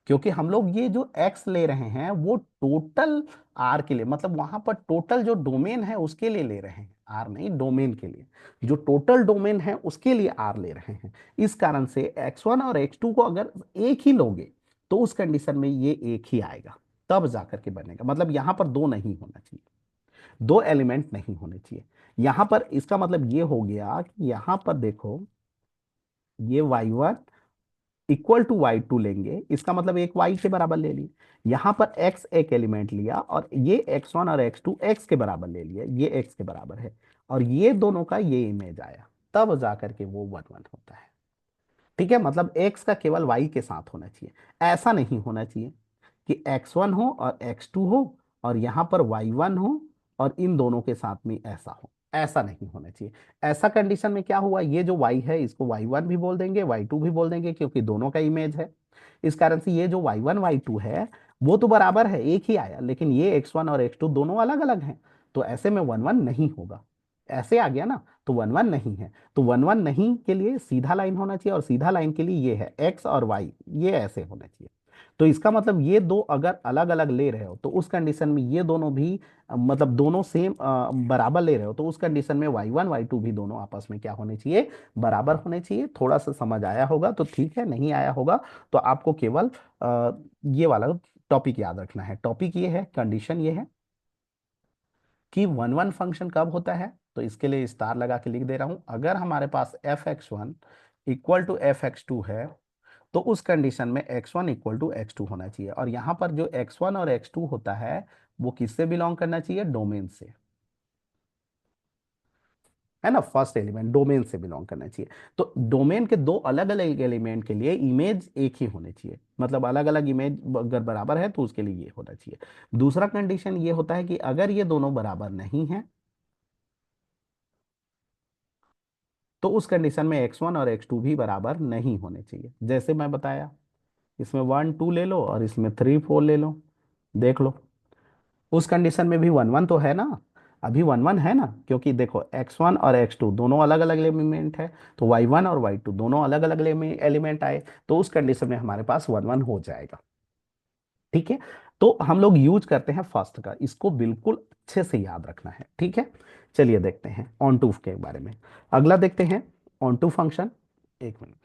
क्योंकि हम लोग ये जो x ले रहे हैं वो टोटल r के लिए, मतलब वहां पर टोटल जो डोमेन है उसके लिए ले रहे हैं, r नहीं, डोमेन के लिए। जो टोटल डोमेन है उसके लिए r ले रहे हैं। इस कारण से x1 और x2 को अगर एक ही लोगे, तो उस कंडीशन में ये एक ही आएगा, तब जाकर के बनेगा। मतलब यहां पर दो नहीं होना चाहिए, दो एलिमेंट नहीं होने चाहिए। यहां पर इसका मतलब ये हो गया कि यहां पर देखो, ये y1 इक्वल टू y2 लेंगे, इसका मतलब एक y के बराबर ले लिए। यहां पर x एक एलिमेंट लिया और ये x1 और x2 x के बराबर ले लिया, ये x के बराबर है, और ये दोनों का ये इमेज आया, तब जाकर के वो वन वन होता है। ठीक है, मतलब x का केवल y के साथ होना चाहिए, ऐसा नहीं होना चाहिए कि x1 हो और x2 हो और यहां पर y1 हो और इन दोनों के साथ में ऐसा हो, ऐसा नहीं होना चाहिए। ऐसा कंडीशन में क्या हुआ, ये जो y है इसको y1 भी बोल देंगे, y2 भी बोल देंगे, क्योंकि दोनों का इमेज है। इस कारण से ये जो y1 y2 है वो तो बराबर है, एक ही आया, लेकिन ये x1 और x2 दोनों अलग अलग हैं, तो ऐसे में वन वन नहीं होगा। ऐसे आ गया ना, तो वन वन नहीं है। तो वन वन नहीं के लिए सीधा लाइन होना चाहिए, और सीधा लाइन के लिए ये है x और y, ये ऐसे होना चाहिए। तो इसका मतलब ये दो अगर अलग अलग ले रहे हो, तो उस कंडीशन में ये दोनों भी मतलब दोनों सेम बराबर ले रहे हो, तो उस कंडीशन में y1 y2 भी दोनों आपस में क्या होने चाहिए, बराबर होने चाहिए। थोड़ा सा समझ आया होगा तो ठीक है, नहीं आया होगा तो आपको केवल ये वाला टॉपिक याद रखना है। टॉपिक ये है, कंडीशन ये है कि वन वन फंक्शन कब होता है। तो इसके लिए स्टार लगा के लिख दे रहा हूं, अगर हमारे पास F X one equal to F X two है, तो उस कंडीशन में x1 equal to x to होना चाहिए। और यहां पर जो x1 और x2 होता है वो किससे बिलोंग करना चाहिए, डोमेन से। है ना, फर्स्ट एलिमेंट डोमेन से बिलोंग करना चाहिए। तो डोमेन के दो अलग अलग एलिमेंट के लिए इमेज एक ही होनी चाहिए, मतलब अलग अलग इमेज अगर बराबर है तो उसके लिए ये होना चाहिए। दूसरा कंडीशन ये होता है कि अगर ये दोनों बराबर नहीं है तो उस कंडीशन में x1 और x2 भी बराबर नहीं होने चाहिए। जैसे मैं बताया, इसमें 1 2 ले लो और इसमें 3 4 ले लो, देख लो उस कंडीशन में भी 1 1 तो है ना, अभी 1 1 है ना, क्योंकि देखो x1 और x2 दोनों अलग अलग एलिमेंट है, तो y1 और y2 दोनों अलग अलग एलिमेंट आए, तो उस कंडीशन में हमारे पास 1 1 हो जाएगा। ठीक है, तो हम लोग यूज करते हैं फर्स्ट का, इसको बिल्कुल अच्छे से याद रखना है। ठीक है, चलिए देखते हैं ऑन टू के बारे में। अगला देखते हैं ऑन टू फंक्शन। एक मिनट।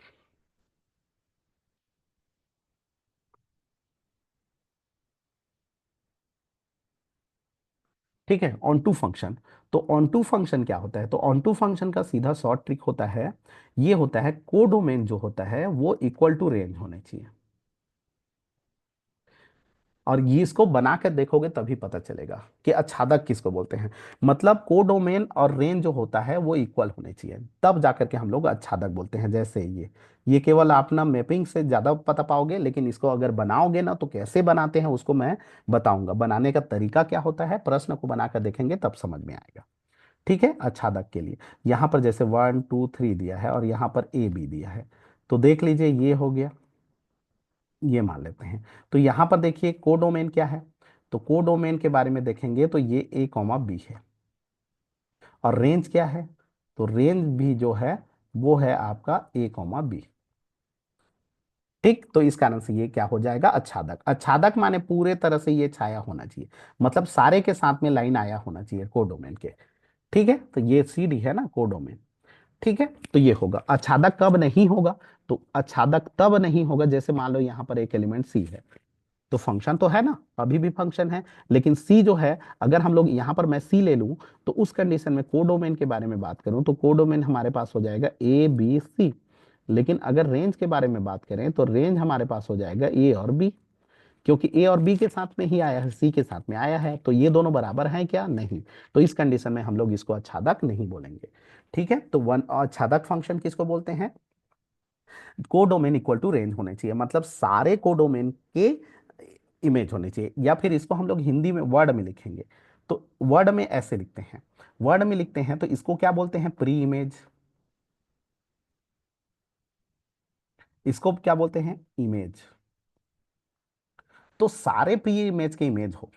ठीक है, ऑन टू फंक्शन। तो ऑन टू फंक्शन क्या होता है, तो ऑन टू फंक्शन का सीधा शॉर्ट ट्रिक होता है, ये होता है कोडोमेन जो होता है वो इक्वल टू रेंज होने चाहिए। और ये इसको बना कर देखोगे तभी पता चलेगा कि आच्छादक किसको बोलते हैं। मतलब कोडोमेन और रेंज जो होता है वो इक्वल होने चाहिए, तब जाकर के हम लोग आच्छादक बोलते हैं। जैसे ये केवल आप ना मैपिंग से ज्यादा पता पाओगे, लेकिन इसको अगर बनाओगे ना तो कैसे बनाते हैं उसको मैं बताऊंगा, बनाने का तरीका क्या होता है, प्रश्न को बनाकर देखेंगे तब समझ में आएगा। ठीक है, आच्छादक के लिए यहाँ पर जैसे 1 2 3 दिया है और यहाँ पर ए बी दिया है, तो देख लीजिए ये हो गया, ये मान लेते हैं। तो यहाँ पर देखिए कोडोमेन क्या है, तो कोडोमेन के बारे में देखेंगे तो ये ए कॉमा बी है। और रेंज क्या है, तो रेंज भी जो है वो है आपका ए कॉमा बी। ठीक, तो इस कारण से ये क्या हो जाएगा, आच्छादक। आच्छादक माने पूरे तरह से ये छाया होना चाहिए, मतलब सारे के साथ में लाइन आया होना चाहिए कोडोमेन के। ठीक है, तो ये सी डी है ना कोडोमेन। ठीक है, तो ये होगा। आच्छादक कब नहीं होगा, तो आच्छादक तब नहीं होगा जैसे मान लो यहाँ पर एक एलिमेंट सी है, तो फंक्शन तो है ना, अभी भी फंक्शन है, लेकिन सी जो है, अगर हम लोग यहाँ पर मैं सी ले लूं तो उस कंडीशन में कोडोमेन के बारे में बात करूं तो कोडोमेन हमारे पास हो जाएगा ए बी सी। लेकिन अगर रेंज के बारे में बात करें तो रेंज हमारे पास हो जाएगा ए और बी, क्योंकि ए और बी के साथ में ही आया है, सी के साथ में आया है, तो ये दोनों बराबर हैं क्या, नहीं। तो इस कंडीशन में हम लोग इसको आच्छादक नहीं बोलेंगे। ठीक है, तो वन आच्छादक फंक्शन किसको बोलते हैं, कोडोमेन इक्वल टू रेंज होने चाहिए, मतलब सारे कोडोमेन के इमेज होने चाहिए। या फिर इसको हम लोग हिंदी में वर्ड में लिखेंगे, तो वर्ड में ऐसे लिखते हैं, वर्ड में लिखते हैं तो इसको क्या बोलते हैं, प्री इमेज। इसको क्या बोलते हैं, इमेज। तो सारे प्री इमेज के इमेज हो,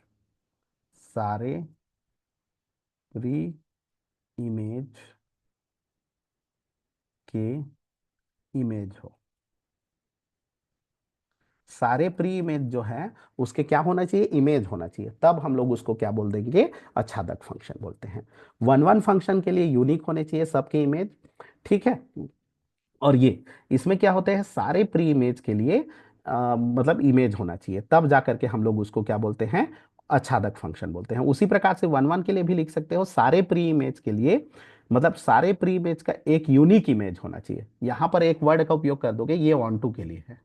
सारे प्री इमेज के इमेज हो, सारे प्री इमेज जो है उसके क्या होना चाहिए, इमेज होना चाहिए, तब हम लोग उसको क्या बोल देंगे, आच्छादक फंक्शन बोलते हैं। 1 1 फंक्शन के लिए यूनिक होने चाहिए सबके इमेज। ठीक है, और ये इसमें क्या होते हैं, सारे प्री इमेज के लिए मतलब इमेज होना चाहिए, तब जा करके हम लोग उसको क्या बोलते हैं, आच्छादक फंक्शन बोलते हैं। उसी प्रकार से 1 1 के लिए भी लिख सकते हो, सारे प्री इमेज के लिए, मतलब सारे प्री इमेज का एक यूनिक इमेज होना चाहिए। यहां पर एक वर्ड का उपयोग कर दोगे, ये 1 2 के लिए है।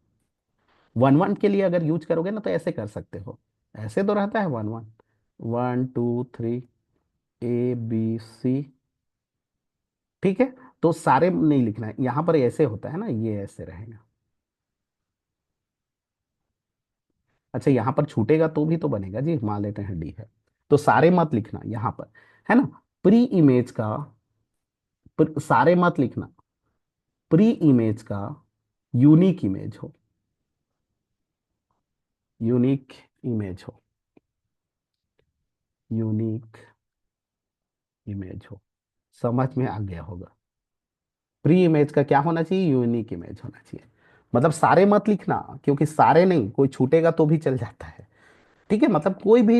1 1 के लिए अगर यूज करोगे ना तो ऐसे कर सकते हो, ऐसे तो रहता है 1 1, 1 2 3 ए बी सी। ठीक है, तो सारे नहीं लिखना है, यहां पर ऐसे होता है ना, ये ऐसे रहेगा। अच्छा, यहां पर छूटेगा तो भी तो बनेगा जी, मान लेते हैं डी है, तो सारे मत लिखना यहां पर, है ना। प्री इमेज का, सारे मत लिखना, प्री इमेज का यूनिक इमेज हो, यूनिक इमेज हो, यूनिक इमेज हो, समझ में आ गया होगा। प्री इमेज का क्या होना चाहिए, यूनिक इमेज होना चाहिए, मतलब सारे मत लिखना, क्योंकि सारे नहीं, कोई छूटेगा तो भी चल जाता है। ठीक है, मतलब कोई भी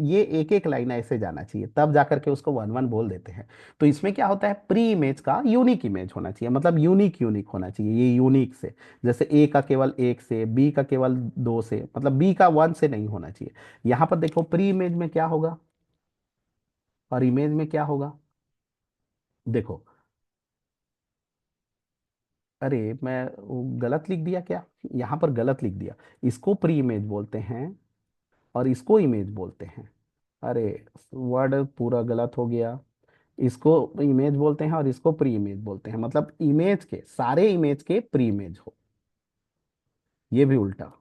ये एक एक लाइन ऐसे जाना चाहिए, तब जाकर के उसको 1 1 बोल देते हैं। तो इसमें क्या होता है, प्री इमेज का यूनिक इमेज होना चाहिए, मतलब यूनिक यूनिक होना चाहिए, ये यूनिक से, जैसे ए का केवल एक से, बी का केवल दो से, मतलब बी का 1 से नहीं होना चाहिए। यहां पर देखो प्री इमेज में क्या होगा और इमेज में क्या होगा, देखो, अरे मैं वो गलत लिख दिया क्या, यहाँ पर गलत लिख दिया, इसको प्री इमेज बोलते हैं और इसको इमेज बोलते हैं। अरे वर्ड पूरा गलत हो गया, इसको इमेज बोलते हैं और इसको प्री इमेज बोलते हैं, मतलब इमेज के सारे इमेज के प्री इमेज हो। ये भी उल्टा,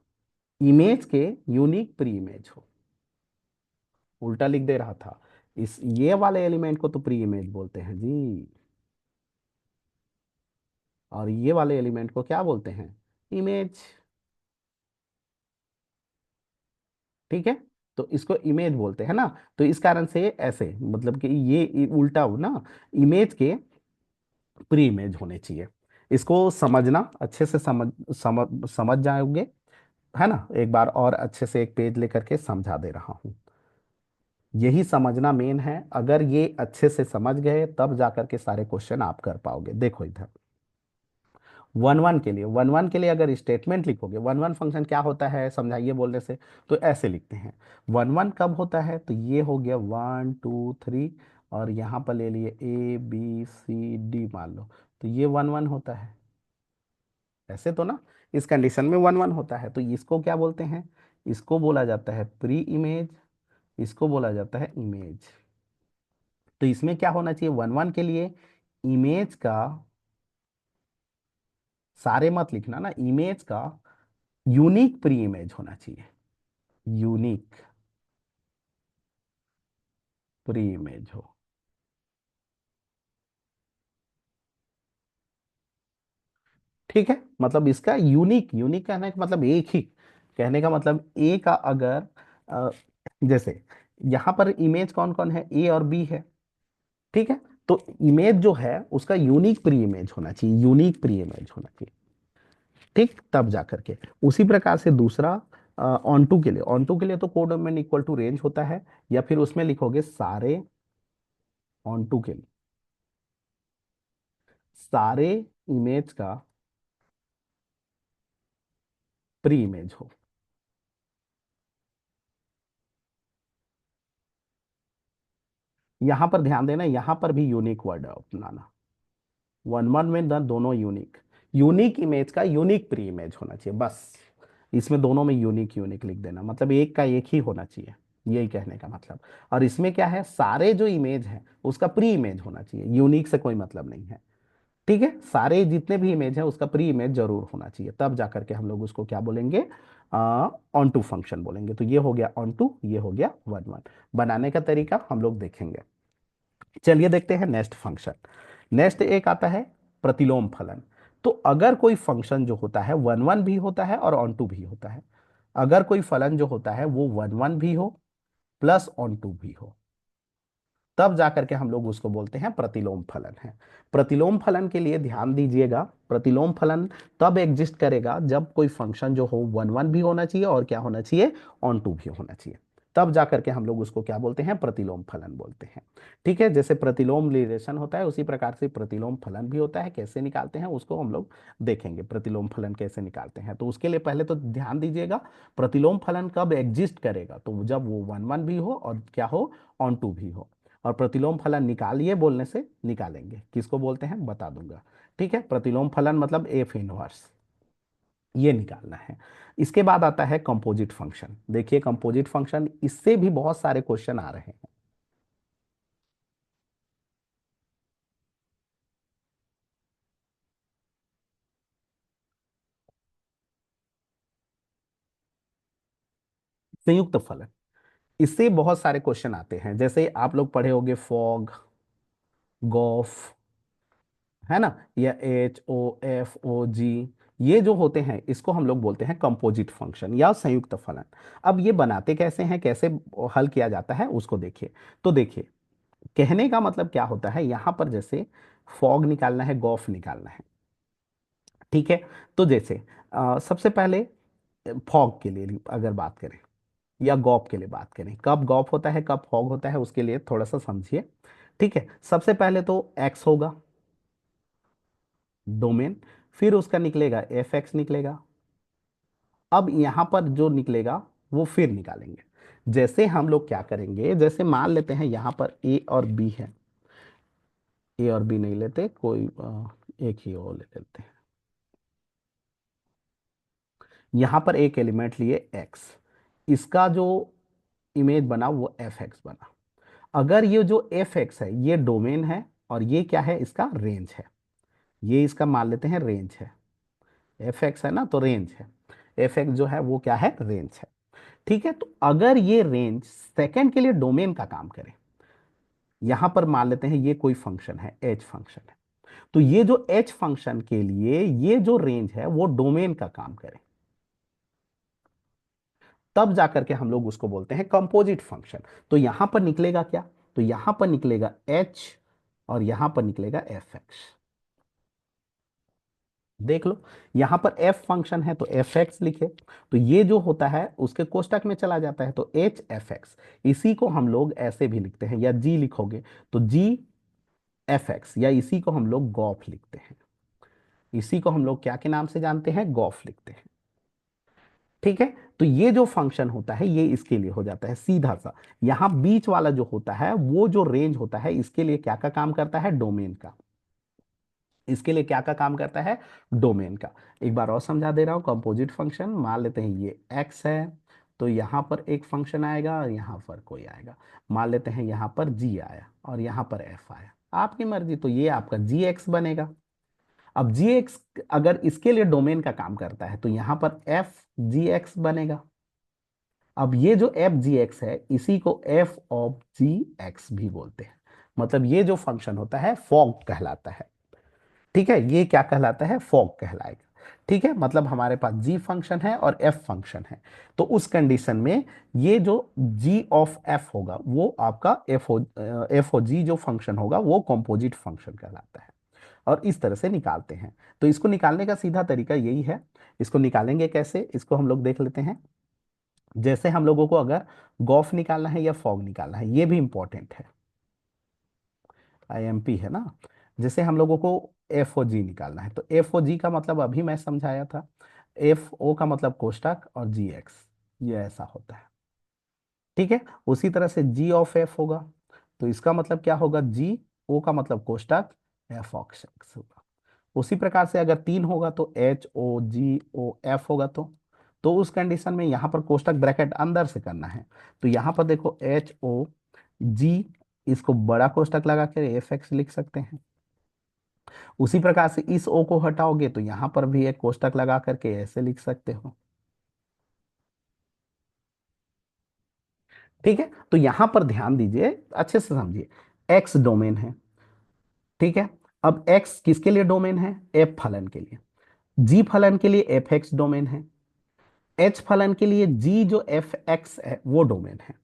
इमेज के यूनिक प्री इमेज हो। उल्टा लिख दे रहा था। इस ये वाले एलिमेंट को तो प्री इमेज बोलते हैं जी, और ये वाले एलिमेंट को क्या बोलते हैं, इमेज। ठीक है, तो इसको इमेज बोलते हैं ना। तो इस कारण से ऐसे मतलब कि ये उल्टा हो ना, इमेज के प्री इमेज होने चाहिए। इसको समझना अच्छे से, समझ जाओगे, है ना। एक बार और अच्छे से एक पेज लेकर के समझा दे रहा हूँ। यही समझना मेन है, अगर ये अच्छे से समझ गए तब जाकर के सारे क्वेश्चन आप कर पाओगे। देखो इधर, वन वन के लिए अगर स्टेटमेंट लिखोगे, वन वन फंक्शन क्या होता है समझाइए बोलने से, तो ऐसे लिखते हैं। वन वन कब होता है, तो ये हो गया 1 2 3, और यहाँ पर ले लिए ABCD मान लो, तो ये वन वन होता है, ऐसे तो ना। इस कंडीशन में वन वन होता है, तो इसको क्या बोलते हैं, इसको बोला जाता है प्री इमेज, इसको बोला जाता है इमेज। तो इसमें क्या होना चाहिए, वन वन के लिए इमेज का, सारे मत लिखना ना, इमेज का यूनिक प्री इमेज होना चाहिए, यूनिक प्री इमेज हो। ठीक है, मतलब इसका यूनिक, यूनिक कहने का मतलब एक ही, कहने का मतलब ए का अगर अ, जैसे यहां पर इमेज कौन कौन है, ए और बी है। ठीक है, तो इमेज जो है उसका यूनिक प्री इमेज होना चाहिए, यूनिक प्री इमेज होना चाहिए। ठीक, तब जा करके उसी प्रकार से दूसरा ऑन टू के लिए, ऑन टू के लिए तो कोडोमेन इक्वल टू रेंज होता है, या फिर उसमें लिखोगे सारे ऑन टू के लिए, सारे इमेज का प्री इमेज हो। यहां पर ध्यान देना, यहां पर भी यूनिक वर्ड अपनाना, वन वन में दोनों यूनिक, यूनिक इमेज का यूनिक प्री इमेज होना चाहिए बस। इसमें दोनों में यूनिक यूनिक लिख देना, मतलब एक का एक ही होना चाहिए, यही कहने का मतलब। और इसमें क्या है, सारे जो इमेज है उसका प्री इमेज होना चाहिए, यूनिक से कोई मतलब नहीं है। ठीक है, सारे जितने भी इमेज है उसका प्री इमेज जरूर होना चाहिए, तब जाकर के हम लोग उसको क्या बोलेंगे, ऑन टू फंक्शन बोलेंगे। तो ये हो गया ऑन टू, ये हो गया वन वन। बनाने का तरीका हम लोग देखेंगे। चलिए देखते हैं नेक्स्ट फंक्शन। नेक्स्ट एक आता है प्रतिलोम फलन। तो अगर कोई फंक्शन जो होता है वन वन भी होता है और ऑन टू भी होता है, अगर कोई फलन जो होता है वो वन वन भी हो प्लस ऑन टू भी हो, तब जाकर के हम लोग उसको बोलते हैं प्रतिलोम फलन है। प्रतिलोम फलन के लिए ध्यान दीजिएगा, प्रतिलोम फलन तब एग्जिस्ट करेगा जब कोई फंक्शन जो हो वन वन भी होना चाहिए और क्या होना चाहिए, ऑन टू भी होना चाहिए, तब जाकर के हम लोग उसको क्या बोलते हैं, प्रतिलोम फलन बोलते हैं। ठीक है, जैसे प्रतिलोम रिलेशन होता है उसी प्रकार से प्रतिलोम फलन भी होता है, कैसे निकालते हैं उसको हम लोग देखेंगे, प्रतिलोम फलन कैसे निकालते हैं। तो उसके लिए पहले तो ध्यान दीजिएगा, प्रतिलोम फलन कब एग्जिस्ट करेगा, तो जब वो वन वन भी हो और क्या हो, ऑन टू भी हो। और प्रतिलोम फलन निकालिए बोलने से निकालेंगे, किसको बोलते हैं बता दूंगा। ठीक है, प्रतिलोम फलन मतलब एफ इनवर्स, ये निकालना है। इसके बाद आता है कंपोजिट फंक्शन। देखिए कंपोजिट फंक्शन, इससे भी बहुत सारे क्वेश्चन आ रहे हैं। संयुक्त फलन, इससे बहुत सारे क्वेश्चन आते हैं, जैसे आप लोग पढ़े होंगे फॉग, गॉफ, है ना, या HOFOG, ये जो होते हैं इसको हम लोग बोलते हैं कंपोजिट फंक्शन या संयुक्त फलन। अब ये बनाते कैसे हैं, कैसे हल किया जाता है उसको देखिए। तो देखिए, कहने का मतलब क्या होता है, यहां पर जैसे फॉग निकालना है, गॉफ निकालना है। ठीक है, तो जैसे सबसे पहले फॉग के लिए अगर बात करें या गॉफ के लिए बात करें, कब गॉफ होता है कब फॉग होता है उसके लिए थोड़ा सा समझिए। ठीक है, सबसे पहले तो एक्स होगा डोमेन, फिर उसका निकलेगा FX निकलेगा। अब यहां पर जो निकलेगा वो फिर निकालेंगे। जैसे हम लोग क्या करेंगे, जैसे मान लेते हैं यहां पर A और B है, A और B नहीं लेते, कोई एक ही और ले लेते हैं। यहां पर एक एलिमेंट लिए X, इसका जो इमेज बना वो FX बना। अगर ये जो एफ एक्स है ये डोमेन है, और ये क्या है, इसका रेंज है, ये इसका मान लेते हैं रेंज है। एफ एक्स है ना, तो रेंज है। एफ एक्स जो है वो क्या है, रेंज है। ठीक है, तो अगर ये रेंज सेकंड के लिए डोमेन का काम करे, यहां पर मान लेते हैं ये कोई फंक्शन है, एच फंक्शन है, तो ये जो एच फंक्शन के लिए ये जो रेंज है वो डोमेन का काम करे, तब जाकर के हम लोग उसको बोलते हैं कंपोजिट फंक्शन। तो यहां पर निकलेगा क्या, तो यहां पर निकलेगा एच, और यहां पर निकलेगा एफ एक्स। देख लो, यहां पर एफ फंक्शन है तो एफ एक्स लिखे, तो ये जो होता है उसके कोष्टक में चला जाता है, तो एच एफ एक्स। इसी को हम लोग ऐसे भी लिखते हैं, या जी लिखोगे तो जी एफ एक्स, या इसी को हम लोग गॉफ लिखते हैं। इसी को हम लोग क्या के नाम से जानते हैं, गॉफ लिखते हैं। ठीक है, तो ये जो फंक्शन होता है ये इसके लिए हो जाता है सीधा सा। यहां बीच वाला जो होता है वो जो रेंज होता है इसके लिए क्या का काम करता है, डोमेन का। इसके लिए क्या का काम करता है, डोमेन का। एक बार और समझा दे रहा हूं, कंपोजिट फंक्शन मान लेते हैं ये एक्स है, तो यहां पर एक फंक्शन आएगा और यहां पर कोई आएगा। मान लेते हैं यहां पर जी आया और यहां पर एफ आया, आपकी मर्जी, तो ये आपका जी एक्स बनेगा। अब जी एक्स अगर इसके लिए डोमेन का काम करता है तो यहां पर एफ जी एक्स बनेगा। अब ये जो एफ जी एक्स है इसी को एफ ऑफ जी एक्स भी बोलते हैं। मतलब ये जो फंक्शन होता है फॉग कहलाता है। ठीक है, ये क्या कहलाता है, फॉग कहलाएगा। ठीक है, मतलब हमारे पास जी फंक्शन है और एफ फंक्शन है, तो उस कंडीशन में ये जो जी ऑफ एफ होगा वो आपका एफ ओ जी जो फंक्शन होगा वो कंपोजिट फंक्शन कहलाता है। और इस तरह से निकालते हैं। तो इसको निकालने का सीधा तरीका यही है। इसको निकालेंगे कैसे, इसको हम लोग देख लेते हैं। जैसे हम लोगों को अगर गॉफ निकालना है या फॉग निकालना है, ये भी इंपॉर्टेंट है, आईएमपी है ना। जैसे हम लोगों को एफ ओ जी निकालना है, तो एफ ओ जी का मतलब अभी मैं समझाया था, एफ ओ का मतलब कोष्टक और जी एक्स, ये ऐसा होता है। ठीक है, उसी तरह से जी ऑफ एफ होगा, तो इसका मतलब क्या होगा, जी ओ का मतलब कोष्टक, एफ ऑफ एक्स होगा। उसी प्रकार से अगर तीन होगा तो एच ओ जी ओ एफ होगा, तो उस कंडीशन में यहां पर कोष्टक ब्रैकेट अंदर से करना है। तो यहां पर देखो एच ओ जी, इसको बड़ा कोष्टक लगा कर एफ एक्स लिख सकते हैं। उसी प्रकार से इस ओ को हटाओगे तो यहां पर भी एक कोष्टक लगा करके ऐसे लिख सकते हो। ठीक है, तो यहां पर ध्यान दीजिए, अच्छे से समझिए। एक्स डोमेन है, ठीक है। अब एक्स किसके लिए डोमेन है, एफ फलन के लिए। जी फलन के लिए एफ एक्स डोमेन है। एच फलन के लिए जी जो एफ एक्स है वो डोमेन है।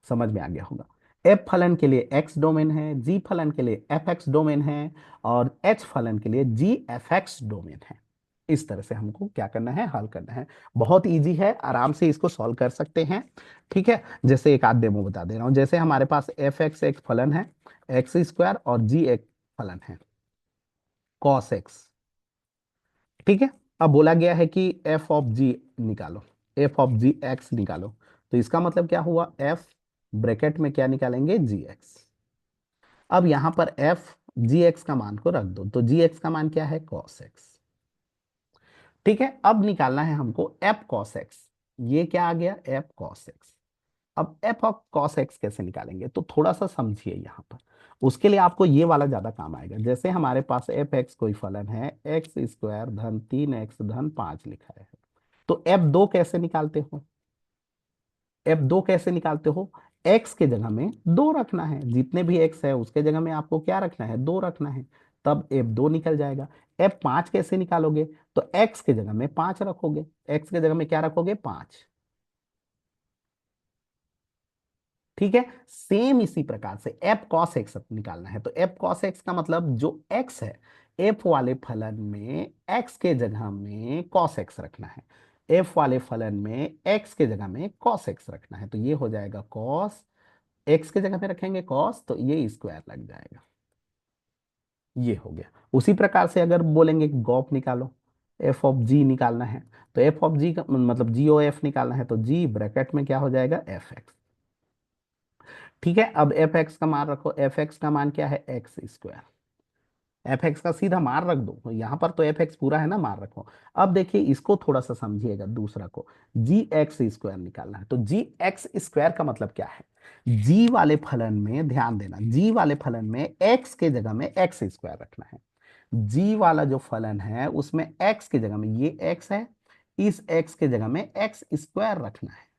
समझ में आ गया होगा। एफ फलन के लिए एक्स डोमेन है, जी फलन के लिए एफ एक्स डोमेन है, और एच फलन के लिए जी एफ एक्स डोमेन है। इस तरह से हमको क्या करना है, हल करना है। बहुत इजी है, आराम से इसको सॉल्व कर सकते हैं। ठीक है, जैसे एक आध डेमो बता दे रहा हूं। जैसे हमारे पास एफ एक्स एक फलन है, एक्स स्क्वायर, और जी एक फलन है, कॉस एक्स। ठीक है, अब बोला गया है कि एफ ऑफ जी निकालो, एफ ऑफ जी एक्स निकालो। तो इसका मतलब क्या हुआ, एफ ब्रैकेट में क्या निकालेंगे, जी एक्स। अब यहां पर एफ जी एक्स का मान को रख दो, तो जी एक्स का मान क्या है, कॉस एक्स। ठीक है, अब निकालना है हमको एफ कॉस एक्स। ये क्या आ गया, एफ कॉस एक्स। अब एफ ऑफ कॉस एक्स कैसे निकालेंगे, तो थोड़ा सा समझिए यहां पर। उसके लिए आपको ये वाला ज्यादा काम आएगा। जैसे हमारे पास एफ एक्स कोई फलन है, एक्स स्क्वायर धन 3x धन 5 लिखा है, तो एफ दो कैसे निकालते हो, एफ दो कैसे निकालते हो, एक्स के जगह में दो रखना है, जितने भी एक्स है उसके जगह में आपको क्या रखना है, दो रखना है, तब एफ दो निकल जाएगा। एफ पांच कैसे निकालोगे, तो एक्स के जगह में पांच रखोगे, एक्स के जगह में क्या रखोगे, पांच। ठीक है, सेम इसी प्रकार से एफ कॉस एक्स निकालना है, तो एफ कॉस एक्स का मतलब जो एक्स है, एफ वाले फलन में एक्स के जगह में कॉस एक्स रखना है, एफ वाले फलन में एक्स के जगह में कॉस एक्स रखना है, तो ये हो जाएगा कॉस, एक्स के जगह पे रखेंगे कॉस, तो ये स्क्वायर लग जाएगा। ये हो गया। उसी प्रकार से अगर बोलेंगे कि गॉप निकालो, एफ ऑफ जी निकालना है, तो एफ ऑफ जी का मतलब जी ओ एफ निकालना है, तो जी ब्रैकेट में क्या हो जाएगा, एफ एक्स। ठीक है, अब एफ एक्स का मान रखो, एफ एक्स का मान क्या है, एक्स स्क्वायर। एफ एक्स का सीधा मार रख दो, यहाँ पर तो एफ एक्स पूरा है ना, मार रखो। अब देखिए इसको थोड़ा सा समझिएगा, दूसरा को जी एक्स स्क्वायर निकालना है। तो जी एक्स स्क्वायर का मतलब क्या है, जी वाले फलन में ध्यान देना, जी वाले फलन में एक्स के जगह में एक्स स्क्वायर रखना है। जी वाला जो फलन है उसमें एक्स की जगह में, ये एक्स है, इस एक्स के जगह में एक्स स्क्वायर रखना है।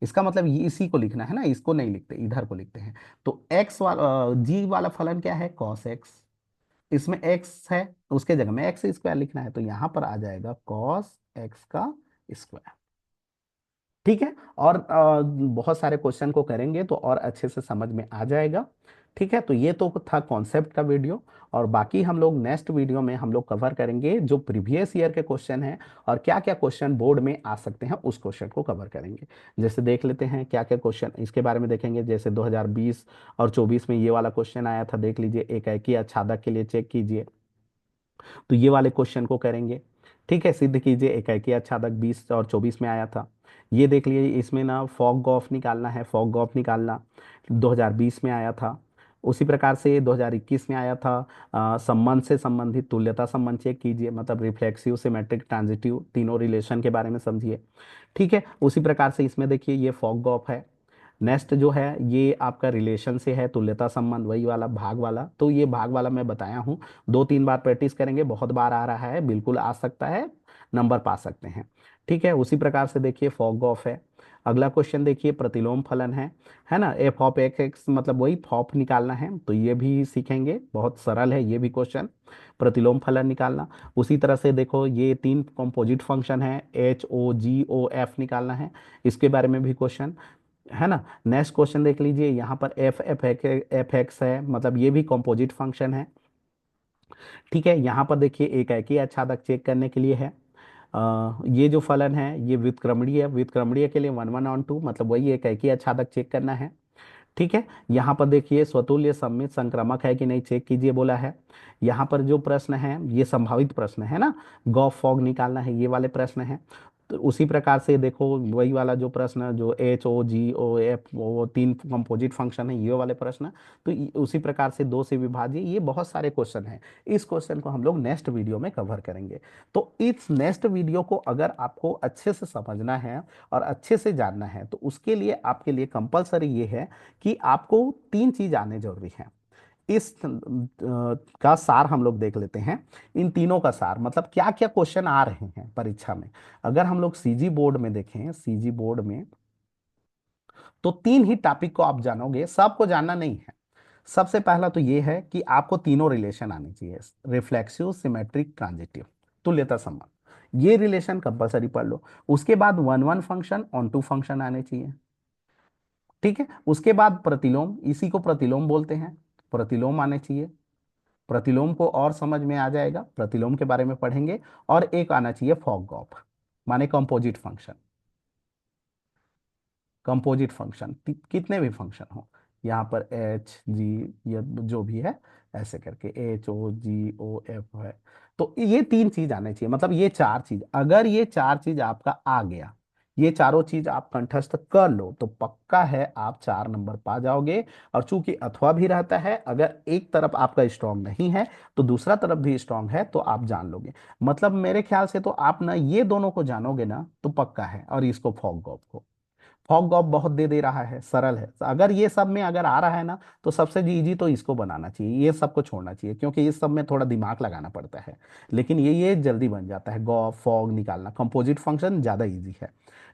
इसका मतलब ये इसी को लिखना है ना, इसको नहीं लिखते, इधर को लिखते हैं। तो एक्स वाला जी वाला फलन क्या है, कॉस एक्स, इसमें एक्स है तो उसके जगह में एक्स स्क्वायर लिखना है, तो यहां पर आ जाएगा कॉस एक्स का स्क्वायर। ठीक है। और बहुत सारे क्वेश्चन को करेंगे तो और अच्छे से समझ में आ जाएगा। ठीक है, तो ये तो था कॉन्सेप्ट का वीडियो। और बाकी हम लोग नेक्स्ट वीडियो में हम लोग कवर करेंगे जो प्रीवियस ईयर के क्वेश्चन हैं, और क्या क्या क्वेश्चन बोर्ड में आ सकते हैं उस क्वेश्चन को कवर करेंगे। जैसे देख लेते हैं क्या क्या क्वेश्चन इसके बारे में देखेंगे। जैसे 2020 और 24 में ये वाला क्वेश्चन आया था, देख लीजिए, एकाएकी आच्छादक के लिए चेक कीजिए, तो ये वाले क्वेश्चन को करेंगे। ठीक है, सिद्ध कीजिए, एकाएकी आच्छादक 20 और 24 में आया था। ये देख लीजिए, इसमें ना फॉग गॉफ निकालना है, फॉग गॉफ निकालना 2020 में आया था। उसी प्रकार से 2021 में आया था, संबंध से संबंधित तुल्यता संबंध चेक कीजिए, मतलब रिफ्लेक्सिव, सिमेट्रिक, ट्रांजिटिव, तीनों रिलेशन के बारे में समझिए। ठीक है, उसी प्रकार से इसमें देखिए ये फॉग गॉफ है। नेक्स्ट जो है ये आपका रिलेशन से है, तुल्यता संबंध, वही वाला भाग वाला, तो ये भाग वाला मैं बताया हूँ। 2-3 बार प्रैक्टिस करेंगे, बहुत बार आ रहा है, बिल्कुल आ सकता है, नंबर पा सकते हैं। ठीक है, उसी प्रकार से देखिए फॉग ऑफ है। अगला क्वेश्चन देखिए प्रतिलोम फलन है ना, एफ ऑफ एक्स एक्स, मतलब वही फॉप निकालना है, तो ये भी सीखेंगे, बहुत सरल है ये भी क्वेश्चन, प्रतिलोम फलन निकालना। उसी तरह से देखो ये 3 कंपोजिट फंक्शन है, एच ओ जी ओ एफ निकालना है, इसके बारे में भी क्वेश्चन है ना। नेक्स्ट क्वेश्चन देख लीजिए, यहाँ पर एफ एक्स है, मतलब ये भी कंपोजिट फंक्शन है। ठीक है, यहाँ पर देखिए एक ही आच्छादक चेक करने के लिए है। ये जो फलन है ये व्युत्क्रमणीय है, व्युत्क्रमणीय के लिए 1 1 on 2, मतलब वही एक ही आच्छादक चेक करना है। ठीक है, यहाँ पर देखिए स्वतुल्य सममित संक्रामक है कि नहीं चेक कीजिए बोला है। यहाँ पर जो प्रश्न है ये संभावित प्रश्न है ना, गॉफ फॉग निकालना है, ये वाले प्रश्न है। तो उसी प्रकार से देखो वही वाला जो प्रश्न जो एच ओ जी ओ एफ, वो 3 कंपोजिट फंक्शन है, ये वाले प्रश्न। तो उसी प्रकार से 2 से विभाज्य, ये बहुत सारे क्वेश्चन हैं। इस क्वेश्चन को हम लोग नेक्स्ट वीडियो में कवर करेंगे। तो इस नेक्स्ट वीडियो को अगर आपको अच्छे से समझना है और अच्छे से जानना है, तो उसके लिए आपके लिए कंपलसरी ये है कि आपको 3 चीज आने जरूरी है। इस का सार हम लोग देख लेते हैं। इन तीनों का सार मतलब क्या क्या क्वेश्चन आ रहे हैं परीक्षा में। अगर हम लोग सीजी बोर्ड में देखें, सीजी बोर्ड में तो 3 ही टॉपिक को आप जानोगे, सबको जानना नहीं है। सबसे पहला तो ये है कि आपको तीनों रिलेशन आने चाहिए, रिफ्लेक्सिव, सिमेट्रिक, ट्रांजिटिव, तुल्यता संबंध, ये रिलेशन कंपलसरी पढ़ लो। उसके बाद 1 1 फंक्शन, ऑन 2 फंक्शन आने चाहिए। ठीक है, उसके बाद प्रतिलोम, इसी को प्रतिलोम बोलते हैं, प्रतिलोम आने चाहिए। प्रतिलोम को और समझ में आ जाएगा, प्रतिलोम के बारे में पढ़ेंगे। और एक आना चाहिए फॉग ऑफ, माने कंपोजिट फंक्शन। कंपोजिट फंक्शन कितने भी फंक्शन हो, यहाँ पर एच जी या जो भी है, ऐसे करके एच ओ जी ओ एफ है, तो ये 3 चीज आने चाहिए, मतलब ये 4 चीज, अगर ये 4 चीज आपका आ गया, ये चारों चीज आप कंठस्थ कर लो, तो पक्का है आप 4 नंबर पा जाओगे। और चूंकि अथवा भी रहता है, अगर एक तरफ आपका स्ट्रांग नहीं है तो दूसरा तरफ भी स्ट्रांग है, तो आप जान लोगे। मतलब मेरे ख्याल से तो आप ना ये दोनों को जानोगे ना तो पक्का है, और इसको फॉग गॉफ को, फॉग गॉफ बहुत दे दे रहा है, सरल है। अगर ये सब में अगर आ रहा है ना, तो सबसे इजी तो इसको बनाना चाहिए, ये सबको छोड़ना चाहिए, क्योंकि इस सब में थोड़ा दिमाग लगाना पड़ता है। लेकिन ये जल्दी बन जाता है, गॉफ फॉग निकालना, कंपोजिट फंक्शन ज्यादा इजी है।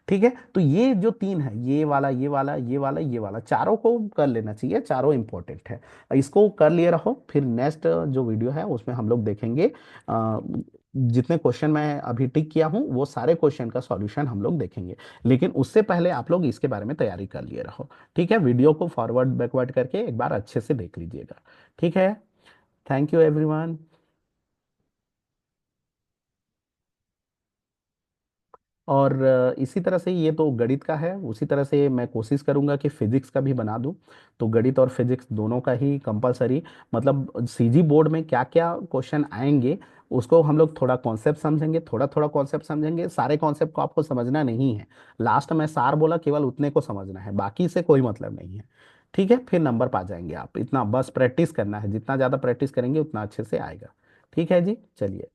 ठीक है, तो ये जो 3 है, ये वाला ये वाला ये वाला ये वाला, चारों को कर लेना चाहिए, चारों इंपॉर्टेंट है। इसको कर लिए रहो, फिर नेक्स्ट जो वीडियो है उसमें हम लोग देखेंगे जितने क्वेश्चन मैं अभी टिक किया हूँ वो सारे क्वेश्चन का सॉल्यूशन हम लोग देखेंगे। लेकिन उससे पहले आप लोग इसके बारे में तैयारी कर लिए रहो। ठीक है, वीडियो को फॉरवर्ड बैकवर्ड करके एक बार अच्छे से देख लीजिएगा। ठीक है, थैंक यू एवरीवन। और इसी तरह से ये तो गणित का है, उसी तरह से मैं कोशिश करूंगा कि फिजिक्स का भी बना दूं। तो गणित और फिजिक्स दोनों का ही कंपलसरी, मतलब सीजी बोर्ड में क्या क्या क्वेश्चन आएंगे उसको हम लोग थोड़ा कॉन्सेप्ट समझेंगे, थोड़ा थोड़ा कॉन्सेप्ट समझेंगे, सारे कॉन्सेप्ट को आपको समझना नहीं है। लास्ट में सार बोला, केवल उतने को समझना है, बाकी से कोई मतलब नहीं है। ठीक है, फिर नंबर पा जाएंगे आप। इतना बस प्रैक्टिस करना है, जितना ज़्यादा प्रैक्टिस करेंगे उतना अच्छे से आएगा। ठीक है जी, चलिए।